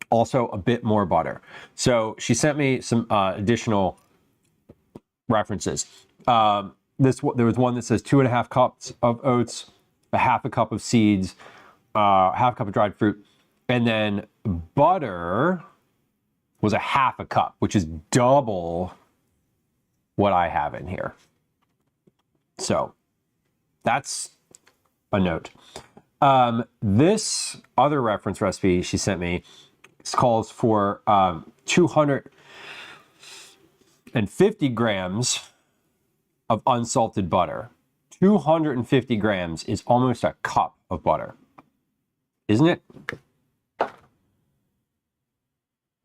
D: Also, a bit more butter. So she sent me some additional references. There was one that says 2.5 cups of oats, a half a cup of seeds, half a cup of dried fruit, and then butter was a half a cup, which is double what I have in here. So that's a note. This other reference recipe she sent me calls for 250 grams of unsalted butter. 250 grams is almost a cup of butter, isn't it?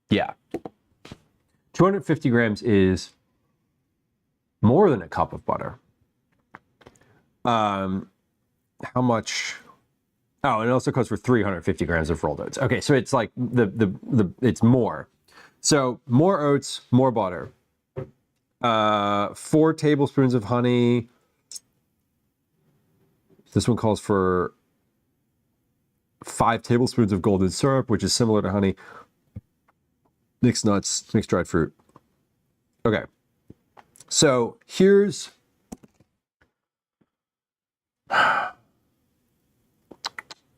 D: Yeah. 250 grams is more than a cup of butter. How much? Oh, and it also goes for 350 grams of rolled oats. Okay, so it's like it's more. So more oats, more butter. 4 tablespoons of honey. This one calls for 5 tablespoons of golden syrup, which is similar to honey. Mixed nuts, mixed dried fruit. Okay. So here's what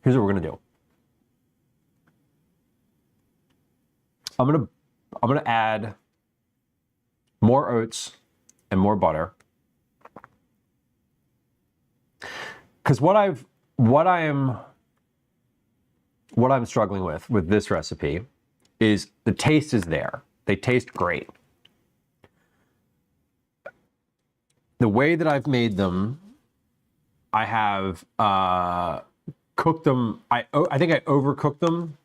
D: we're gonna do. I'm gonna add more oats and more butter. Because what I'm struggling with this recipe is the taste is there. They taste great. The way that I've made them, I have cooked them. I think I overcooked them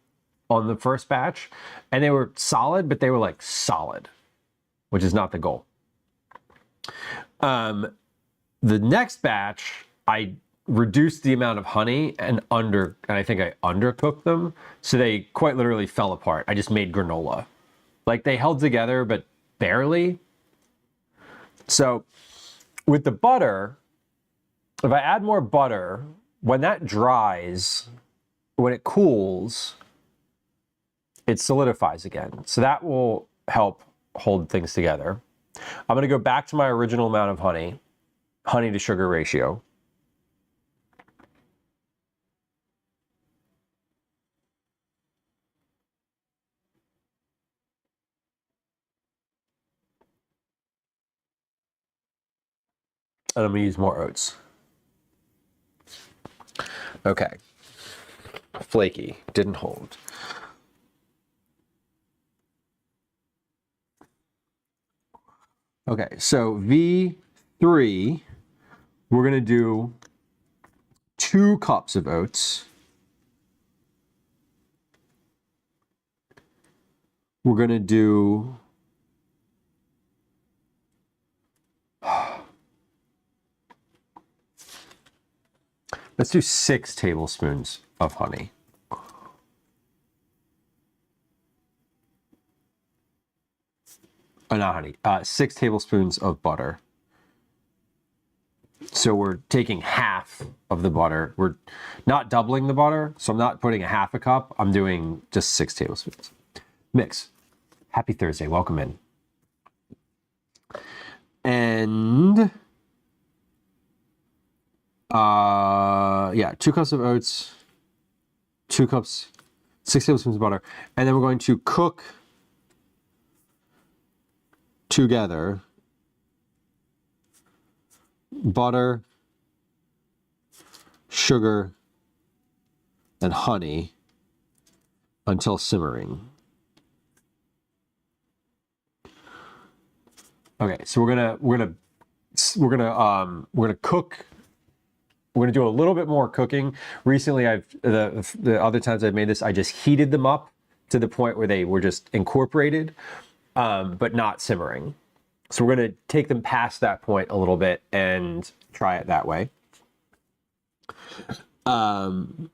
D: on the first batch, and they were solid, but they were like solid, which is not the goal. The next batch, I
A: reduced the amount of honey and I think I undercooked them. So they quite literally fell apart. I just made granola. Like they held together, but barely. So with the butter, if I add more butter, when that dries, when it cools, it solidifies again. So that will help hold things together. I'm going to go back to my original amount of honey to sugar ratio. And I'm going to use more oats. Okay. Flaky, didn't hold. Okay, so V3, we're going to do 2 cups of oats. We're going to do let's do 6 tablespoons of honey. Not honey, 6 tablespoons of butter. So we're taking half of the butter. We're not doubling the butter, so I'm not putting a half a cup. I'm doing just 6 tablespoons. Mix. Happy Thursday, welcome in. And yeah, 2 cups of oats, 2 cups, 6 tablespoons of butter. And then we're going to cook together butter, sugar, and honey until simmering. Okay, so we're gonna cook. We're gonna do a little bit more cooking. Recently, the other times I've made this, I just heated them up to the point where they were just incorporated, but not simmering. So we're gonna take them past that point a little bit and try it that way. And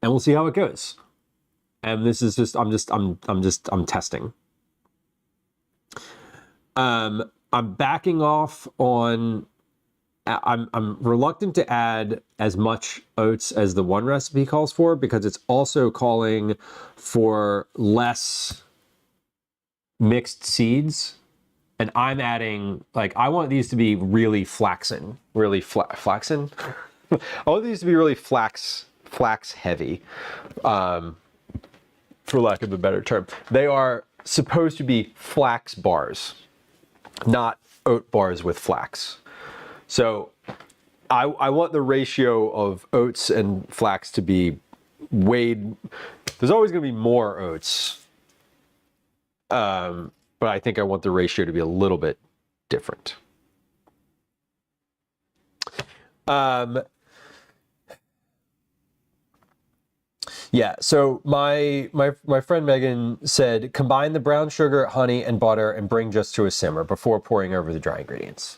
A: we'll see how it goes. And this is just I'm testing. I'm backing off on. I'm reluctant to add as much oats as the one recipe calls for because it's also calling for less mixed seeds, and I'm adding, like, I want these to be really flaxen, flaxen. I want these to be really flax heavy, for lack of a better term. They are supposed to be flax bars, not oat bars with flax. So I want the ratio of oats and flax to be weighed. There's always going to be more oats. But I think I want the ratio to be a little bit different. Yeah, so my friend Megan said, combine the brown sugar, honey, and butter and bring just to a simmer before pouring over the dry ingredients.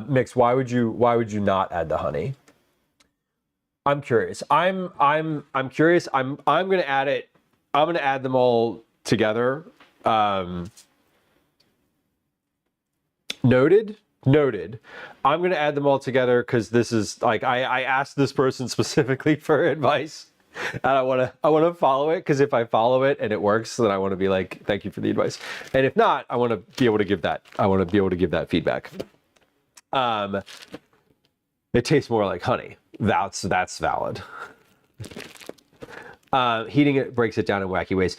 A: Mix, why would you not add the honey? I'm curious. I'm curious. I'm gonna add it. I'm gonna add them all together. Noted. I'm gonna add them all together because this is like I asked this person specifically for advice, and I wanna follow it, because if I follow it and it works, then I want to be like, thank you for the advice. And if not, I want to be able to give that. I want to be able to give that feedback. It tastes more like honey. That's valid. Heating it breaks it down in wacky ways.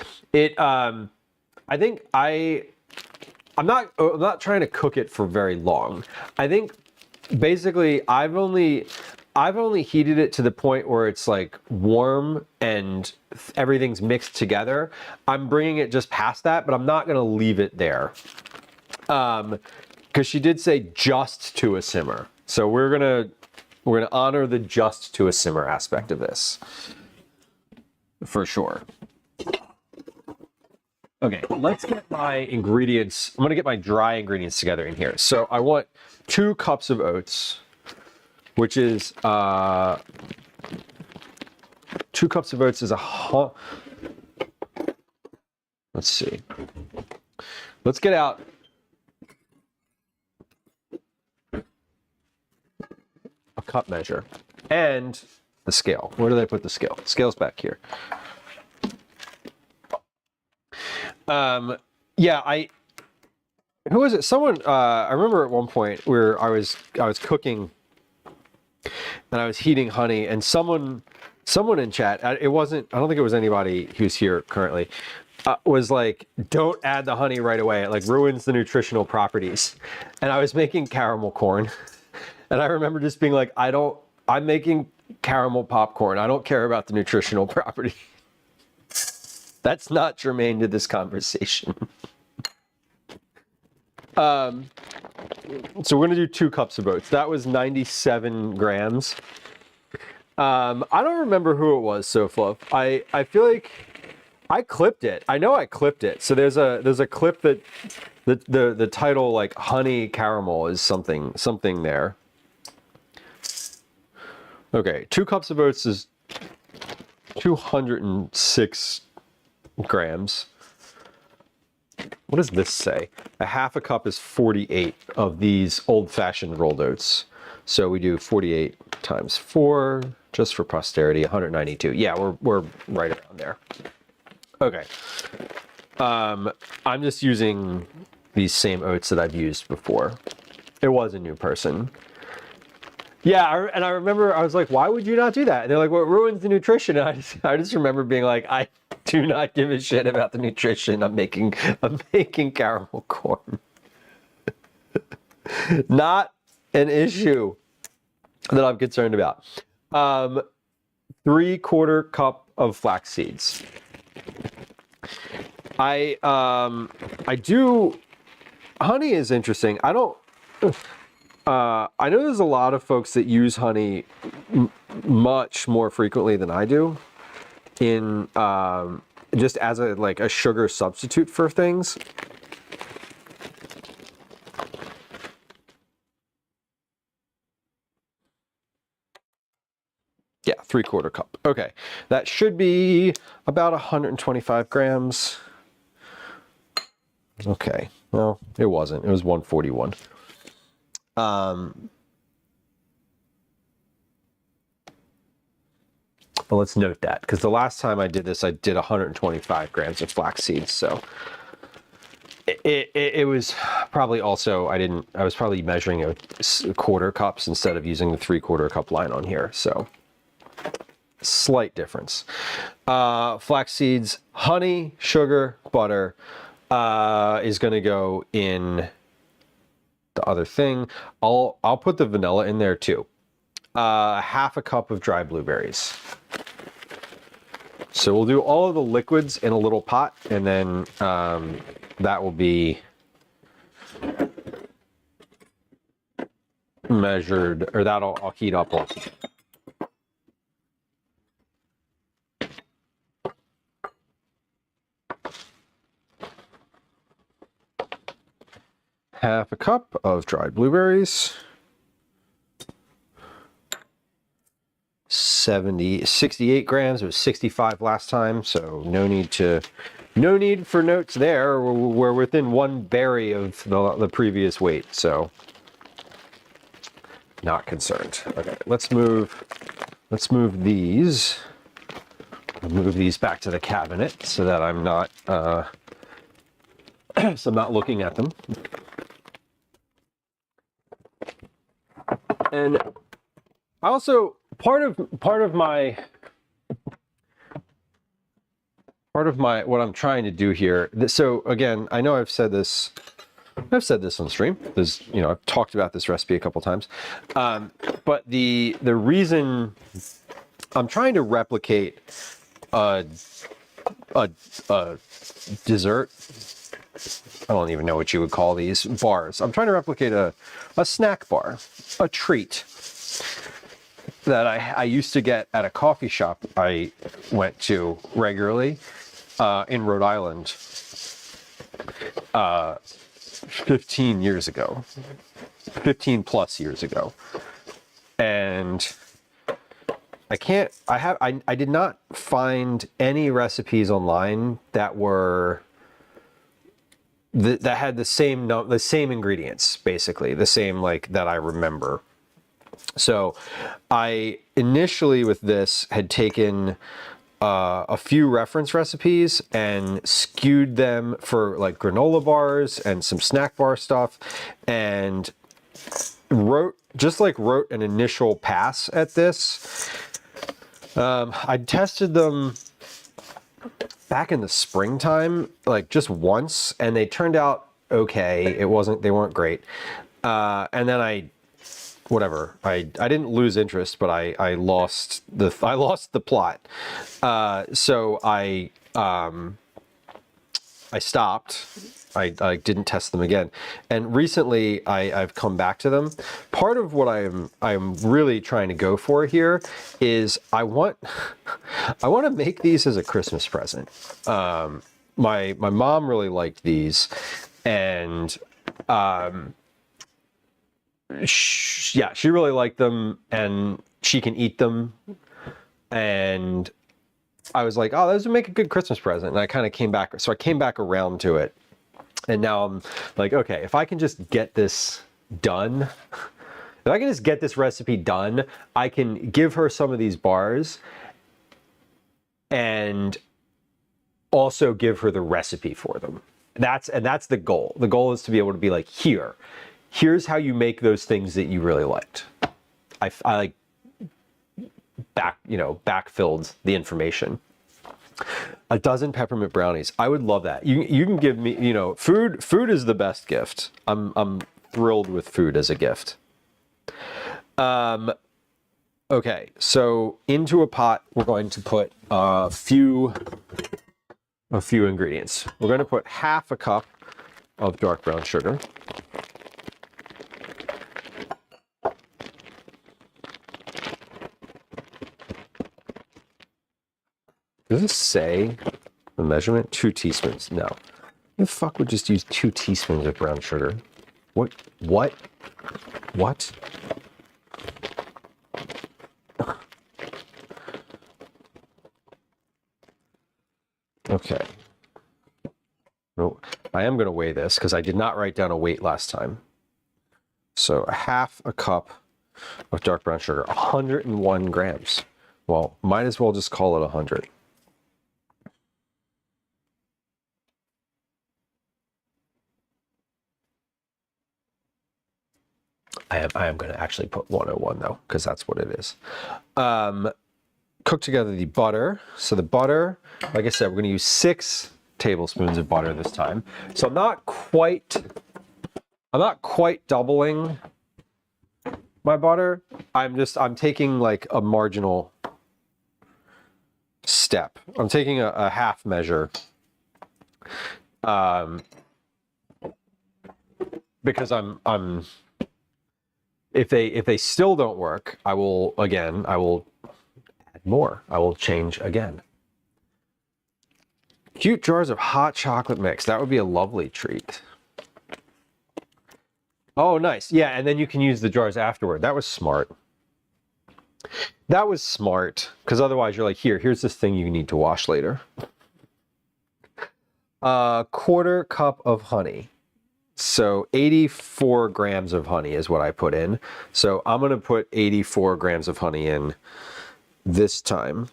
A: I think I'm not trying to cook it for very long. I think basically I've only heated it to the point where it's like warm and everything's mixed together. I'm bringing it just past that, but I'm not going to leave it there. Because she did say just to a simmer. So we're gonna honor the just to a simmer aspect of this. For sure. Okay, let's get my ingredients. I'm gonna get my dry ingredients together in here. So I want 2 cups of oats.
D: which is 2 cups of oats is let's see. Let's get out a cup measure and the scale. Where did I put the scale? The scale's back here. Yeah, who was it? Someone, I remember at one point where I was cooking and I was heating honey, and someone in chat, I don't think it was anybody who's here currently, was like, don't add the honey right away. It like ruins the nutritional properties. And I was making caramel corn. And I remember just being like, I'm making caramel popcorn. I don't care about the nutritional property. That's not germane to this conversation. So we're gonna do 2 cups of oats. That was 97 grams. I don't remember who it was, SoFluff. I feel like I clipped it. I know I clipped it. So there's a clip that the title like honey caramel is something there. Okay, 2 cups of oats is 206 grams. What does this say? A half a cup is 48 of these old-fashioned rolled oats. So we do 48 times 4, just for posterity, 192. Yeah, we're right around there. Okay. I'm just using these same oats that I've used before. It was a new person. Yeah, and I remember I was like, why would you not do that? And they're like, well, it ruins the nutrition. And I just remember being like, I do not give a shit about the nutrition. I'm making caramel corn. Not an issue that I'm concerned about. 3/4 cup of flax seeds. Honey is interesting. I know there's a lot of folks that use honey much more frequently than I do in just as a sugar substitute for things. Yeah, 3/4 cup. Okay, that should be about 125 grams. Okay, well, it wasn't. It was 141. But let's note that, because the last time I did this, I did 125 grams of flax seeds. So it was probably also, I was probably measuring a 1/4 cups instead of using the 3/4 cup line on here. So slight difference. Flax seeds, honey, sugar, butter is going to go in the other thing. I'll put the vanilla in there too. Half a cup of dry blueberries. So we'll do all of the liquids in a little pot, and then that will be measured, or I'll heat up also. Half a cup of dried blueberries. 68 grams. It was 65 last time, so no need for notes there. We're within 1 berry of the previous weight, so not concerned. Okay, let's move these. I'll move these back to the cabinet so that I'm not looking at them. And I also part of what I'm trying to do here. So again, I know I've said this on stream. I've talked about this recipe a couple times. But the reason I'm trying to replicate a dessert. I don't even know what you would call these bars. I'm trying to replicate a snack bar, a treat that I used to get at a coffee shop I went to regularly in Rhode Island 15 plus years ago. And and I did not find any recipes online that were that had the same ingredients, basically the same like that I remember. So I initially with this had taken a few reference recipes and skewed them for like granola bars and some snack bar stuff, and wrote an initial pass at this. I tested them back in the springtime, like just once, and they turned out okay. They weren't great. And then I didn't lose interest, but I lost the plot. So I stopped. I didn't test them again. And recently I've come back to them. Part of what I'm really trying to go for here is I want to make these as a Christmas present. My mom really liked these, and she really liked them, and she can eat them. And I was like, oh, those would make a good Christmas present. And I kind of came back. So I came back around to it. And now I'm like, okay, if I can just get this done, if I can just get this recipe done, I can give her some of these bars and also give her the recipe for them. That's the goal. The goal is to be able to be like, here's how you make those things that you really liked. I like backfilled the information. A dozen peppermint brownies. I would love that. You can give me, food is the best gift. I'm thrilled with food as a gift. Okay, so into a pot we're going to put a few ingredients. We're going to put half a cup of dark brown sugar. Does it say the measurement? 2 teaspoons. No. Who the fuck would just use 2 teaspoons of brown sugar? What? Okay. No, I am going to weigh this because I did not write down a weight last time. So a half a cup of dark brown sugar, 101 grams. Well, might as well just call it 100. I am going to actually put 101 though, because that's what it is. Cook together the butter. So the butter, like I said, we're going to use 6 tablespoons of butter this time. So I'm not quite doubling my butter. I'm taking like a marginal step. I'm taking a half measure. Because I'm if they still don't work, I will add more. I will change again. Cute jars of hot chocolate mix. That would be a lovely treat. Oh, nice. Yeah, and then you can use the jars afterward. That was smart. That was smart, because otherwise you're like, here's this thing you need to wash later. Quarter cup of honey. So 84 grams of honey is what I put in. So I'm going to put 84 grams of honey in this time.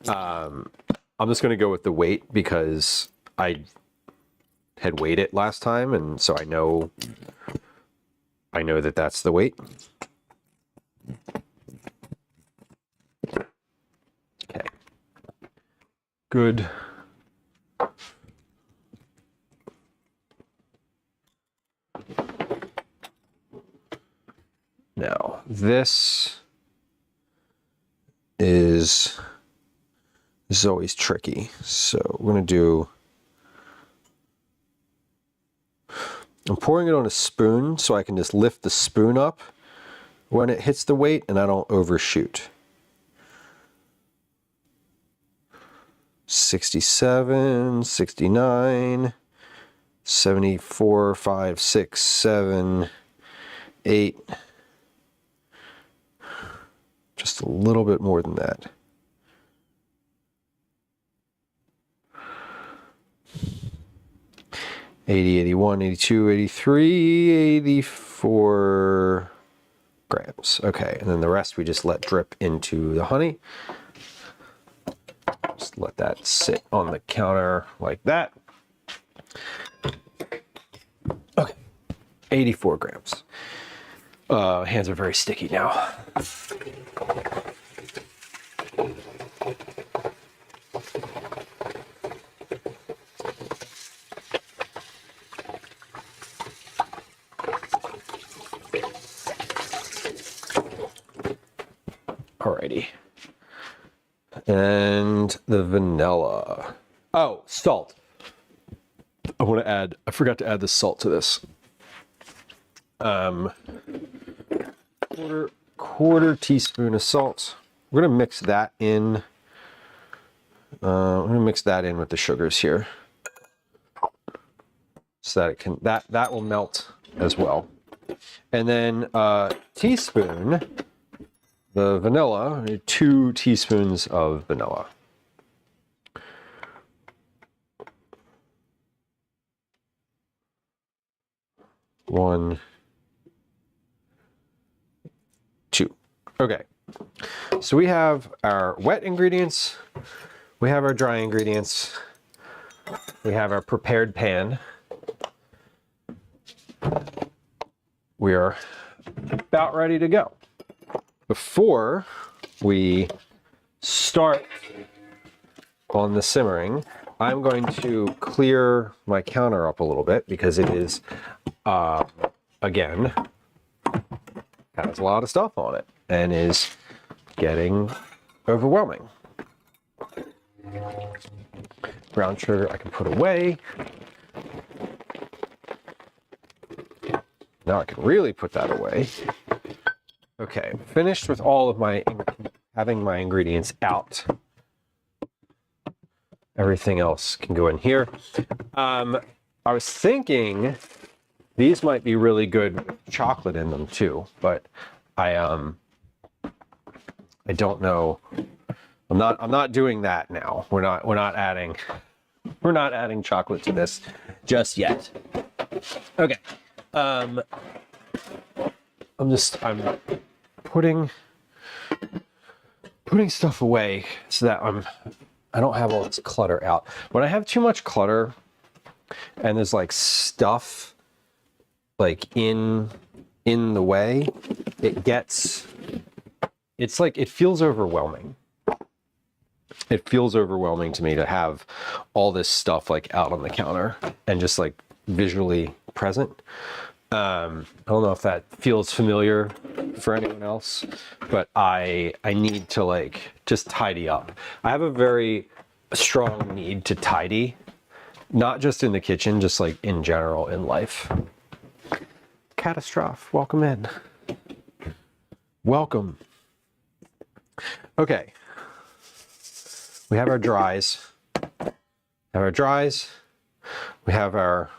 D: I'm just going to go with the weight because I had weighed it last time, and so I know that that's the weight. Okay. Good. Now, this is always tricky. So we're going to do, I'm pouring it on a spoon so I can just lift the spoon up when it hits the weight and I don't overshoot. 67, 69, 74, 5, 6, 7, 8, just a little bit more than that. $80, $81, $82, $83, $84 grams. Okay, and then the rest we just let drip into the honey. Just let that sit on the counter like that. Okay, 84 grams. Hands are very sticky now. Alrighty. And the vanilla. Oh, salt. I forgot to add the salt to this. Quarter teaspoon of salt. We're gonna mix that in. I'm gonna mix that in with the sugars here, so that it can that will melt as well. And then teaspoon the vanilla. 2 teaspoons of vanilla. One, 2. Okay. So we have our wet ingredients, we have our dry ingredients, we have our prepared pan. We are about ready to go. Before we start on the simmering, I'm going to clear my counter up a little bit because it is, again, has a lot of stuff on it and is getting overwhelming. Brown sugar I can put away. Now I can really put that away. Okay, finished with all of having my ingredients out. Everything else can go in here. I was thinking these might be really good with chocolate in them too, but I don't know. I'm not doing that now. We're not adding chocolate to this just yet. Okay. I'm putting stuff away so that I don't have all this clutter out. When I have too much clutter and there's like stuff like in the way, it's like, it feels overwhelming. It feels overwhelming to me to have all this stuff like out on the counter and just like visually present. I don't know if that feels familiar for anyone else, but I need to like just tidy up. I have a very strong need to tidy, not just in the kitchen, just like in general in life. Catastrophe, welcome in. Welcome. Okay. We have our dries. We have our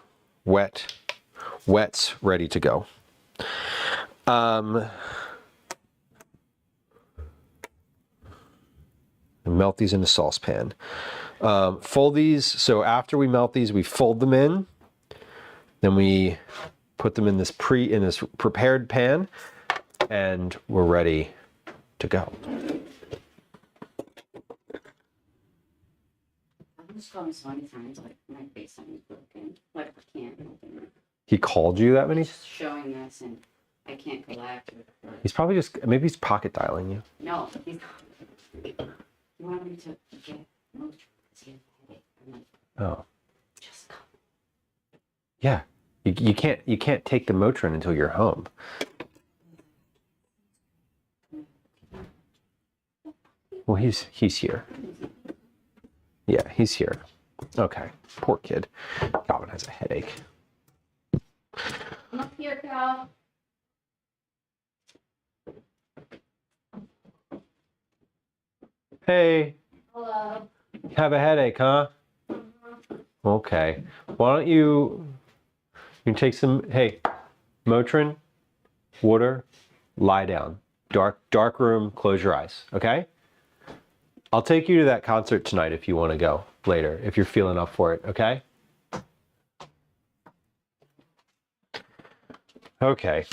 D: wets ready to go. Melt these in a saucepan. Fold these. So after we melt these, we fold them in. Then we put them in this prepared pan, and we're ready to go.
B: I'm just calling so many times, like my face is broken. Like I can't open it.
D: He called you that many?
B: Just showing this and I can't collect.
D: He's probably just, maybe he's pocket dialing you.
B: No, he's. You want me to get no? He has a headache. I'm like,
D: Oh.
B: just come.
D: Yeah. You can't take the Motrin until you're home. Well, he's here. Yeah, he's here. Okay. Poor kid. Calvin has a headache.
B: Come up here, Cal.
A: Hey,
B: Hello.
A: have a headache, huh? Okay. Why don't you take some, hey, Motrin, water, lie down.
D: dark room, close your eyes, okay? I'll take you to that concert tonight if you want to go later, if you're feeling up for it, okay? Okay.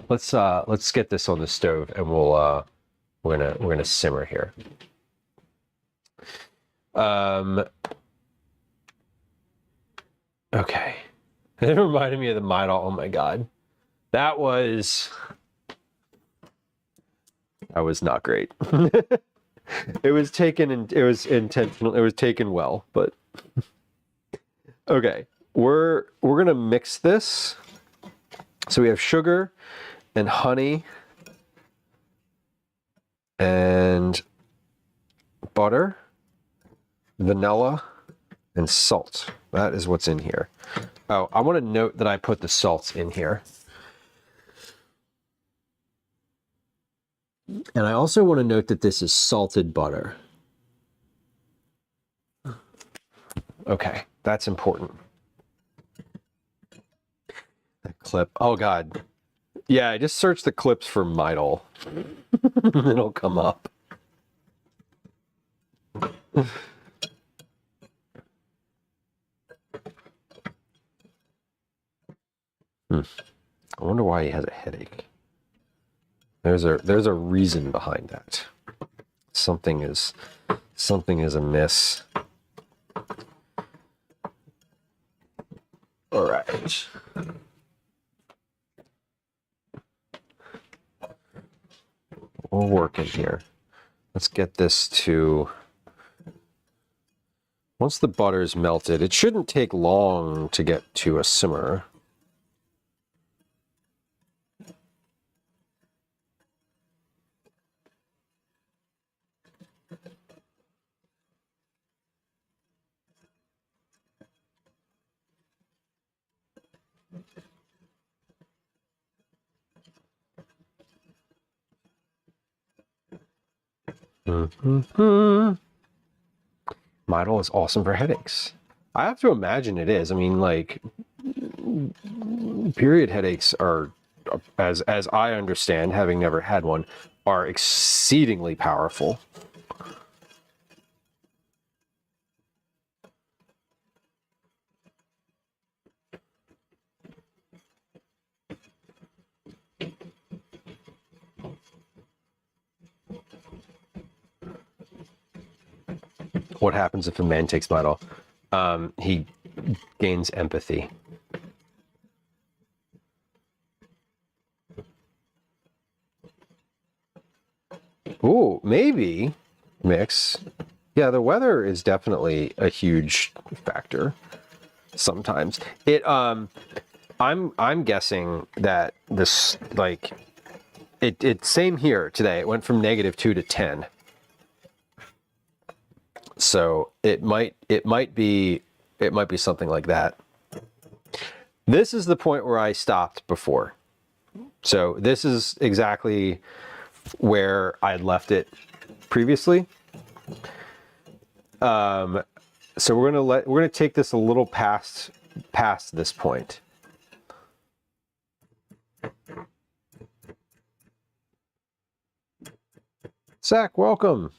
D: Let's get this on the stove and we're gonna simmer here. Okay. It reminded me of the Midol. Oh my god. That was not great. It was intentional. It was taken well, but okay. We're gonna mix this. So we have sugar and honey and butter, vanilla, and salt. That is what's in here. Oh, I want to note that I put the salts in here. And I also want to note that this is salted butter. Okay, that's important. That clip. Oh god. Yeah, just search the clips for Midol. It'll come up. I wonder why he has a headache. There's a reason behind that. Something is amiss. All right. We'll work in here. Let's get this to... Once the butter's melted, it shouldn't take long to get to a simmer. Midol is awesome for headaches. I have to imagine it is. I mean, like, period headaches are, as I understand, having never had one, are exceedingly powerful. What happens if a man takes Midol? He gains empathy. Ooh, maybe mix. Yeah, the weather is definitely a huge factor. Sometimes I'm guessing that this, like, it same here today. It went from -2 to 10. So it might be something like that. This is the point where I stopped before. So this is exactly where I'd left it previously. So we're gonna take this a little past this point. Zach, welcome.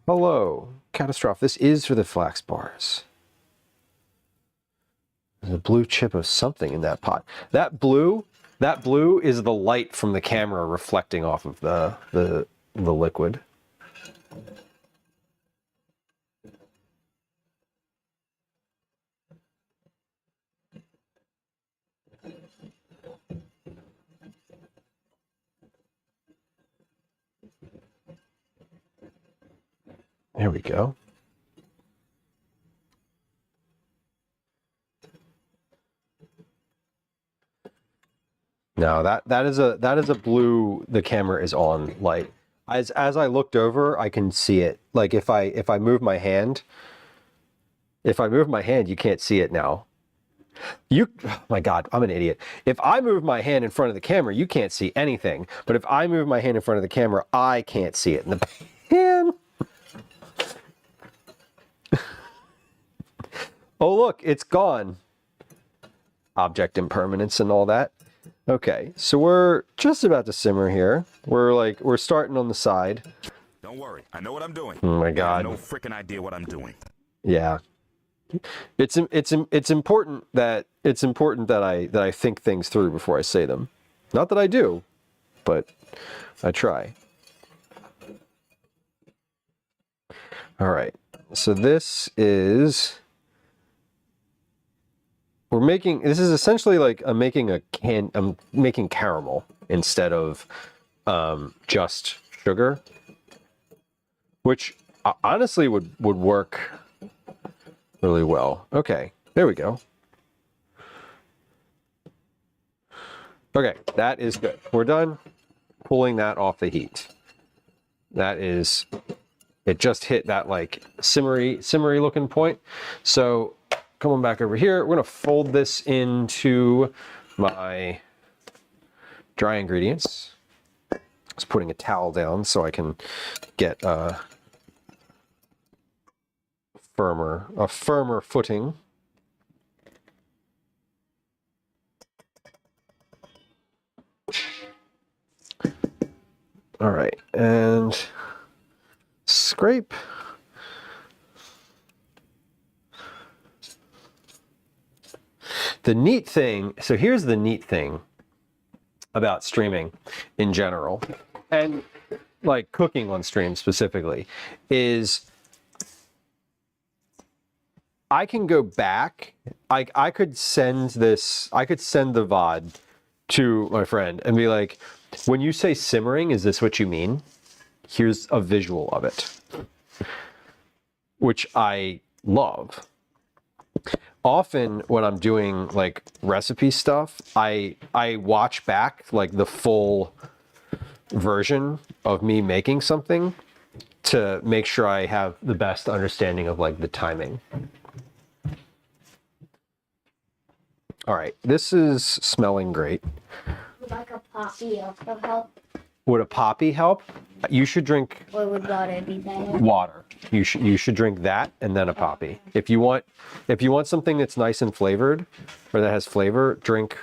D: Hello, Catastrophe. This is for the flax bars. There's a blue chip of something in that pot. That blue is the light from the camera reflecting off of the liquid. There we go. No, that is a blue. The camera is on light. As I looked over, I can see it. Like if I move my hand, you can't see it now. Oh my God, I'm an idiot. If I move my hand in front of the camera, you can't see anything. But if I move my hand in front of the camera, I can't see it in the pan. Oh, look, it's gone. Object impermanence and all that. Okay, so we're just about to simmer here. We're starting on the side.
E: Don't worry, I know what I'm doing.
D: Oh my
E: I have
D: God.
E: no freaking idea what I'm doing.
D: Yeah. It's important that I think things through before I say them. Not that I do, but I try. All right. So this is this is essentially like I'm making caramel instead of just sugar, which honestly would work really well. Okay, there we go. Okay, that is good. We're done pulling that off the heat. That is, it just hit that like simmery looking point. So coming back over here, we're gonna fold this into my dry ingredients. Just putting a towel down so I can get a firmer footing. All right, and scrape. The neat thing, so here's the neat thing about streaming in general, and like cooking on stream specifically, is I can go back, I could send the VOD to my friend and be like, when you say simmering, is this what you mean? Here's a visual of it, which I love. Often when I'm doing like recipe stuff, I watch back like the full version of me making something to make sure I have the best understanding of like the timing. All right, this is smelling great.
F: Would like a poppy also help?
D: Would a poppy help? You should drink
F: Or would water be better?
D: water. You should drink that and then a poppy. If you want something that's nice and flavored, or that has flavor, drink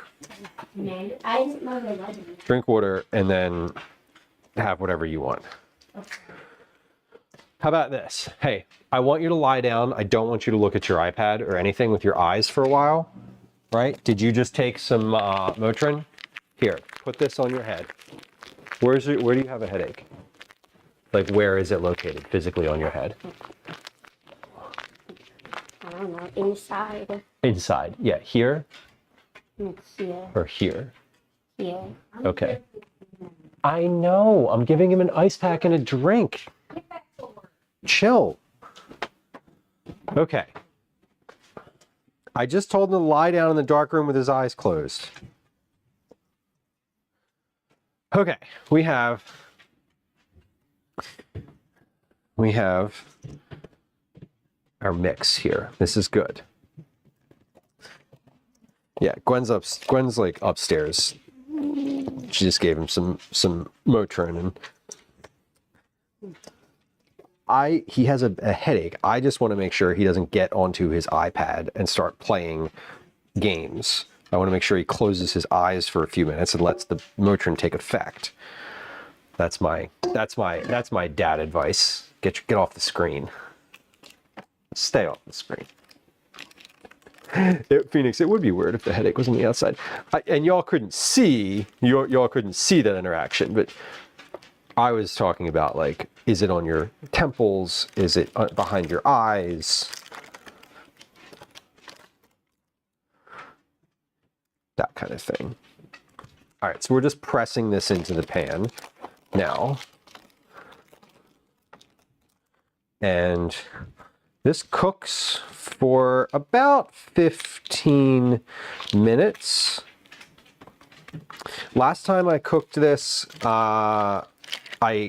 F: No, I didn't know the weather.
D: drink water and then have whatever you want. How about this? Hey, I want you to lie down. I don't want you to look at your iPad or anything with your eyes for a while. Right? Did you just take some Motrin? Here, put this on your head. Where do you have a headache? Like, where is it located physically on your head?
F: I don't know, inside.
D: Inside. Yeah, here
F: It's here.
D: or here?
F: Here.
D: Okay. I know. I'm giving him an ice pack and a drink. Chill. Okay. I just told him to lie down in the dark room with his eyes closed. Okay, we have our mix here. This is good. Yeah, Gwen's like upstairs. She just gave him some Motrin, and he has a headache. I just want to make sure he doesn't get onto his iPad and start playing games. I want to make sure he closes his eyes for a few minutes and lets the Motrin take effect. That's my dad advice. Get off the screen. Stay off the screen. Phoenix, it would be weird if the headache was on the outside. And y'all couldn't see that interaction, but I was talking about, like, is it on your temples? Is it behind your eyes? That kind of thing. All right, so we're just pressing this into the pan now. And this cooks for about 15 minutes. Last time I cooked this, I would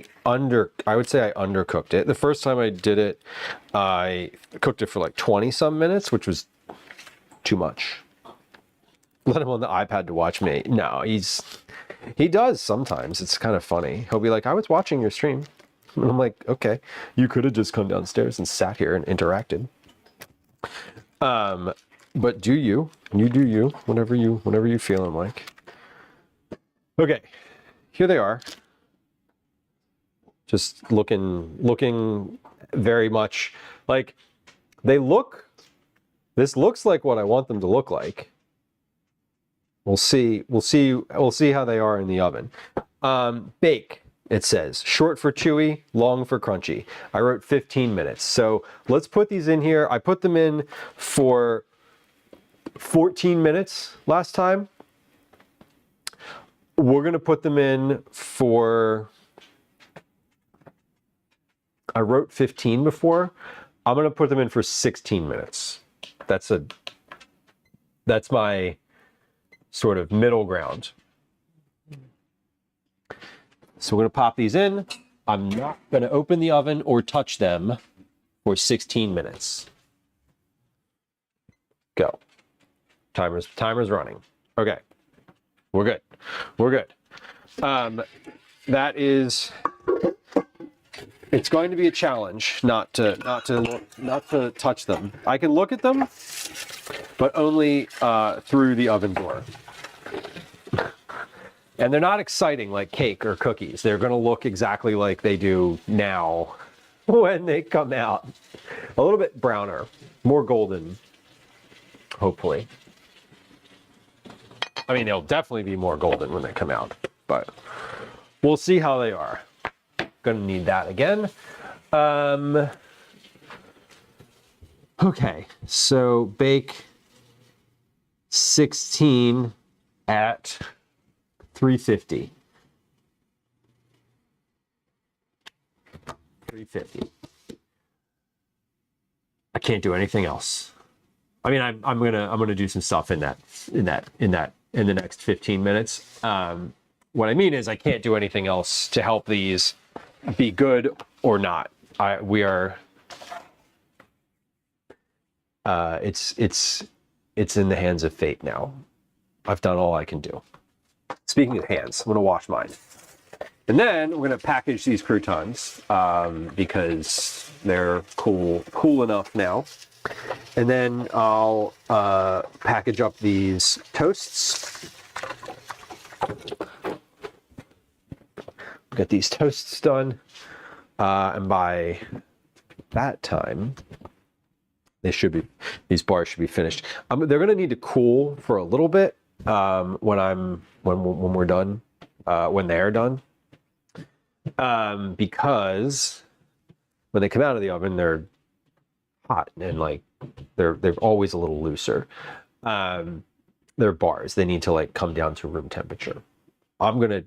D: say I undercooked it. The first time I did it, I cooked it for like 20 some minutes, which was too much. Let him on the iPad to watch me. No, he does sometimes. It's kind of funny. He'll be like, I was watching your stream. And I'm like, okay, you could have just come downstairs and sat here and interacted. But do you, whatever you feeling like. Okay, here they are. Just looking very much like this looks like what I want them to look like. We'll see how they are in the oven. Bake, it says. Short for chewy, long for crunchy. I wrote 15 minutes. So let's put these in here. I put them in for 14 minutes last time. We're gonna put them in for, I wrote 15 before. I'm gonna put them in for 16 minutes. That's my sort of middle ground. So we're gonna pop these in. I'm not gonna open the oven or touch them for 16 minutes. Go. Timer's running. Okay. We're good. We're good. That is, it's going to be a challenge not to touch them. I can look at them, but only through the oven door. And they're not exciting like cake or cookies. They're going to look exactly like they do now when they come out. A little bit browner, more golden, hopefully. I mean, they'll definitely be more golden when they come out, but we'll see how they are. Gonna need that again. Okay, so bake 16 at 350. 350. I can't do anything else. I mean, I'm gonna do some stuff in the next 15 minutes. What I mean is I can't do anything else to help these be good or not. It's in the hands of fate now. I've done all I can do. Speaking of hands, I'm gonna wash mine. And then we're gonna package these croutons because they're cool enough now. And then I'll package up these toasts. Get these toasts done. And by that time, these bars should be finished. They're gonna need to cool for a little bit when we're done, when they're done. Because when they come out of the oven, they're hot and like they're always a little looser. They're bars. They need to like come down to room temperature. I'm gonna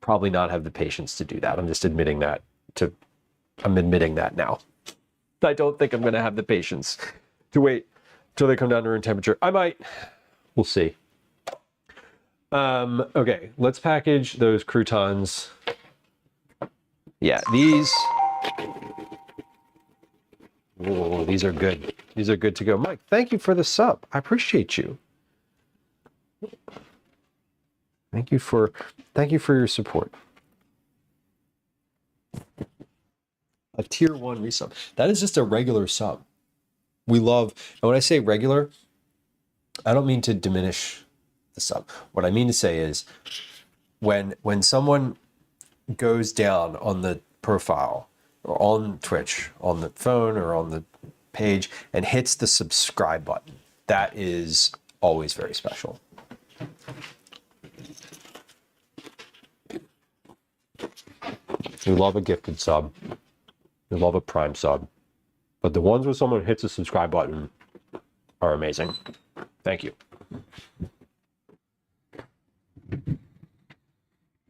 D: probably not have the patience to do that. I'm just admitting that now. I don't think I'm gonna have the patience to wait till they come down to room temperature. I might. We'll see. Okay, let's package those croutons. Yeah, these. Oh, these are good. These are good to go. Mike, thank you for the sub. I appreciate you. Thank you for your support. A tier 1 resub. That is just a regular sub. We love, and when I say regular, I don't mean to diminish the sub. What I mean to say is when someone goes down on the profile or on Twitch, on the phone or on the page and hits the subscribe button, that is always very special. We love a gifted sub. We love a Prime sub. But the ones where someone hits the subscribe button are amazing. Thank you.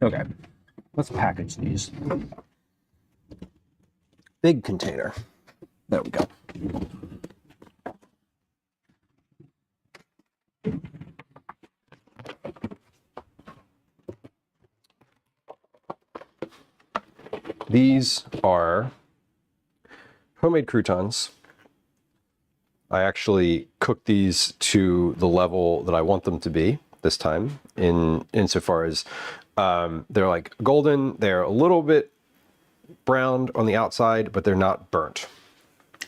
D: Okay, let's package these. Big container. There we go. These are homemade croutons. I actually cooked these to the level that I want them to be this time, insofar as they're like golden. They're a little bit browned on the outside, but they're not burnt.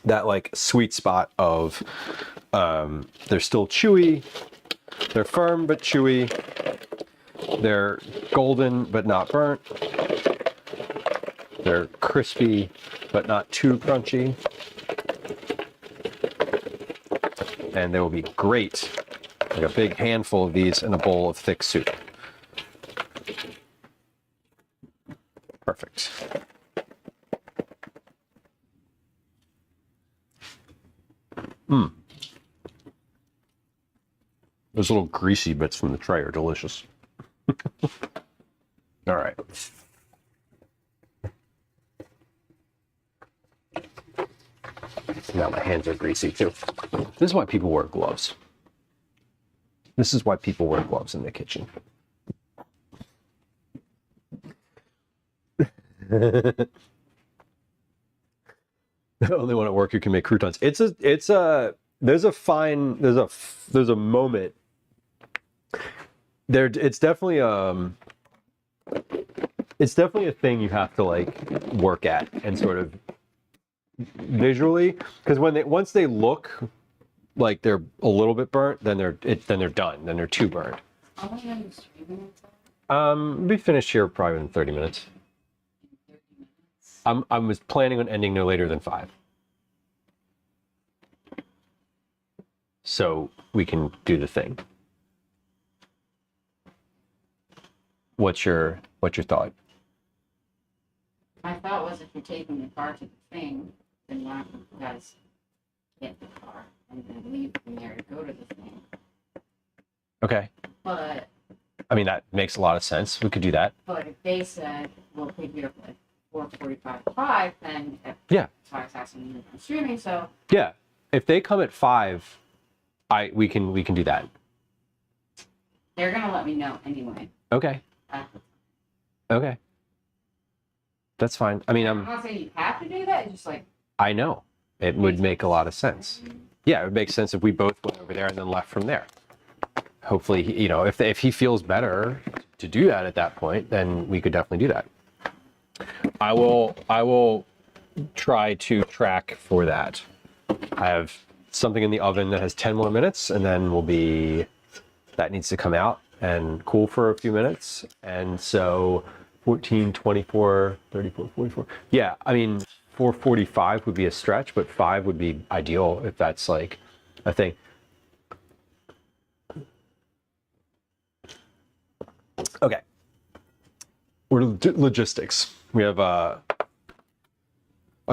D: That like sweet spot of they're still chewy, they're firm but chewy, They're golden but not burnt. They're crispy but not too crunchy. And they will be great, like a big handful of these in a bowl of thick soup. Perfect. Those little greasy bits from the tray are delicious. All right. Now my hands are greasy too. This is why people wear gloves. This is why people wear gloves in the kitchen. The only one at work who can make croutons. There's a moment there. It's definitely a thing you have to like work at and sort of visually, because once they look like they're a little bit burnt, then they're done. Then they're too burnt.
B: How long are you streaming until?
D: We finished here probably in 30 minutes.
B: 30 minutes.
D: I was planning on ending no later than 5. So we can do the thing. What's your thought?
B: My thought was if you're taking the car to the thing, then why don't you guys get the car and then leave from there to go to the thing?
D: Okay.
B: But
D: I mean, that makes a lot of sense. We could do that.
B: if they said we'll pick you up at 4:45 to 5, then
D: Yeah.
B: 5 has to move from streaming. So
D: Yeah. If they come at 5, we can do that.
B: they're gonna let me know anyway.
D: Okay. Okay. That's fine. I mean,
B: I'm not saying you have to do that. It's just like
D: I know. It would make a lot of sense. Yeah, it would make sense if we both went over there and then left from there. Hopefully, if he feels better to do that at that point, then we could definitely do that. I will try to track for that. I have something in the oven that has 10 more minutes, and then that needs to come out and cool for a few minutes. And so 14, 24, 34, 44. Yeah, I mean, 4:45 would be a stretch, but 5 would be ideal if that's like a thing. Okay. Logistics. We have a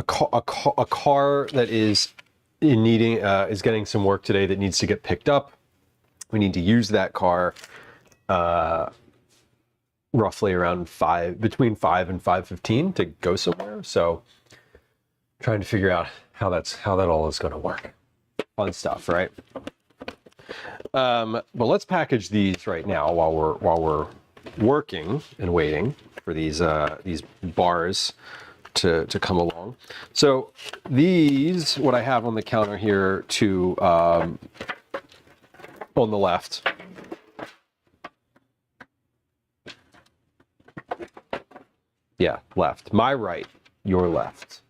D: car that is is getting some work today that needs to get picked up. We need to use that car roughly around between 5 and 5:15 to go somewhere. So trying to figure out how that all is going to work. Fun stuff, right? But let's package these right now while we're working and waiting for these bars to come along. So these, what I have on the counter here on the left. Yeah, left. My right, your left.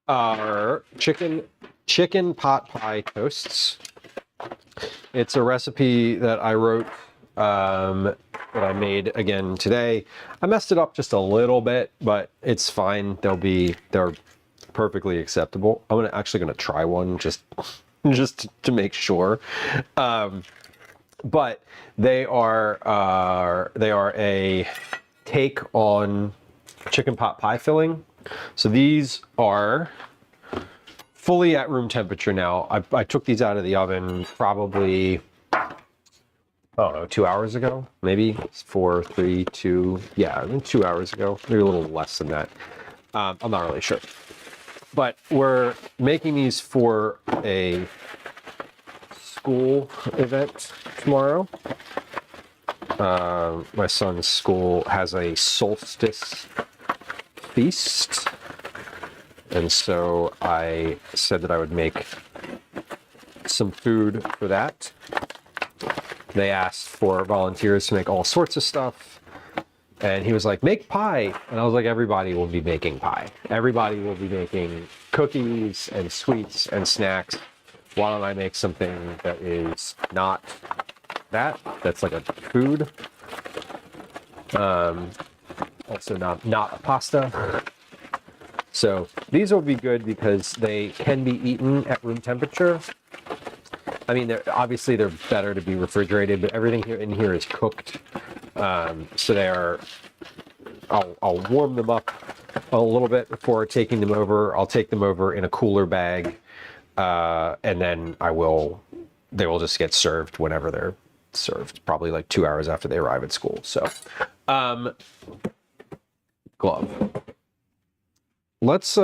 D: Are chicken pot pie toasts. It's a recipe that I wrote, that I made again today. I messed it up just a little bit, but it's fine. They're perfectly acceptable. I'm actually gonna try one just to make sure. But they are a take on chicken pot pie filling. So these are fully at room temperature now. I took these out of the oven probably, I don't know, 2 hours ago, maybe 4, 3, 2. Yeah, I think 2 hours ago, maybe a little less than that. I'm not really sure. But we're making these for a school event tomorrow. My son's school has a solstice feast, and so I said that I would make some food for that. They asked for volunteers to make all sorts of stuff, and he was like, make pie. And I was like, everybody will be making pie. Everybody will be making cookies and sweets and snacks. Why don't I make something that is not that. That's like a food. Also not a pasta. So these will be good because they can be eaten at room temperature. I mean, obviously they're better to be refrigerated, but everything here in here is cooked. So they are, I'll warm them up a little bit before taking them over. I'll take them over in a cooler bag, and then they will just get served whenever they're served, probably like 2 hours after they arrive at school. So, glove. Let's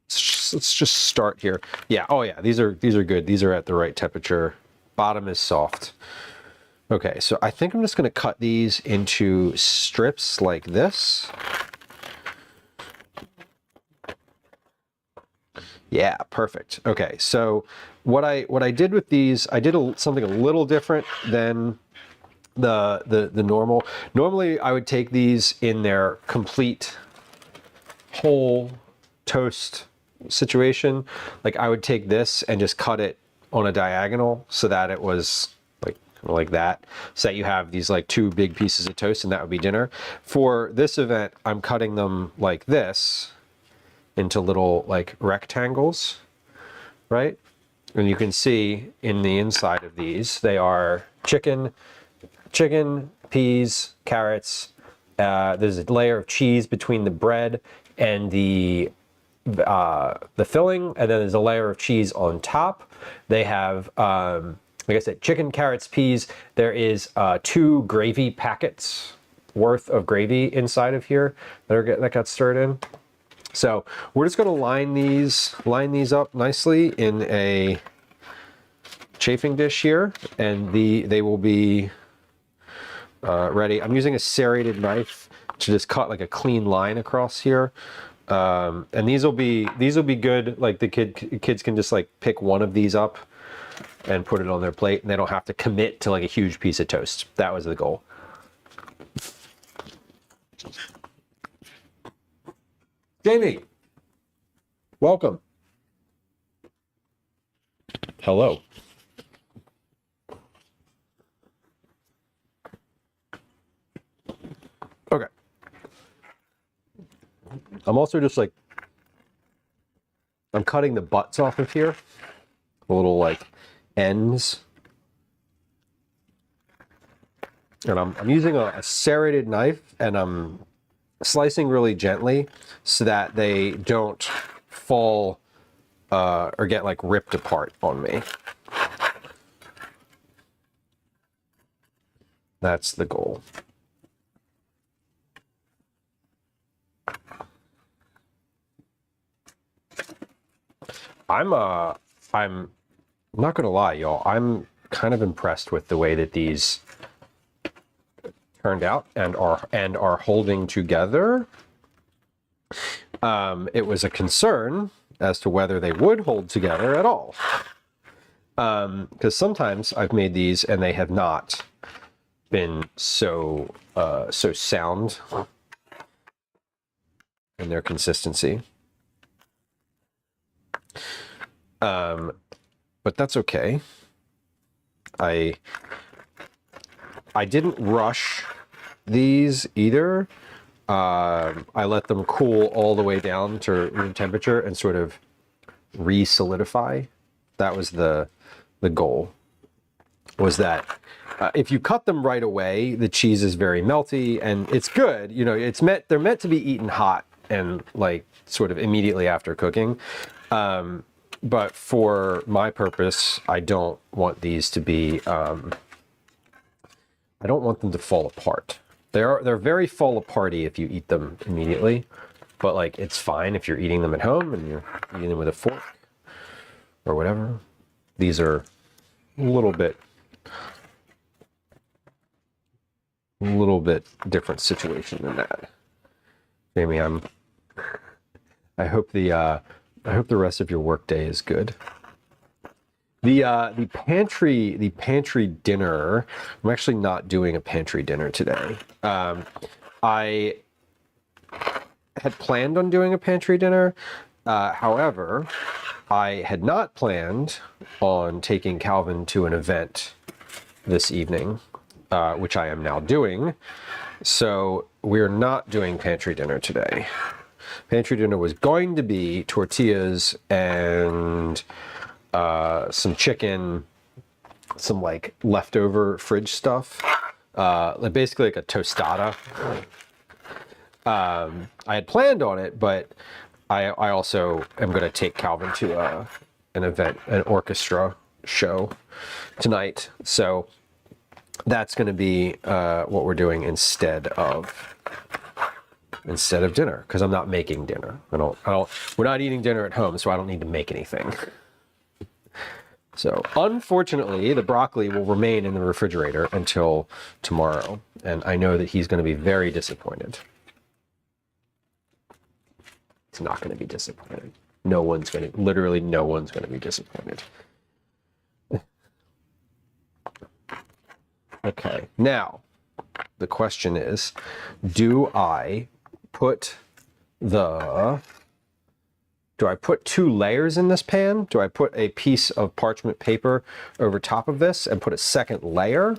D: just start here. Yeah. Oh yeah. These are good. These are at the right temperature. Bottom is soft. Okay. So I think I'm just going to cut these into strips like this. Yeah. Perfect. Okay. So what I did with these, I did something a little different than the normal. Normally I would take these in their complete whole toast situation. Like I would take this and just cut it on a diagonal so that it was like that, so that you have these like 2 big pieces of toast, and that would be dinner. For this event, I'm cutting them like this into little like rectangles, right? And you can see in the inside of these, they are chicken, peas, carrots. There's a layer of cheese between the bread and the filling, and then there's a layer of cheese on top. They have, like I said, chicken, carrots, peas. There is 2 gravy packets worth of gravy inside of here that got stirred in. So we're just going to line these up nicely in a chafing dish here, and they will be ready. I'm using a serrated knife to just cut like a clean line across here. And these will be good. Like the kids can just like pick one of these up and put it on their plate, and they don't have to commit to like a huge piece of toast. That was the goal. Jamie, welcome. Hello. Okay. I'm also just like, I'm cutting the butts off of here, the little like ends. And I'm using a serrated knife, and I'm slicing really gently so that they don't fall or get like ripped apart on me. That's the goal. I'm not gonna lie, y'all. I'm kind of impressed with the way that these turned out and are holding together. It was a concern as to whether they would hold together at all, because sometimes I've made these and they have not been so sound in their consistency. But that's okay. I didn't rush these either. I let them cool all the way down to room temperature and sort of re-solidify. That was the goal. Was that if you cut them right away, the cheese is very melty and it's good. You know, they're meant to be eaten hot and like sort of immediately after cooking. But for my purpose, I don't want these to be, I don't want them to fall apart. They're very fall aparty if you eat them immediately, but like it's fine if you're eating them at home and you're eating them with a fork or whatever. These are a little bit different situation than that. Jamie, I hope the rest of your workday is good. The pantry dinner. I'm actually not doing a pantry dinner today. I had planned on doing a pantry dinner. However, I had not planned on taking Calvin to an event this evening, which I am now doing. So we're not doing pantry dinner today. Pantry dinner was going to be tortillas and some chicken, some like leftover fridge stuff, like basically like a tostada. I had planned on it, but I also am going to take Calvin to an event, an orchestra show tonight. So that's going to be what we're doing instead of dinner, because I'm not making dinner. We're not eating dinner at home, so I don't need to make anything. So unfortunately, the broccoli will remain in the refrigerator until tomorrow, and I know that he's going to be very disappointed. He's not going to be disappointed. Literally no one's going to be disappointed. Okay, now the question is, do I put 2 layers in this pan? Do I put a piece of parchment paper over top of this and put a second layer?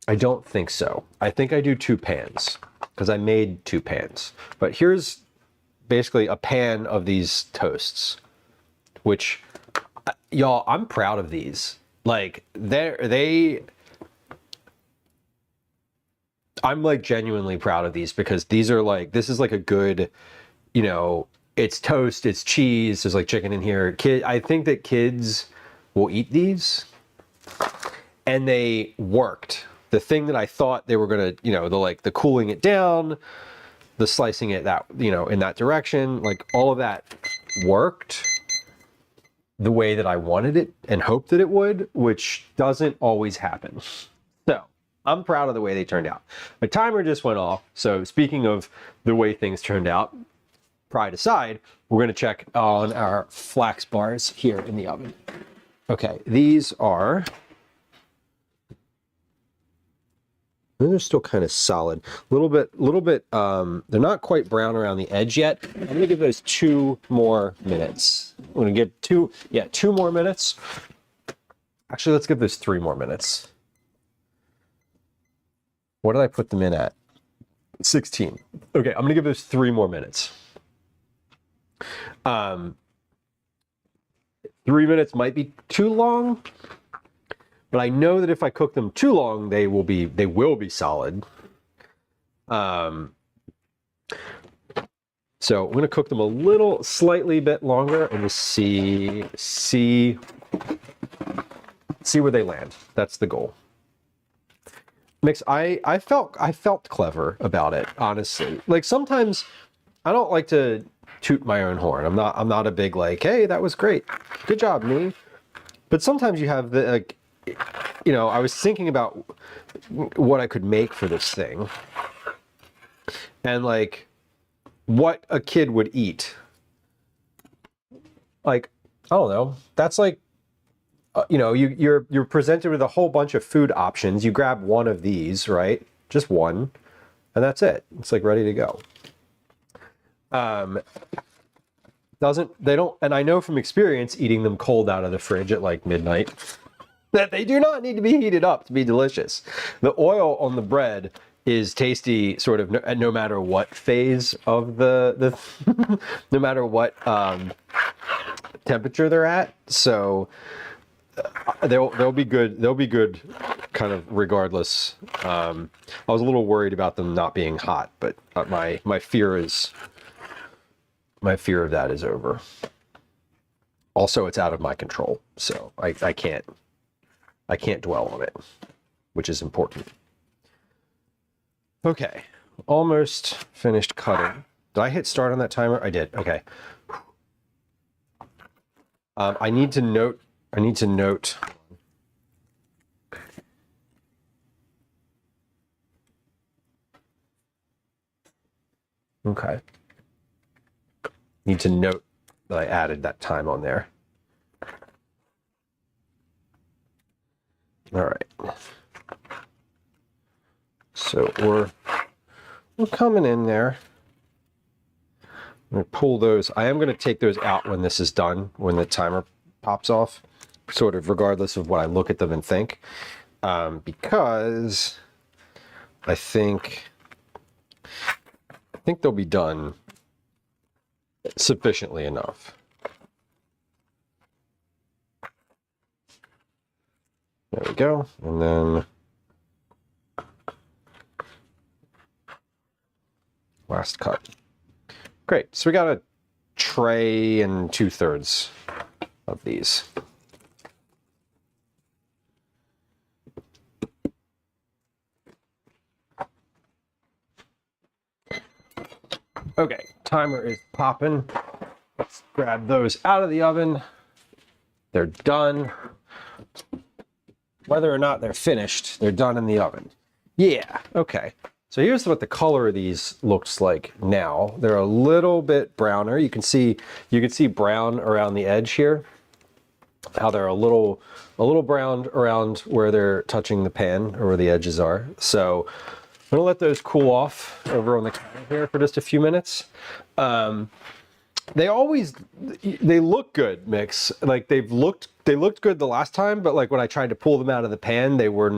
D: I don't think so. I think I do 2 pans, because I made 2 pans. But here's basically a pan of these toasts, which, y'all, I'm proud of these. Like, I'm like genuinely proud of these, because these are like, this is like a good, you know, it's toast, it's cheese, there's like chicken in here. I think that kids will eat these, and they worked. The thing that I thought they were gonna, you know, the cooling it down, the slicing it that, you know, in that direction, like all of that worked the way that I wanted it and hoped that it would, which doesn't always happen. So I'm proud of the way they turned out. My timer just went off. So speaking of the way things turned out, pride aside, we're going to check on our flax bars here in the oven. Okay, these are, they're still kind of solid. A little bit, they're not quite brown around the edge yet. I'm going to give those 2 more minutes. I'm going to give 2 more minutes. Actually, let's give those 3 more minutes. What did I put them in at? 16. Okay, I'm going to give those 3 more minutes. 3 minutes might be too long, but I know that if I cook them too long, they will be solid. So I'm going to cook them slightly bit longer, and just see where they land. That's the goal. Mix. I felt clever about it, honestly. Like, sometimes I don't like to toot my own horn. I'm not a big like, hey, that was great, good job, me. But sometimes you have the, like, you know, I was thinking about what I could make for this thing, and like what a kid would eat. Like, I don't know. That's like, you know, you're presented with a whole bunch of food options. You grab one of these, right? Just one, and that's it. It's like ready to go. They don't, and I know from experience eating them cold out of the fridge at like midnight, that they do not need to be heated up to be delicious. The oil on the bread is tasty, sort of, no matter what phase of the no matter what temperature they're at. So they'll be good. They'll be good, kind of regardless. I was a little worried about them not being hot, but my fear of that is over. Also, it's out of my control, so I can't dwell on it, which is important. Okay, almost finished cutting. Did I hit start on that timer? I did. Okay. I need to note. Okay. Need to note that I added that time on there. All right. So we're coming in there. I'm going to pull those. I am going to take those out when this is done, when the timer pops off, sort of regardless of what I look at them and think, because I think they'll be done sufficiently enough. There we go. And then last cut. Great. So we got a tray and 2/3 of these. Okay, timer is popping. Let's grab those out of the oven. They're done. Whether or not they're finished, they're done in the oven. Yeah, okay. So here's what the color of these looks like now. They're a little bit browner. You can see brown around the edge here. How they're a little browned around where they're touching the pan or where the edges are. So I'm gonna let those cool off over on the counter here for just a few minutes. They look good, Mix. Like they looked good the last time, but like when I tried to pull them out of the pan, they were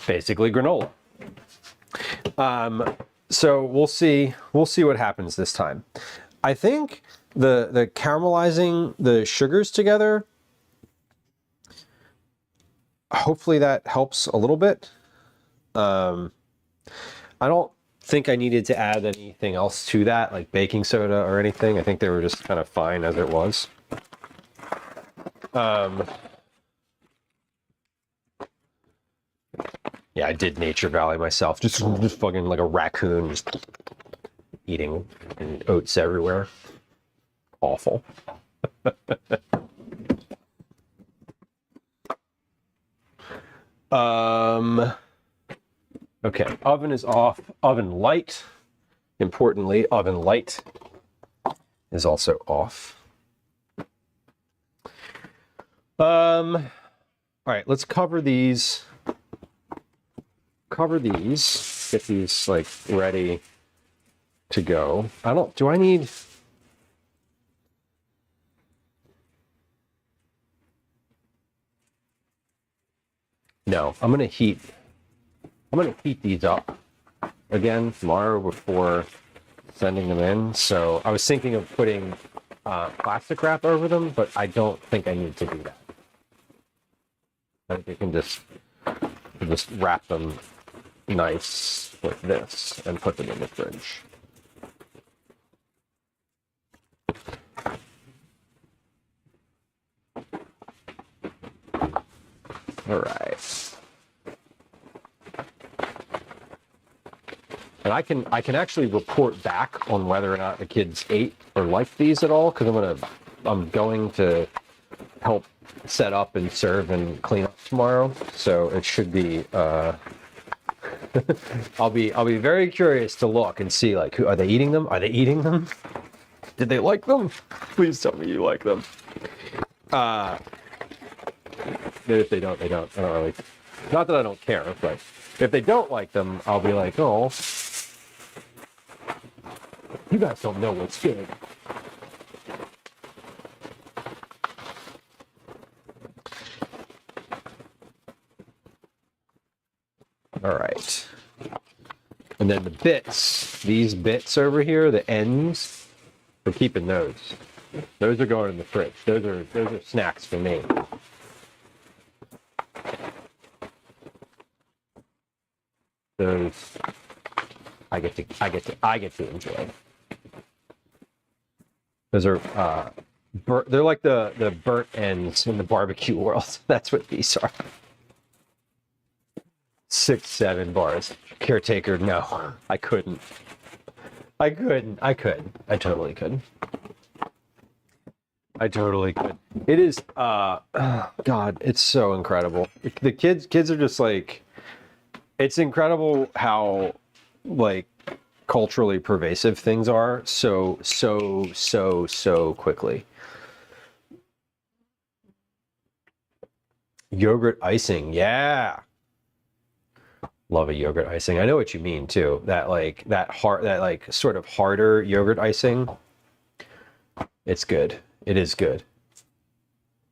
D: basically granola. So we'll see what happens this time. I think the caramelizing the sugars together, hopefully that helps a little bit. I don't think I needed to add anything else to that, like baking soda or anything. I think they were just kind of fine as it was. Yeah, I did Nature Valley myself. Just fucking like a raccoon, just eating oats everywhere. Awful. Okay, oven is off. Oven light. Importantly, oven light is also off. All right, let's cover these. Get these like ready to go. Do I need? No, I'm gonna heat these up again tomorrow before sending them in. So I was thinking of putting plastic wrap over them, but I don't think I need to do that. I think you can just wrap them nice with this and put them in the fridge. All right. And I can actually report back on whether or not the kids ate or liked these at all, because I'm going to help set up and serve and clean up tomorrow. So it should be I'll be very curious to look and see, like, are they eating them? Are they eating them? Did they like them? Please tell me you like them. If they don't, they don't. I don't really. Not that I don't care, but if they don't like them, I'll be like, oh, you guys don't know what's good. All right. And then the bits, these bits over here, the ends, we're keeping those. Those are going in the fridge. Those are snacks for me. Those I get to enjoy. Those are they're like the burnt ends in the barbecue world. That's what these are. 6, 7 bars. Caretaker, no, I couldn't. I totally could. It is, God, it's so incredible. The kids are just like, it's incredible how, like, culturally pervasive things are so quickly. Yogurt icing, yeah. Love a yogurt icing. I know what you mean too. That sort of harder yogurt icing. It's good. It is good.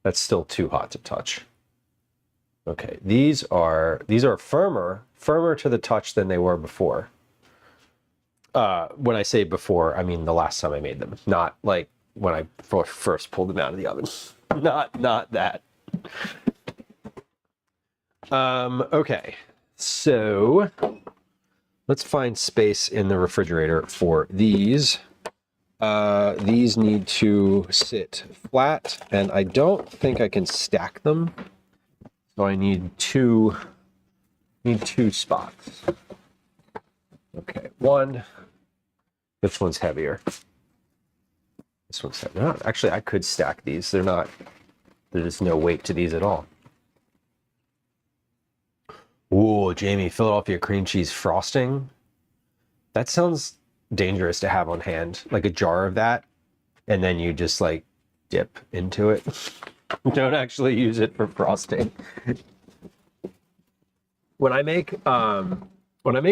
D: That's still too hot to touch. Okay, these are firmer to the touch than they were before. When I say before, I mean the last time I made them, not like when I first pulled them out of the oven. Not that. Okay, so let's find space in the refrigerator for these. These need to sit flat, and I don't think I can stack them. So I need two spots. Okay, one. This one's heavier. This one's heavier. No, actually, I could stack these. There's no weight to these at all. Ooh, Jamie, Philadelphia cream cheese frosting. That sounds dangerous to have on hand, like a jar of that, and then you just like dip into it. Don't actually use it for frosting. When I make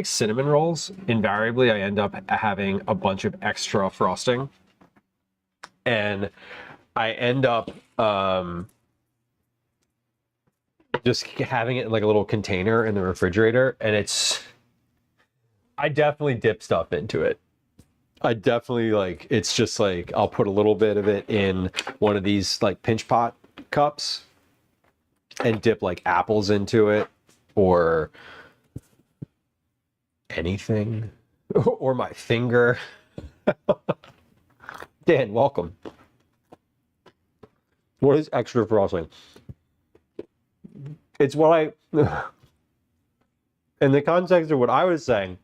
D: cinnamon rolls, invariably I end up having a bunch of extra frosting, and I end up just having it in like a little container in the refrigerator, and I definitely dip stuff into it. I definitely it's just like, I'll put a little bit of it in one of these like pinch pot cups and dip like apples into it or anything or my finger. Dan, welcome. What is extra frosting? It's what in the context of what I was saying,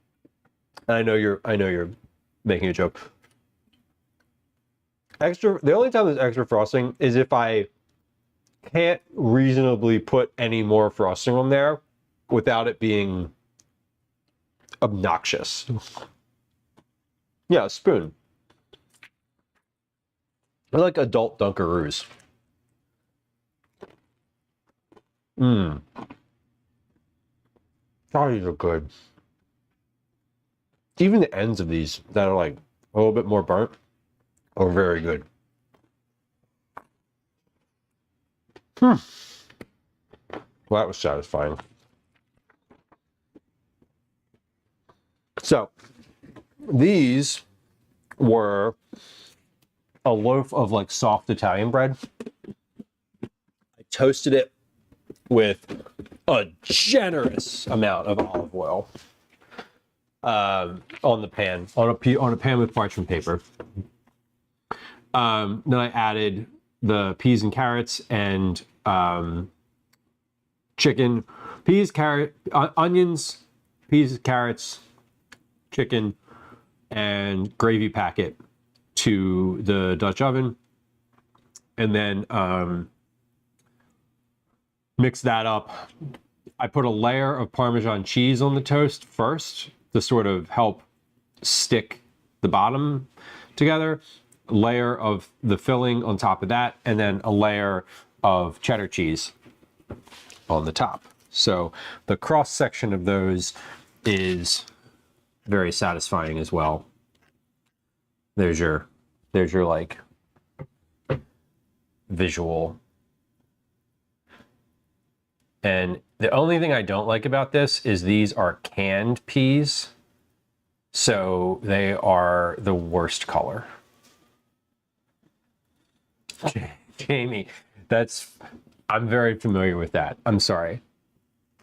D: and I know you're making a joke. The only time there's extra frosting is if I can't reasonably put any more frosting on there without it being obnoxious. Yeah, a spoon. I like adult Dunkaroos. Mmm. God, these are good. Even the ends of these that are like a little bit more burnt are very good. Well, that was satisfying. So, these were a loaf of like soft Italian bread. I toasted it with a generous amount of olive oil on the pan, on a pan with parchment paper. Then I added the peas and carrots and chicken, onions, peas, carrots, chicken, and gravy packet to the Dutch oven, and then mix that up. I put a layer of Parmesan cheese on the toast first to sort of help stick the bottom together, a layer of the filling on top of that, and then a layer of cheddar cheese on the top. So the cross section of those is very satisfying as well. There's your like visual. And the only thing I don't like about this is these are canned peas, so they are the worst color. Jamie, I'm very familiar with that. I'm sorry.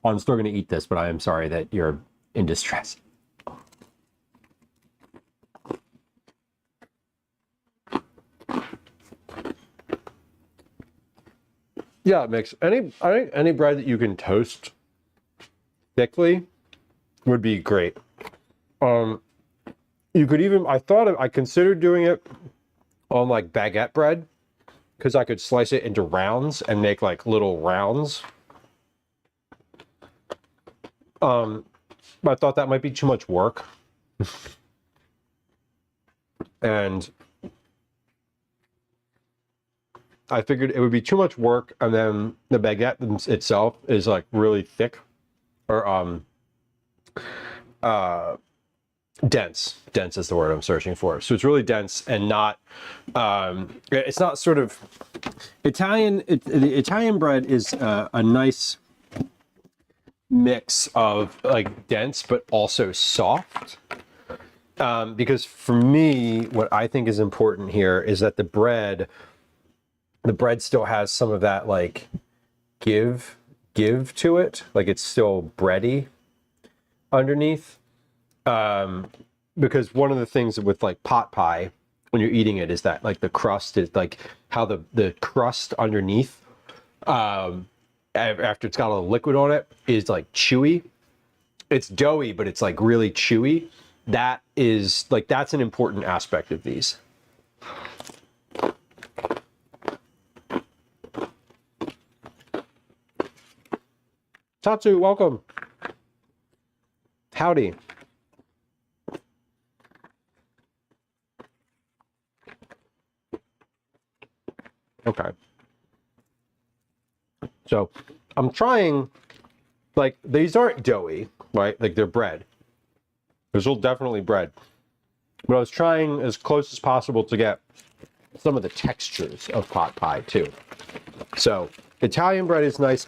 D: I'm still going to eat this, but I am sorry that you're in distress. Yeah, it makes I think any bread that you can toast thickly would be great. You could even, I considered doing it on like baguette bread, because I could slice it into rounds and make like little rounds. But I thought that might be too much work. And I figured it would be too much work, and then the baguette itself is like really thick, or dense. Dense is the word I'm searching for. So it's really dense and not, it's not sort of Italian. The Italian bread is a nice mix of like dense but also soft. Because for me, what I think is important here is that the bread still has some of that like give to it. Like it's still bready underneath. Because one of the things with like pot pie when you're eating it is that like the crust is like how the crust underneath, after it's got all the liquid on it, is like chewy. It's doughy, but it's like really chewy. That is like, that's an important aspect of these. Tatsu, welcome. Howdy. Okay. So I'm trying, like, these aren't doughy, right? Like they're bread. These are definitely bread. But I was trying as close as possible to get some of the textures of pot pie too. So Italian bread is nice.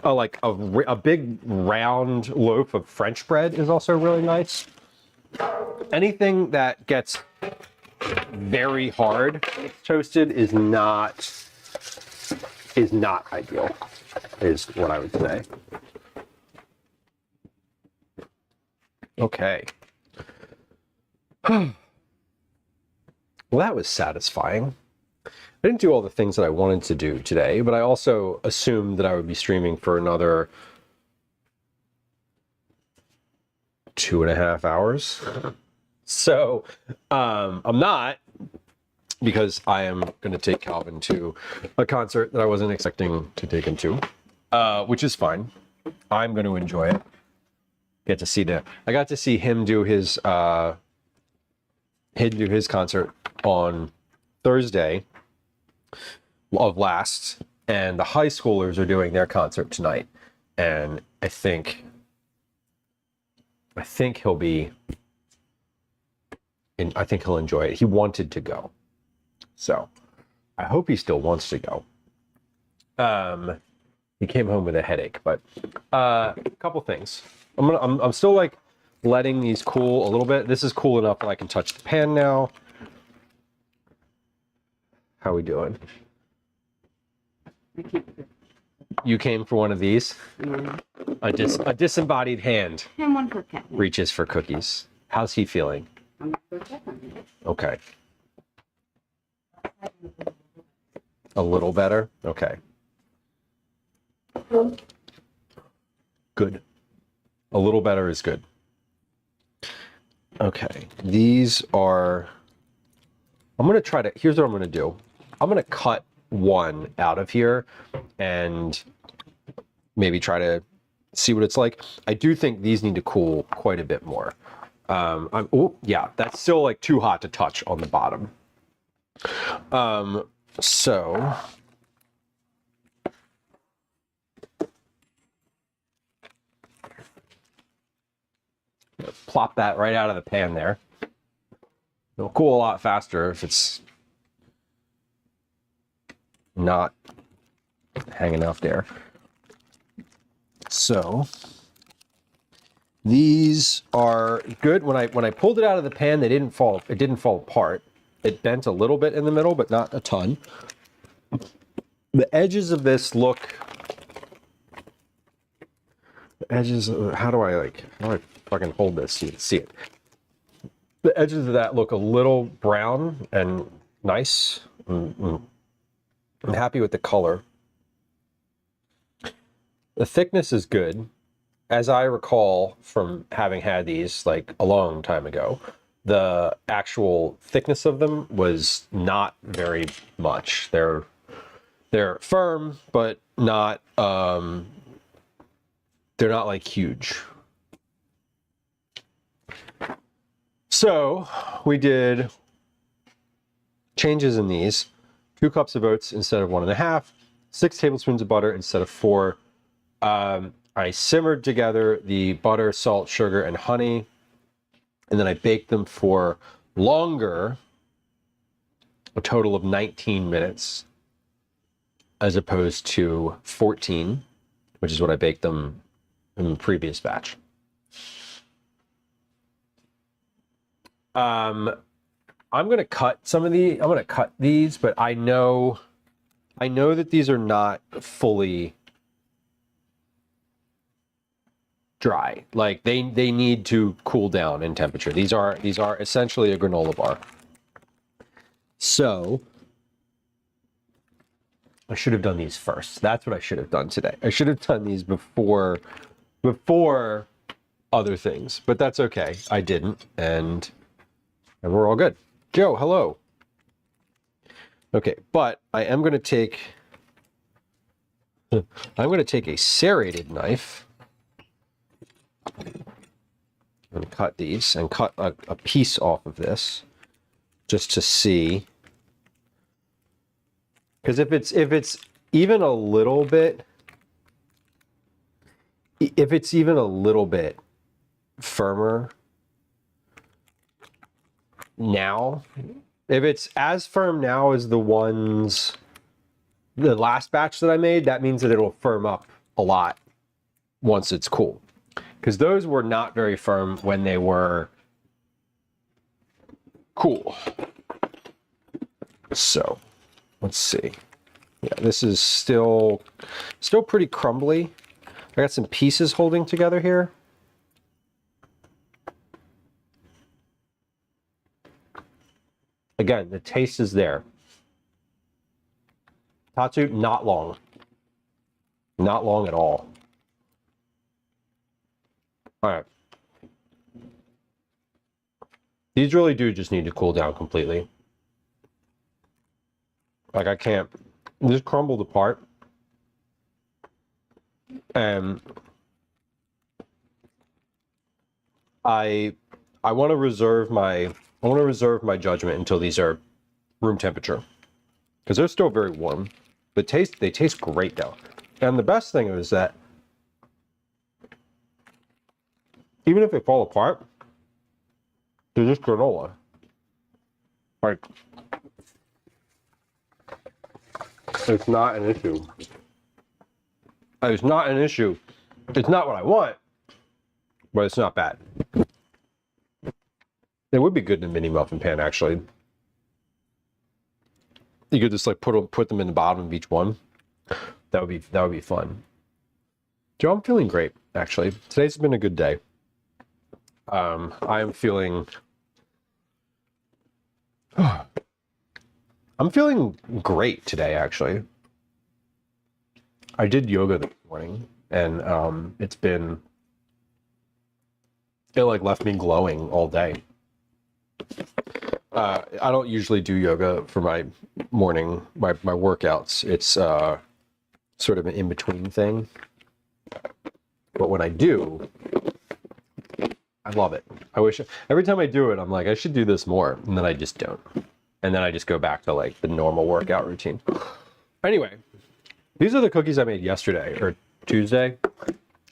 D: Like a big round loaf of French bread is also really nice. Anything that gets very hard when it's toasted is not ideal, is what I would say. Okay. Well, that was satisfying. I didn't do all the things that I wanted to do today, but I also assumed that I would be streaming for another 2.5 hours. So I'm not, because I am going to take Calvin to a concert that I wasn't expecting to take him to, which is fine. I'm going to enjoy it. Get to see I got to see him do his concert on Thursday of last, and the high schoolers are doing their concert tonight, and I think he'll be. And I think he'll enjoy it. He wanted to go, so I hope he still wants to go. He came home with a headache, but a couple things. I'm still like letting these cool a little bit. This is cool enough that I can touch the pan now. How we doing? You came for one of these?
B: Yeah.
D: A disembodied hand
B: And one for Kevin.
D: reaches for cookies. How's he feeling?
B: I'm gonna go check on him.
D: Okay. A little better? Okay. Good. A little better is good. Okay. These are... I'm going to try to... Here's what I'm going to do. I'm going to cut one out of here and maybe try to see what it's like. I do think these need to cool quite a bit more. Oh, yeah, that's still like too hot to touch on the bottom. So plop that right out of the pan there. It'll cool a lot faster if it's not hanging out there. So these are good. When I pulled it out of the pan, it didn't fall apart. It bent a little bit in the middle, but not a ton. The edges of this look. The edges. How do I fucking hold this so you can see it? The edges of that look a little brown and nice. I'm happy with the color. The thickness is good. As I recall from having had these like a long time ago, the actual thickness of them was not very much. They're firm, but not they're not like huge. So we did changes in these: 2 cups of oats instead of 1.5, 6 tablespoons of butter instead of 4. I simmered together the butter, salt, sugar, and honey and then I baked them for longer, a total of 19 minutes, as opposed to 14, which is what I baked them in the previous batch. I'm gonna cut some of the. I'm gonna cut these, but I know that these are not fully dry. Like they need to cool down in temperature. These are essentially a granola bar. So I should have done these first. That's what I should have done today. I should have done these before other things, but that's okay. I didn't, and we're all good. Joe, hello. Okay, but I am going to take a serrated knife and cut these and cut a piece off of this just to see, because if it's even a little bit firmer now, if it's as firm now as the last batch that I made, that means that it'll firm up a lot once it's cool. Because those were not very firm when they were cool. So, let's see. Yeah, this is still pretty crumbly. I got some pieces holding together here. Again, the taste is there. Tatsu, not long. Not long at all. All right. These really do just need to cool down completely. Like I can't, just crumbled apart. And I want to reserve my judgment until these are room temperature, because they're still very warm. But they taste great though. And the best thing is that even if they fall apart, they're just granola. Like, it's not an issue. It's not an issue. It's not what I want, but it's not bad. It would be good in a mini muffin pan, actually. You could just like put them in the bottom of each one. That would be fun. Joe, I'm feeling great, actually. Today's been a good day. I'm feeling great today, actually. I did yoga this morning, and it like left me glowing all day. I don't usually do yoga for my morning, my workouts. It's sort of an in-between thing. But when I do, I love it. I wish every time I do it, I'm like, I should do this more, and then I just don't. And then I just go back to like the normal workout routine. Anyway, these are the cookies I made yesterday or Tuesday.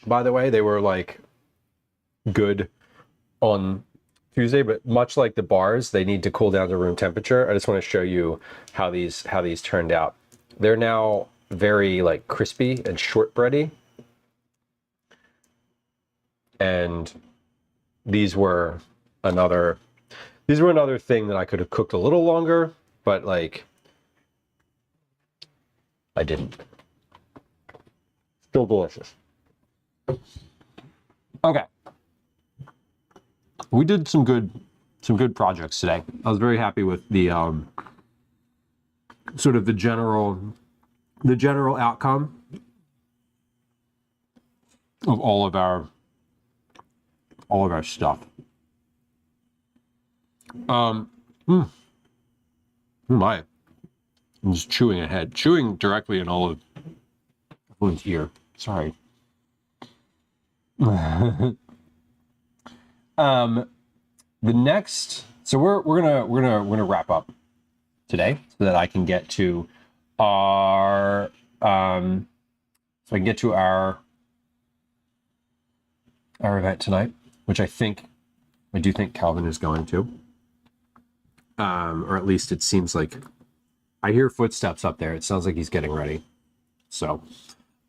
D: By the way, they were like good on Tuesday, but much like the bars, they need to cool down to room temperature. I just want to show you how these turned out. They're now very like crispy and shortbready. And these were another thing that I could have cooked a little longer, but like I didn't. Still delicious. Okay. We did some good projects today. I was very happy with the sort of the general outcome of all of our stuff. Who am I? I'm just chewing directly in all of everyone's ear. Sorry. The next, so we're gonna wrap up today so that I can get to our event tonight, which I think I do think Calvin is going to. Or at least it seems like I hear footsteps up there. It sounds like he's getting ready. So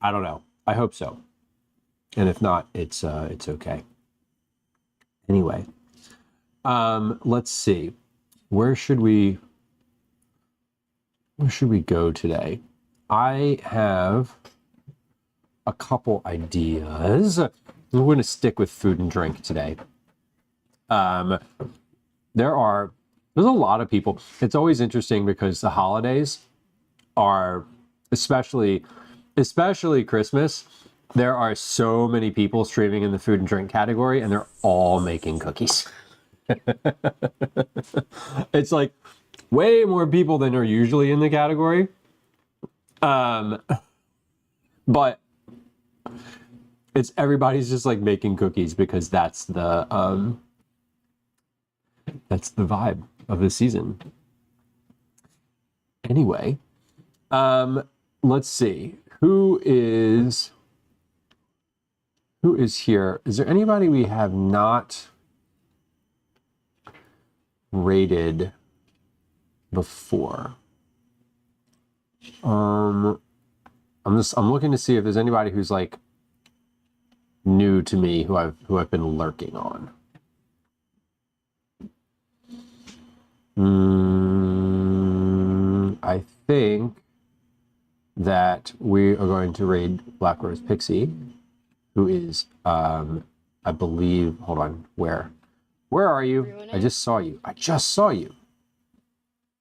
D: I don't know. I hope so. And if not, it's okay. Anyway, let's see. Where should we go today? I have a couple ideas. We're going to stick with food and drink today. There's a lot of people. It's always interesting because the holidays are, especially Christmas, there are so many people streaming in the food and drink category, and they're all making cookies. It's like way more people than are usually in the category. But it's everybody's just like making cookies because that's the vibe of the season. Anyway, let's see. Who is here? Is there anybody we have not rated before? I'm looking to see if there's anybody who's like new to me who I've been lurking on. I think that we are going to raid Black Rose Pixie, who is, I believe, hold on, where are you? I just saw you.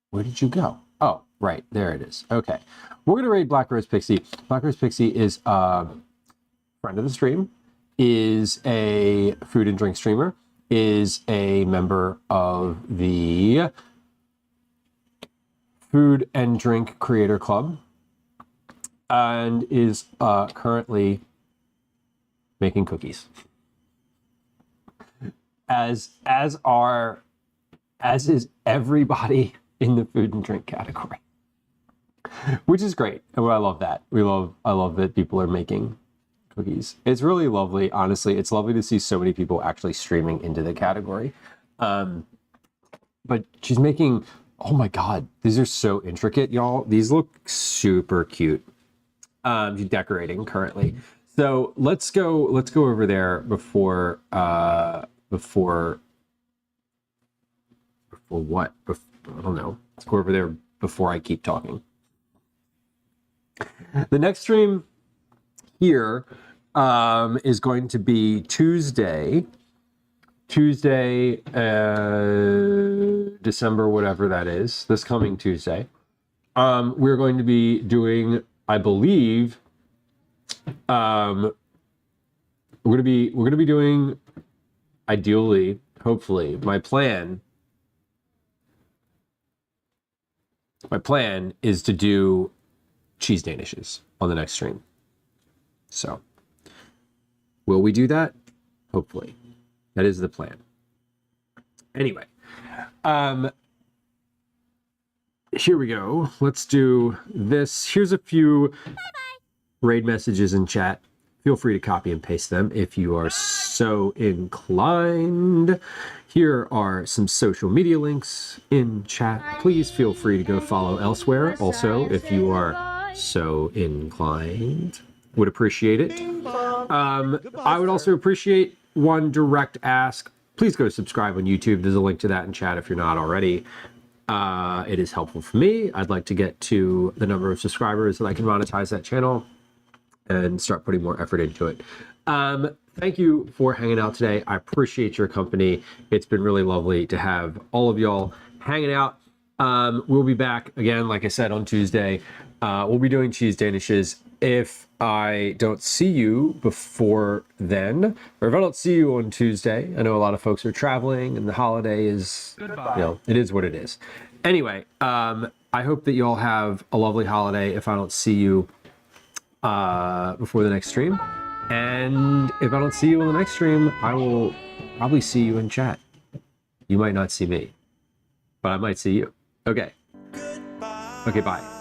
D: Where did you go? Oh, right, there it is. Okay, we're going to raid Black Rose Pixie. Black Rose Pixie is a friend of the stream, is a food and drink streamer, is a member of the Food and Drink Creator Club, and is currently making cookies. As is everybody in the food and drink category, which is great. And I love that. I love that people are making cookies. It's really lovely. Honestly, it's lovely to see so many people actually streaming into the category. But she's making, oh my God, these are so intricate, y'all. These look super cute. She's decorating currently. So let's go over there before what? I don't know. Let's go over there before I keep talking. The next stream here is going to be Tuesday, December, whatever that is, this coming Tuesday. We're going to be doing, I believe, we're gonna be doing, ideally, hopefully, my plan is to do cheese danishes on the next stream. So, will we do that? Hopefully. That is the plan. Anyway, here we go. Let's do this. Here's a few raid messages in chat. Feel free to copy and paste them if you are so inclined. Here are some social media links in chat. Please feel free to go follow elsewhere. Also, if you are so inclined, would appreciate it. I would also appreciate one direct ask. Please go subscribe on YouTube. There's a link to that in chat if you're not already. It is helpful for me. I'd like to get to the number of subscribers that I can monetize that channel and start putting more effort into it. Thank you for hanging out today. I appreciate your company. It's been really lovely to have all of y'all hanging out. We'll be back again, like I said, on Tuesday. We'll be doing cheese danishes. If I don't see you before then, or if I don't see you on Tuesday, I know a lot of folks are traveling and the holiday is, it is what it is. Anyway, I hope that you all have a lovely holiday. If I don't see you before the next stream, and if I don't see you on the next stream, I will probably see you in chat. You might not see me, but I might see you. Okay. Okay, bye.